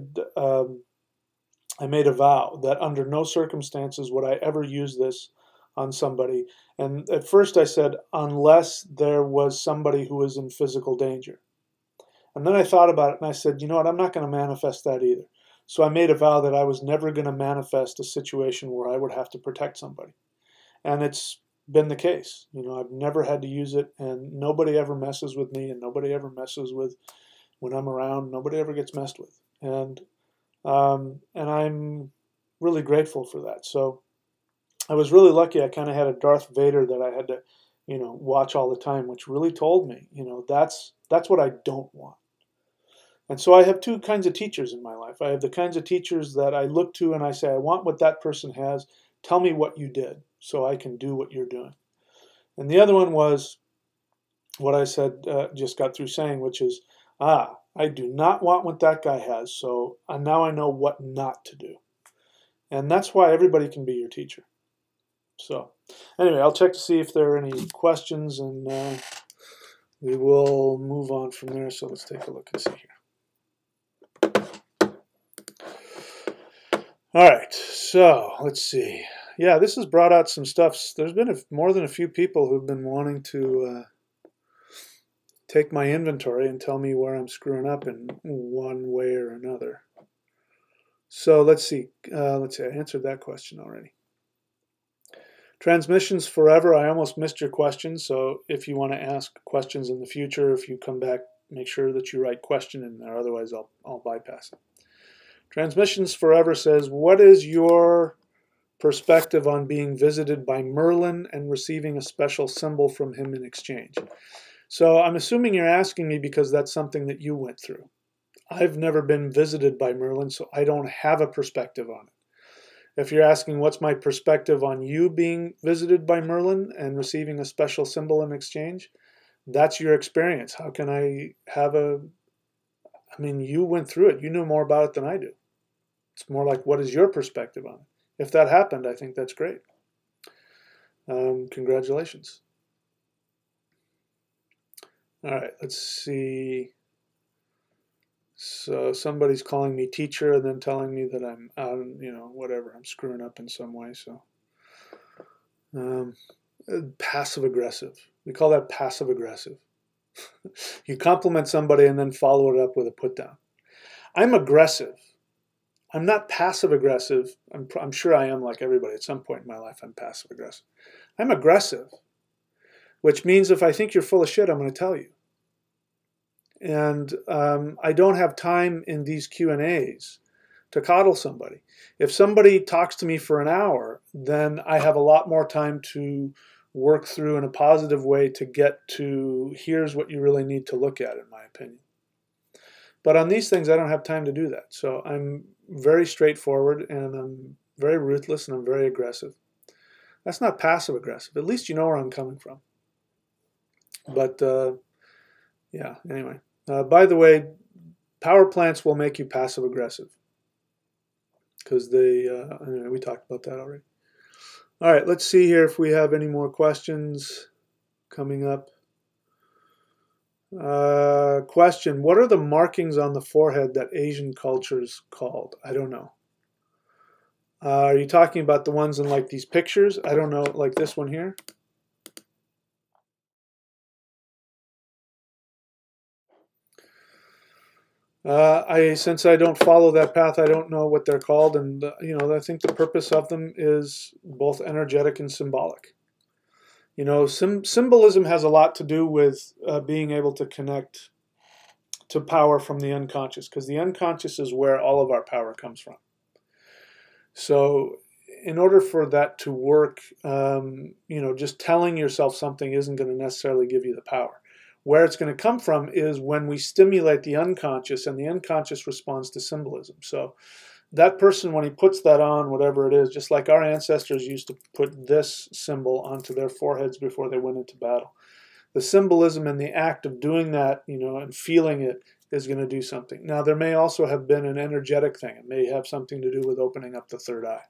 I made a vow that under no circumstances would I ever use this on somebody. And at first I said, unless there was somebody who was in physical danger. And then I thought about it and I said, you know what, I'm not going to manifest that either. So I made a vow that I was never going to manifest a situation where I would have to protect somebody. And it's been the case. I've never had to use it, and nobody ever messes with me, and nobody ever messes with when I'm around. Nobody ever gets messed with. And I'm really grateful for that. So I was really lucky. I kind of had a Darth Vader that I had to, watch all the time, which really told me, that's what I don't want. And so I have two kinds of teachers in my life. I have the kinds of teachers that I look to and I say, I want what that person has. Tell me what you did so I can do what you're doing. And the other one was what I said, just got through saying, which is, I do not want what that guy has. So now I know what not to do. And that's why everybody can be your teacher. So anyway, I'll check to see if there are any questions, and we will move on from there. So let's take a look and see here. All right, so let's see. Yeah, this has brought out some stuff. There's been more than a few people who've been wanting to take my inventory and tell me where I'm screwing up in one way or another. So let's see. I answered that question already. Transmissions forever. I almost missed your question, so if you want to ask questions in the future, if you come back, make sure that you write question in there. Otherwise, I'll bypass it. Transmissions forever says, what is your perspective on being visited by Merlin and receiving a special symbol from him in exchange? So I'm assuming you're asking me because that's something that you went through. I've never been visited by Merlin, so I don't have a perspective on it. If you're asking what's my perspective on you being visited by Merlin and receiving a special symbol in exchange, that's your experience. How can I have you went through it. You know more about it than I do. It's more like, what is your perspective on it? If that happened, I think that's great. Congratulations. All right, let's see. So somebody's calling me teacher and then telling me that I'm out, whatever, I'm screwing up in some way. So passive aggressive. We call that passive aggressive. You compliment somebody and then follow it up with a put down. I'm aggressive. I'm not passive aggressive. I'm sure I am like everybody. At some point in my life, I'm passive aggressive. I'm aggressive, which means if I think you're full of shit, I'm going to tell you. And I don't have time in these Q&As to coddle somebody. If somebody talks to me for an hour, then I have a lot more time to work through in a positive way to get to here's what you really need to look at, in my opinion. But on these things, I don't have time to do that. So I'm very straightforward, and I'm very ruthless, and I'm very aggressive. That's not passive aggressive. At least you know where I'm coming from. But yeah, anyway. By the way, power plants will make you passive aggressive because they, anyway, we talked about that already. All right, let's see here if we have any more questions coming up. Question, what are the markings on the forehead that Asian cultures called? I don't know. Are you talking about the ones in like these pictures? I don't know, like this one here? Since I don't follow that path, I don't know what they're called, and you know, I think the purpose of them is both energetic and symbolic. You know, symbolism has a lot to do with being able to connect to power from the unconscious, because the unconscious is where all of our power comes from. So, in order for that to work, you know, just telling yourself something isn't going to necessarily give you the power. Where it's going to come from is when we stimulate the unconscious, and the unconscious responds to symbolism. So that person, when he puts that on, whatever it is, just like our ancestors used to put this symbol onto their foreheads before they went into battle. The symbolism and the act of doing that, you know, and feeling it is going to do something. Now, there may also have been an energetic thing. It may have something to do with opening up the third eye.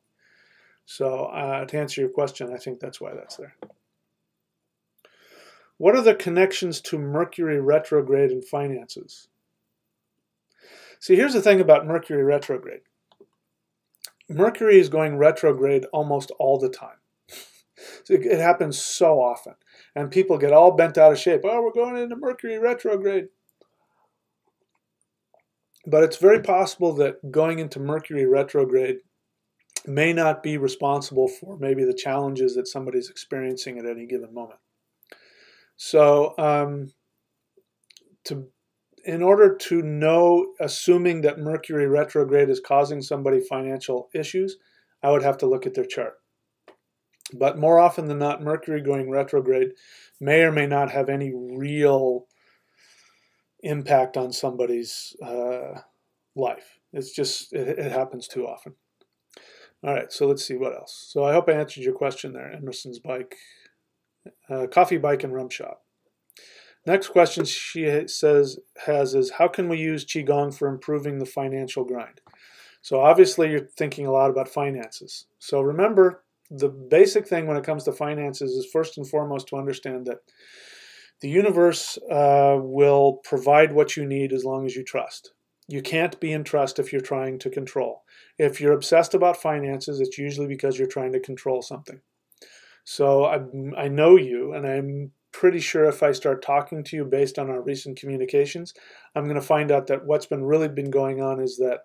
So to answer your question, I think that's why that's there. What are the connections to Mercury retrograde and finances? See, here's the thing about Mercury retrograde. Mercury is going retrograde almost all the time. It happens so often. And people get all bent out of shape. Oh, we're going into Mercury retrograde. But it's very possible that going into Mercury retrograde may not be responsible for maybe the challenges that somebody's experiencing at any given moment. So in order to know, assuming that Mercury retrograde is causing somebody financial issues, I would have to look at their chart. But more often than not, Mercury going retrograde may or may not have any real impact on somebody's life. It's just, it happens too often. All right, so let's see what else. So I hope I answered your question there, Emerson's bike. Coffee, bike, and rum shop. Next question she has is, how can we use Qigong for improving the financial grind? So obviously you're thinking a lot about finances. So remember, the basic thing when it comes to finances is first and foremost to understand that the universe will provide what you need as long as you trust. You can't be in trust if you're trying to control. If you're obsessed about finances, it's usually because you're trying to control something. So I know you, and I'm pretty sure if I start talking to you based on our recent communications, I'm going to find out that what's really been going on is that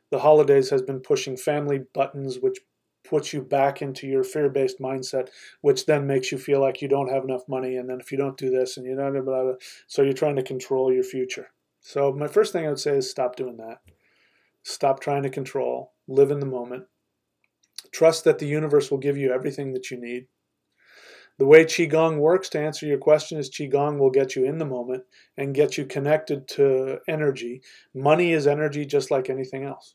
the holidays has been pushing family buttons, which puts you back into your fear-based mindset, which then makes you feel like you don't have enough money, and then if you don't do this, and you don't, blah, blah, blah, so you're trying to control your future. So my first thing I would say is stop doing that. Stop trying to control. Live in the moment. Trust that the universe will give you everything that you need. The way Qigong works, to answer your question, is Qigong will get you in the moment and get you connected to energy. Money is energy just like anything else.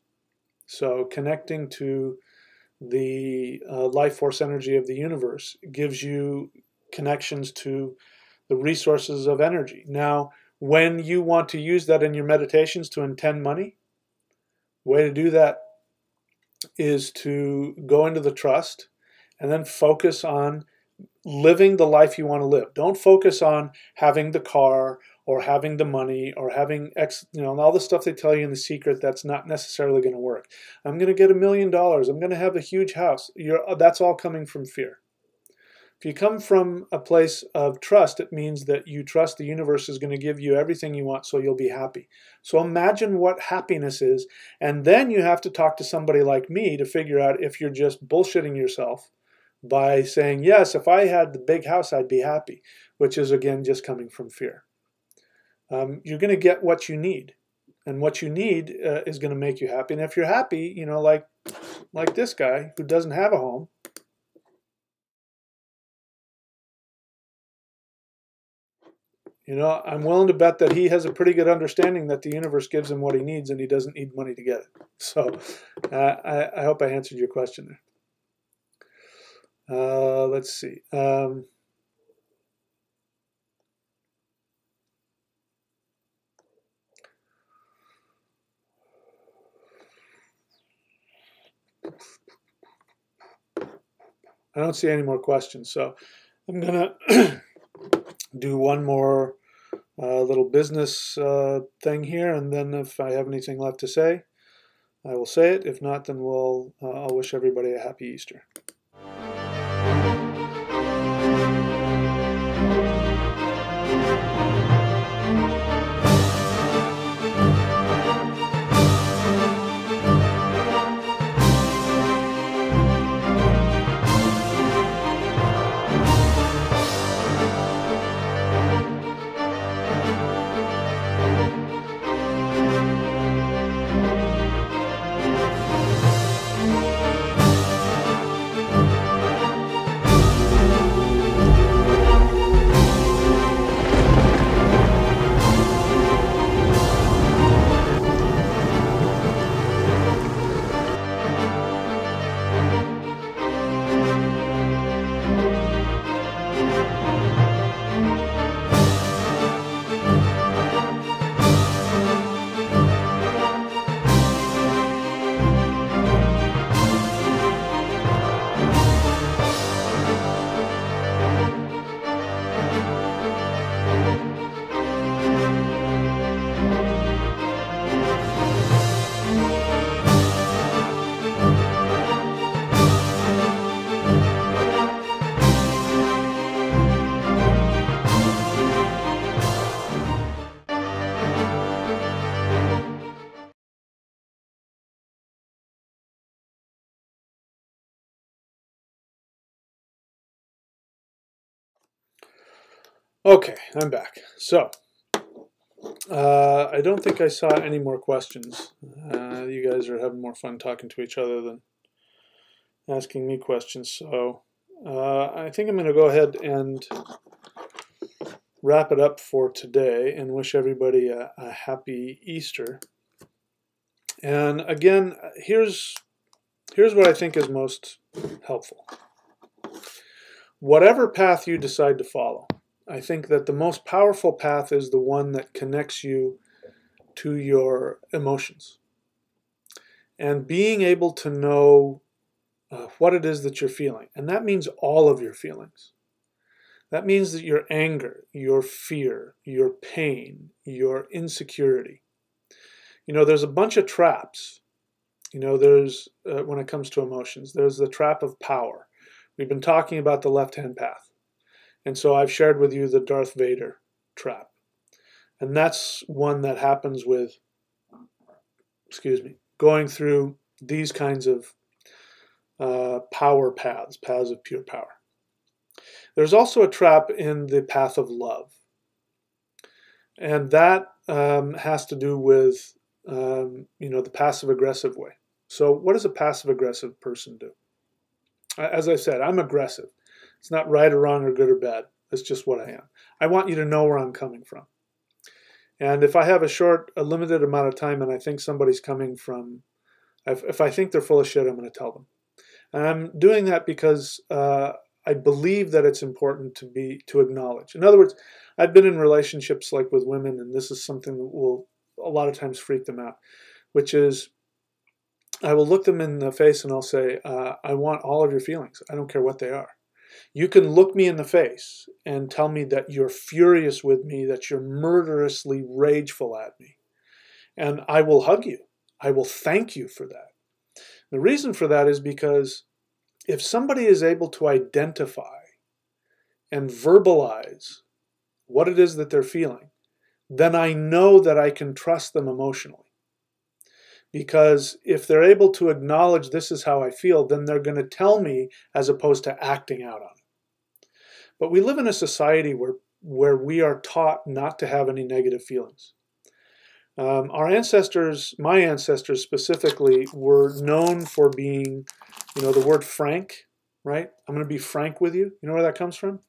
So connecting to the life force energy of the universe gives you connections to the resources of energy. Now, when you want to use that in your meditations to intend money, the way to do that is to go into the trust and then focus on living the life you want to live. Don't focus on having the car or having the money or having all the stuff they tell you in The Secret that's not necessarily going to work. I'm going to get $1 million. I'm going to have a huge house. That's all coming from fear. If you come from a place of trust, it means that you trust the universe is going to give you everything you want so you'll be happy. So imagine what happiness is, and then you have to talk to somebody like me to figure out if you're just bullshitting yourself by saying, yes, if I had the big house, I'd be happy, which is, again, just coming from fear. You're going to get what you need, and what you need is going to make you happy. And if you're happy, you know, like this guy who doesn't have a home, you know, I'm willing to bet that he has a pretty good understanding that the universe gives him what he needs and he doesn't need money to get it. So I hope I answered your question there. Let's see. I don't see any more questions, so I'm going to do one more little business thing here, and then if I have anything left to say, I will say it. If not, then I'll wish everybody a happy Easter. Okay, I'm back. So, I don't think I saw any more questions. You guys are having more fun talking to each other than asking me questions. So, I think I'm going to go ahead and wrap it up for today and wish everybody a happy Easter. And again, here's what I think is most helpful. Whatever path you decide to follow, I think that the most powerful path is the one that connects you to your emotions. And being able to know what it is that you're feeling. And that means all of your feelings. That means that your anger, your fear, your pain, your insecurity. You know, there's a bunch of traps. You know, there's, when it comes to emotions, there's the trap of power. We've been talking about the left-hand path. And so I've shared with you the Darth Vader trap. And that's one that happens with, going through these kinds of power paths of pure power. There's also a trap in the path of love. And that has to do with, the passive-aggressive way. So what does a passive-aggressive person do? As I said, I'm aggressive. It's not right or wrong or good or bad. That's just what I am. I want you to know where I'm coming from. And if I have a limited amount of time and I think somebody's coming from, if I think they're full of shit, I'm going to tell them. And I'm doing that because I believe that it's important to acknowledge. In other words, I've been in relationships like with women, and this is something that will a lot of times freak them out, which is I will look them in the face and I'll say, I want all of your feelings. I don't care what they are. You can look me in the face and tell me that you're furious with me, that you're murderously rageful at me. And I will hug you. I will thank you for that. The reason for that is because if somebody is able to identify and verbalize what it is that they're feeling, then I know that I can trust them emotionally. Because if they're able to acknowledge this is how I feel, then they're going to tell me as opposed to acting out on it. But we live in a society where we are taught not to have any negative feelings. Our ancestors, my ancestors specifically, were known for being, the word frank, right? I'm going to be frank with you. You know where that comes from?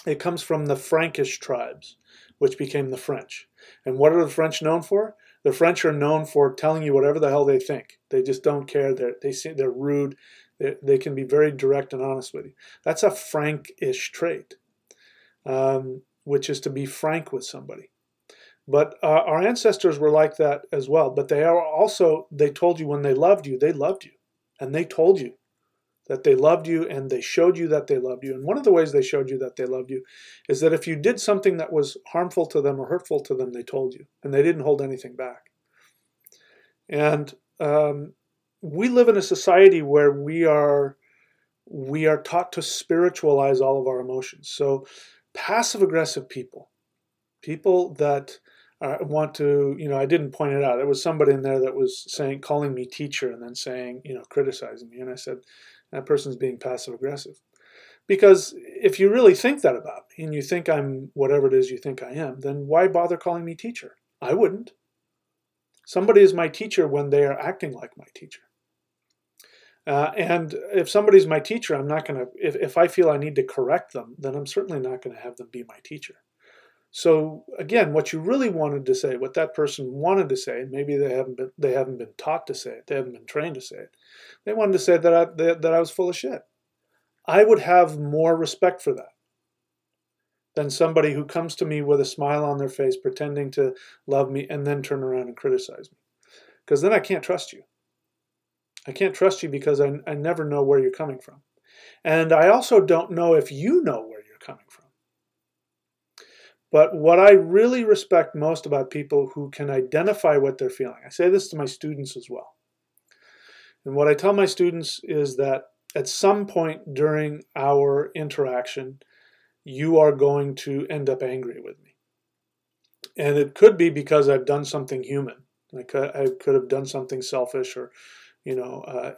It comes from the Frankish tribes, which became the French. And what are the French known for? The French are known for telling you whatever the hell they think. They just don't care. They're rude. They can be very direct and honest with you. That's a Frankish trait, which is to be frank with somebody. But our ancestors were like that as well. But they told you when they loved you. And they told you that they loved you, and they showed you that they loved you. And one of the ways they showed you that they loved you is that if you did something that was harmful to them or hurtful to them, they told you, and they didn't hold anything back. And we live in a society where we are taught to spiritualize all of our emotions. So passive-aggressive people that want to, I didn't point it out. There was somebody in there that was calling me teacher, and then saying, criticizing me. And I said, that person's being passive aggressive. Because if you really think that about me, and you think I'm whatever it is you think I am, then why bother calling me teacher? I wouldn't. Somebody is my teacher when they are acting like my teacher. And if somebody's my teacher, I'm not going to, if I feel I need to correct them, then I'm certainly not going to have them be my teacher. So again, what you really wanted to say, what that person wanted to say, maybe they haven't been taught to say it, they haven't been trained to say it. They wanted to say that I was full of shit. I would have more respect for that than somebody who comes to me with a smile on their face, pretending to love me, and then turn around and criticize me. Because then I can't trust you. I can't trust you because I never know where you're coming from. And I also don't know if you know where you're coming from. But what I really respect most about people who can identify what they're feeling, I say this to my students as well. And what I tell my students is that at some point during our interaction, you are going to end up angry with me. And it could be because I've done something human. I could have done something selfish or,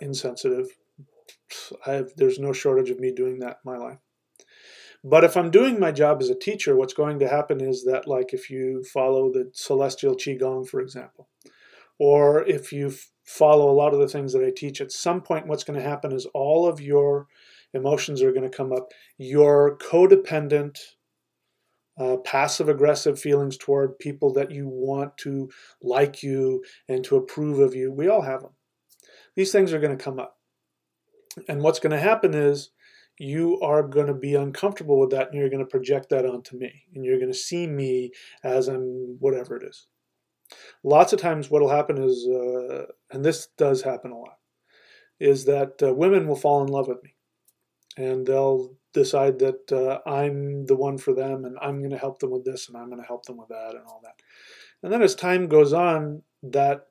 insensitive. There's no shortage of me doing that in my life. But if I'm doing my job as a teacher, what's going to happen is that, like if you follow the celestial qigong, for example, or if you follow a lot of the things that I teach, at some point what's going to happen is all of your emotions are going to come up. Your codependent, passive-aggressive feelings toward people that you want to like you and to approve of you, we all have them. These things are going to come up. And what's going to happen is you are going to be uncomfortable with that, and you're going to project that onto me. And you're going to see me as I'm whatever it is. Lots of times what will happen is, and this does happen a lot, is that women will fall in love with me. And they'll decide that I'm the one for them, and I'm going to help them with this, and I'm going to help them with that, and all that. And then as time goes on, that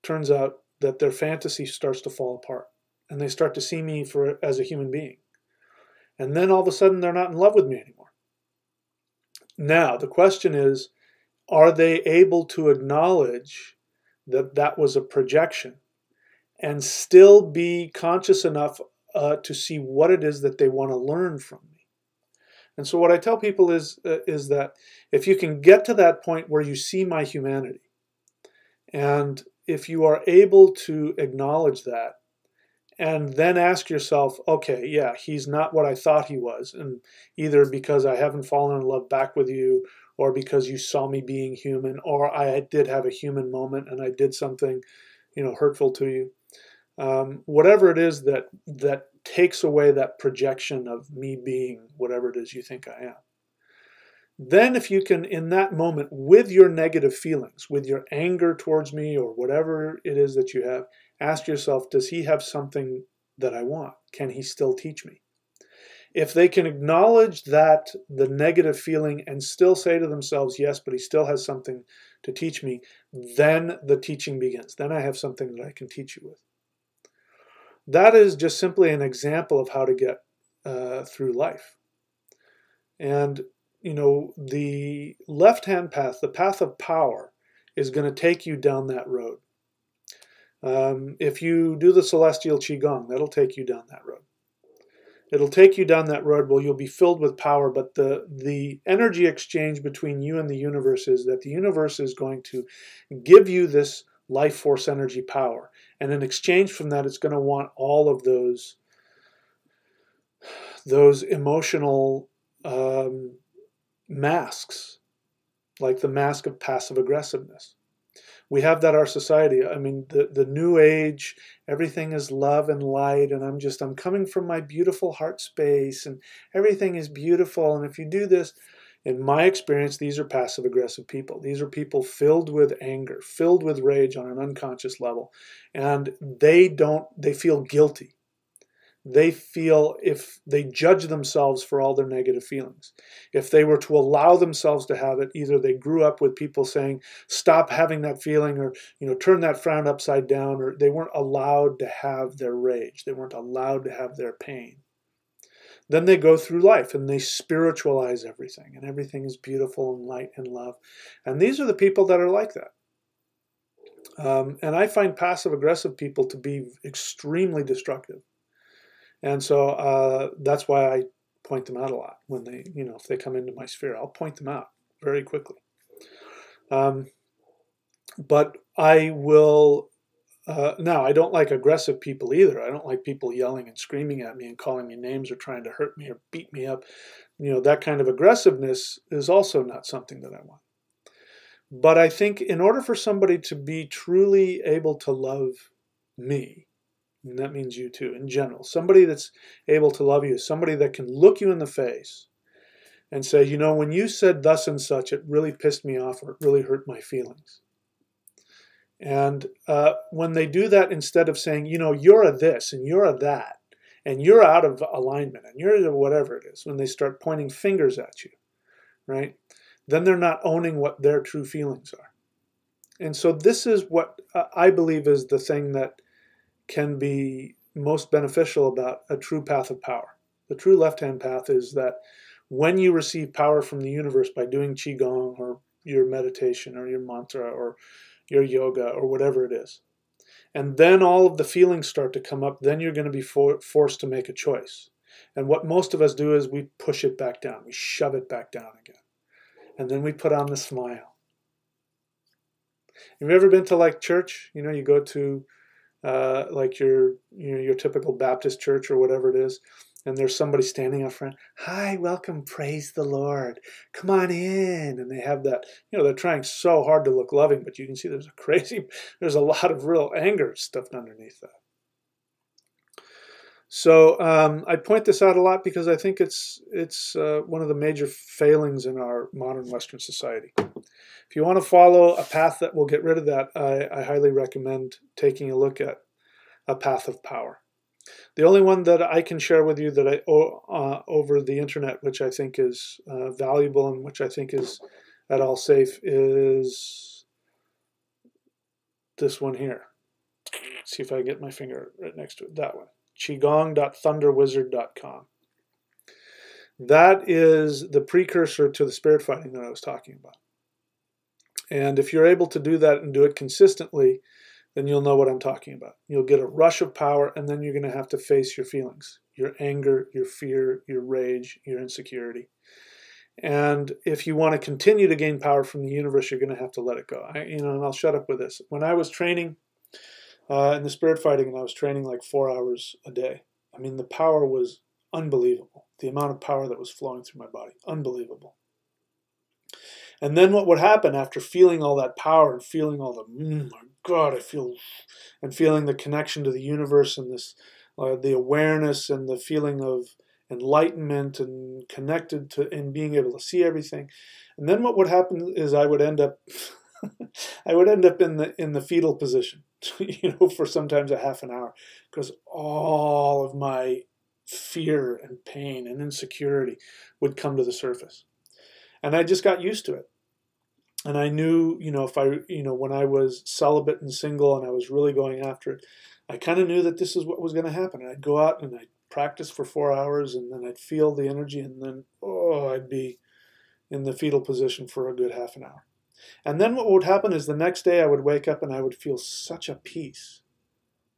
turns out that their fantasy starts to fall apart. And they start to see me as a human being. And then all of a sudden, they're not in love with me anymore. Now, the question is, are they able to acknowledge that that was a projection and still be conscious enough to see what it is that they want to learn from me? And so what I tell people is that if you can get to that point where you see my humanity, and if you are able to acknowledge that, and then ask yourself, okay, yeah, he's not what I thought he was, and either because I haven't fallen in love back with you, or because you saw me being human, or I did have a human moment and I did something, hurtful to you. Whatever it is that takes away that projection of me being whatever it is you think I am. Then if you can, in that moment, with your negative feelings, with your anger towards me or whatever it is that you have, ask yourself, does he have something that I want? Can he still teach me? If they can acknowledge that, the negative feeling, and still say to themselves, yes, but he still has something to teach me, then the teaching begins. Then I have something that I can teach you with. That is just simply an example of how to get through life. And, the left-hand path, the path of power, is going to take you down that road. If you do the celestial qigong, that'll take you down that road. It'll take you down that road where you'll be filled with power, but the energy exchange between you and the universe is that the universe is going to give you this life force energy power. And in exchange from that, it's going to want all of those emotional masks, like the mask of passive aggressiveness. We have that in our society. I mean, the new age, everything is love and light, and I'm coming from my beautiful heart space, and everything is beautiful. And if you do this, in my experience, these are passive aggressive people. These are people filled with anger, filled with rage on an unconscious level, and they feel guilty. They feel, if they judge themselves for all their negative feelings. If they were to allow themselves to have it, either they grew up with people saying, stop having that feeling, or turn that frown upside down, or they weren't allowed to have their rage. They weren't allowed to have their pain. Then they go through life and they spiritualize everything, and everything is beautiful and light and love. And these are the people that are like that. And I find passive aggressive people to be extremely destructive. And so that's why I point them out a lot when they, if they come into my sphere, I'll point them out very quickly. But I will, now I don't like aggressive people either. I don't like people yelling and screaming at me and calling me names or trying to hurt me or beat me up. That kind of aggressiveness is also not something that I want. But I think in order for somebody to be truly able to love me, and that means you too, in general. Somebody that's able to love you is somebody that can look you in the face and say, when you said thus and such, it really pissed me off, or it really hurt my feelings. And when they do that, instead of saying, you're a this and you're a that, and you're out of alignment, and you're whatever it is, when they start pointing fingers at you, right? Then they're not owning what their true feelings are. And so this is what I believe is the thing that can be most beneficial about a true path of power. The true left-hand path is that when you receive power from the universe by doing qigong or your meditation or your mantra or your yoga or whatever it is, and then all of the feelings start to come up, then you're going to be forced to make a choice. And what most of us do is we push it back down. We shove it back down again. And then we put on the smile. Have you ever been to like church? You go to like your typical Baptist church or whatever it is, and there's somebody standing up front. Hi, welcome, praise the Lord. Come on in. And they have that, they're trying so hard to look loving, but you can see there's a lot of real anger stuffed underneath that. So I point this out a lot because I think it's one of the major failings in our modern Western society. If you want to follow a path that will get rid of that, I highly recommend taking a look at a path of power. The only one that I can share with you that over the internet, which I think is valuable and which I think is at all safe, is this one here. Let's see if I get my finger right next to it. That one. Qigong.thunderwizard.com. That is the precursor to the spirit fighting that I was talking about. And if you're able to do that and do it consistently, then you'll know what I'm talking about. You'll get a rush of power, and then you're going to have to face your feelings, your anger, your fear, your rage, your insecurity. And if you want to continue to gain power from the universe, you're going to have to let it go. And I'll shut up with this. When I was training in the spirit fighting, and I was training like 4 hours a day, I mean, the power was unbelievable. The amount of power that was flowing through my body, unbelievable. And then what would happen after feeling all that power and feeling all the, my God, and feeling the connection to the universe and this, the awareness and the feeling of enlightenment and connected to and being able to see everything. And then what would happen is I would end up in the fetal position, for sometimes a half an hour, because all of my fear and pain and insecurity would come to the surface. And I just got used to it. And I knew, when I was celibate and single and I was really going after it, I kind of knew that this is what was going to happen. And I'd go out and I'd practice for 4 hours, and then I'd feel the energy, and then, oh, I'd be in the fetal position for a good half an hour. And then what would happen is the next day I would wake up and I would feel such a peace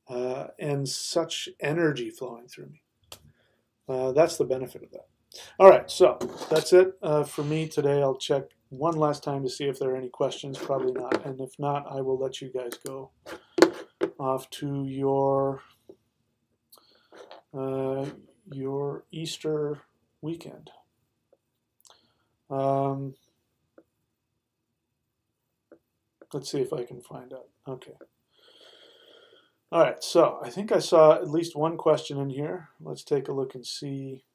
and such energy flowing through me. That's the benefit of that. All right, so that's it for me today. I'll check one last time to see if there are any questions. Probably not. And if not, I will let you guys go off to your Easter weekend. Let's see if I can find out. Okay. All right, so I think I saw at least one question in here. Let's take a look and see.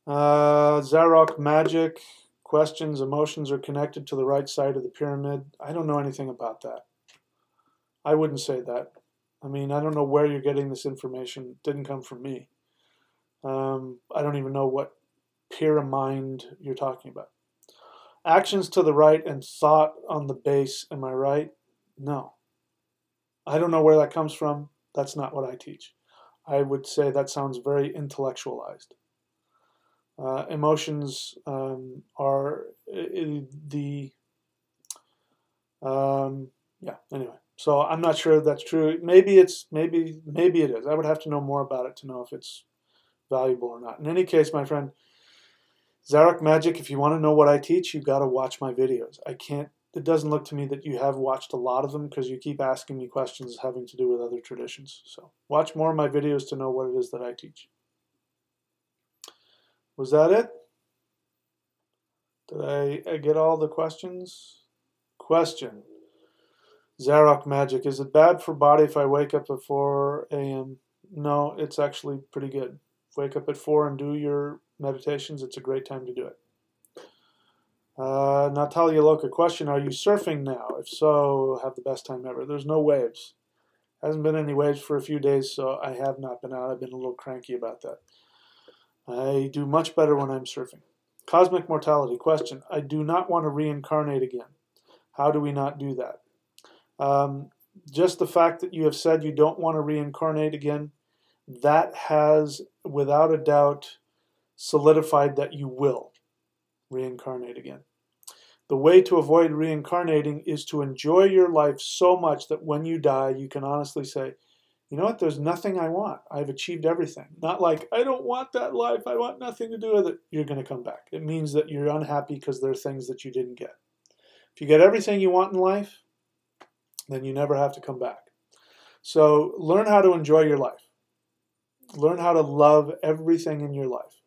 Zarok magic questions, emotions are connected to the right side of the pyramid. I don't know anything about that. I wouldn't say that. I mean, I don't know where you're getting this information. It didn't come from me. I don't even know what pyramid you're talking about. Actions to the right and thought on the base, am I right? No. I don't know where that comes from. That's not what I teach. I would say that sounds very intellectualized. Emotions are the yeah, anyway. So I'm not sure if that's true. Maybe it is. I would have to know more about it to know if it's valuable or not. In any case, my friend, Zarok Magic, if you want to know what I teach, you've got to watch my videos. It doesn't look to me that you have watched a lot of them because you keep asking me questions having to do with other traditions. So watch more of my videos to know what it is that I teach. Was that it? Did I get all the questions? Question. Zarok Magic. Is it bad for body if I wake up at 4 a.m.? No, it's actually pretty good. Wake up at 4 and do your meditations. It's a great time to do it. Natalia Loka. Question. Are you surfing now? If so, have the best time ever. There's no waves. Hasn't been any waves for a few days, so I have not been out. I've been a little cranky about that. I do much better when I'm surfing. Cosmic mortality. Question. I do not want to reincarnate again. How do we not do that? Just the fact that you have said you don't want to reincarnate again, that has, without a doubt, solidified that you will reincarnate again. The way to avoid reincarnating is to enjoy your life so much that when you die, you can honestly say, you know what, there's nothing I want. I've achieved everything. Not like, I don't want that life. I want nothing to do with it. You're going to come back. It means that you're unhappy because there are things that you didn't get. If you get everything you want in life, then you never have to come back. So learn how to enjoy your life. Learn how to love everything in your life.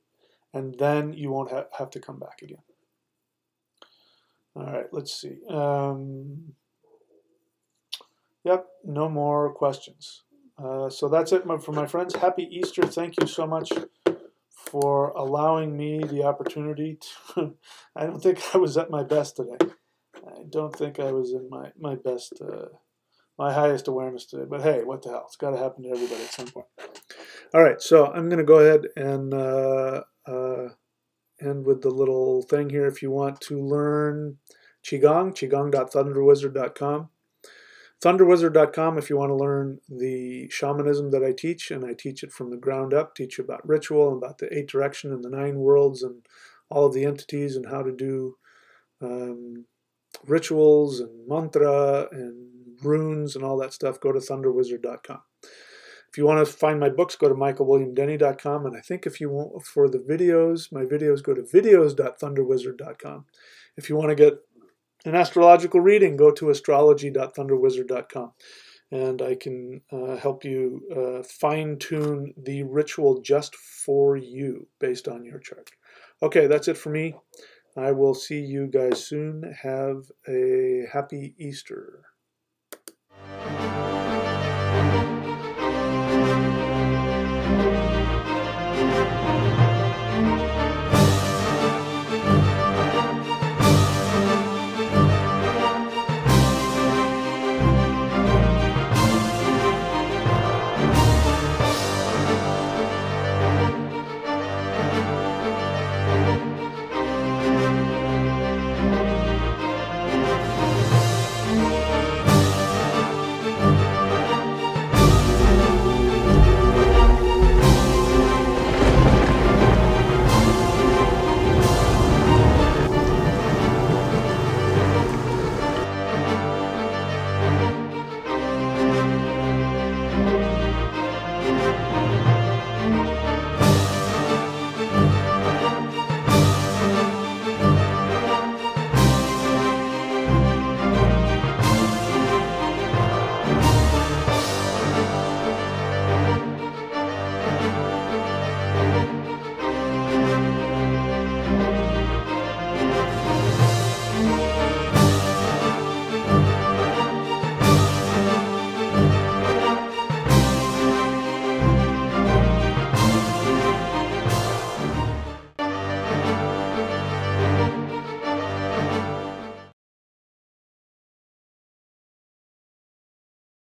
And then you won't have to come back again. All right, let's see. Yep, no more questions. So that's it for my friends. Happy Easter. Thank you so much for allowing me the opportunity to... I don't think I was at my best today. I don't think I was in my best, my highest awareness today. But hey, what the hell? It's got to happen to everybody at some point. All right, so I'm going to go ahead and end with the little thing here. If you want to learn Qigong, qigong.thunderwizard.com. Thunderwizard.com if you want to learn the shamanism that I teach, and I teach it from the ground up, teach you about ritual and about the 8 direction and the 9 worlds and all of the entities and how to do rituals and mantra and runes and all that stuff. Go to thunderwizard.com. If you want to find my books, go to michaelwilliamdenny.com, and I think if you want for the videos, my videos, go to videos.thunderwizard.com. If you want to get an astrological reading, go to astrology.thunderwizard.com, and I can help you fine-tune the ritual just for you based on your chart. Okay, that's it for me. I will see you guys soon. Have a happy Easter.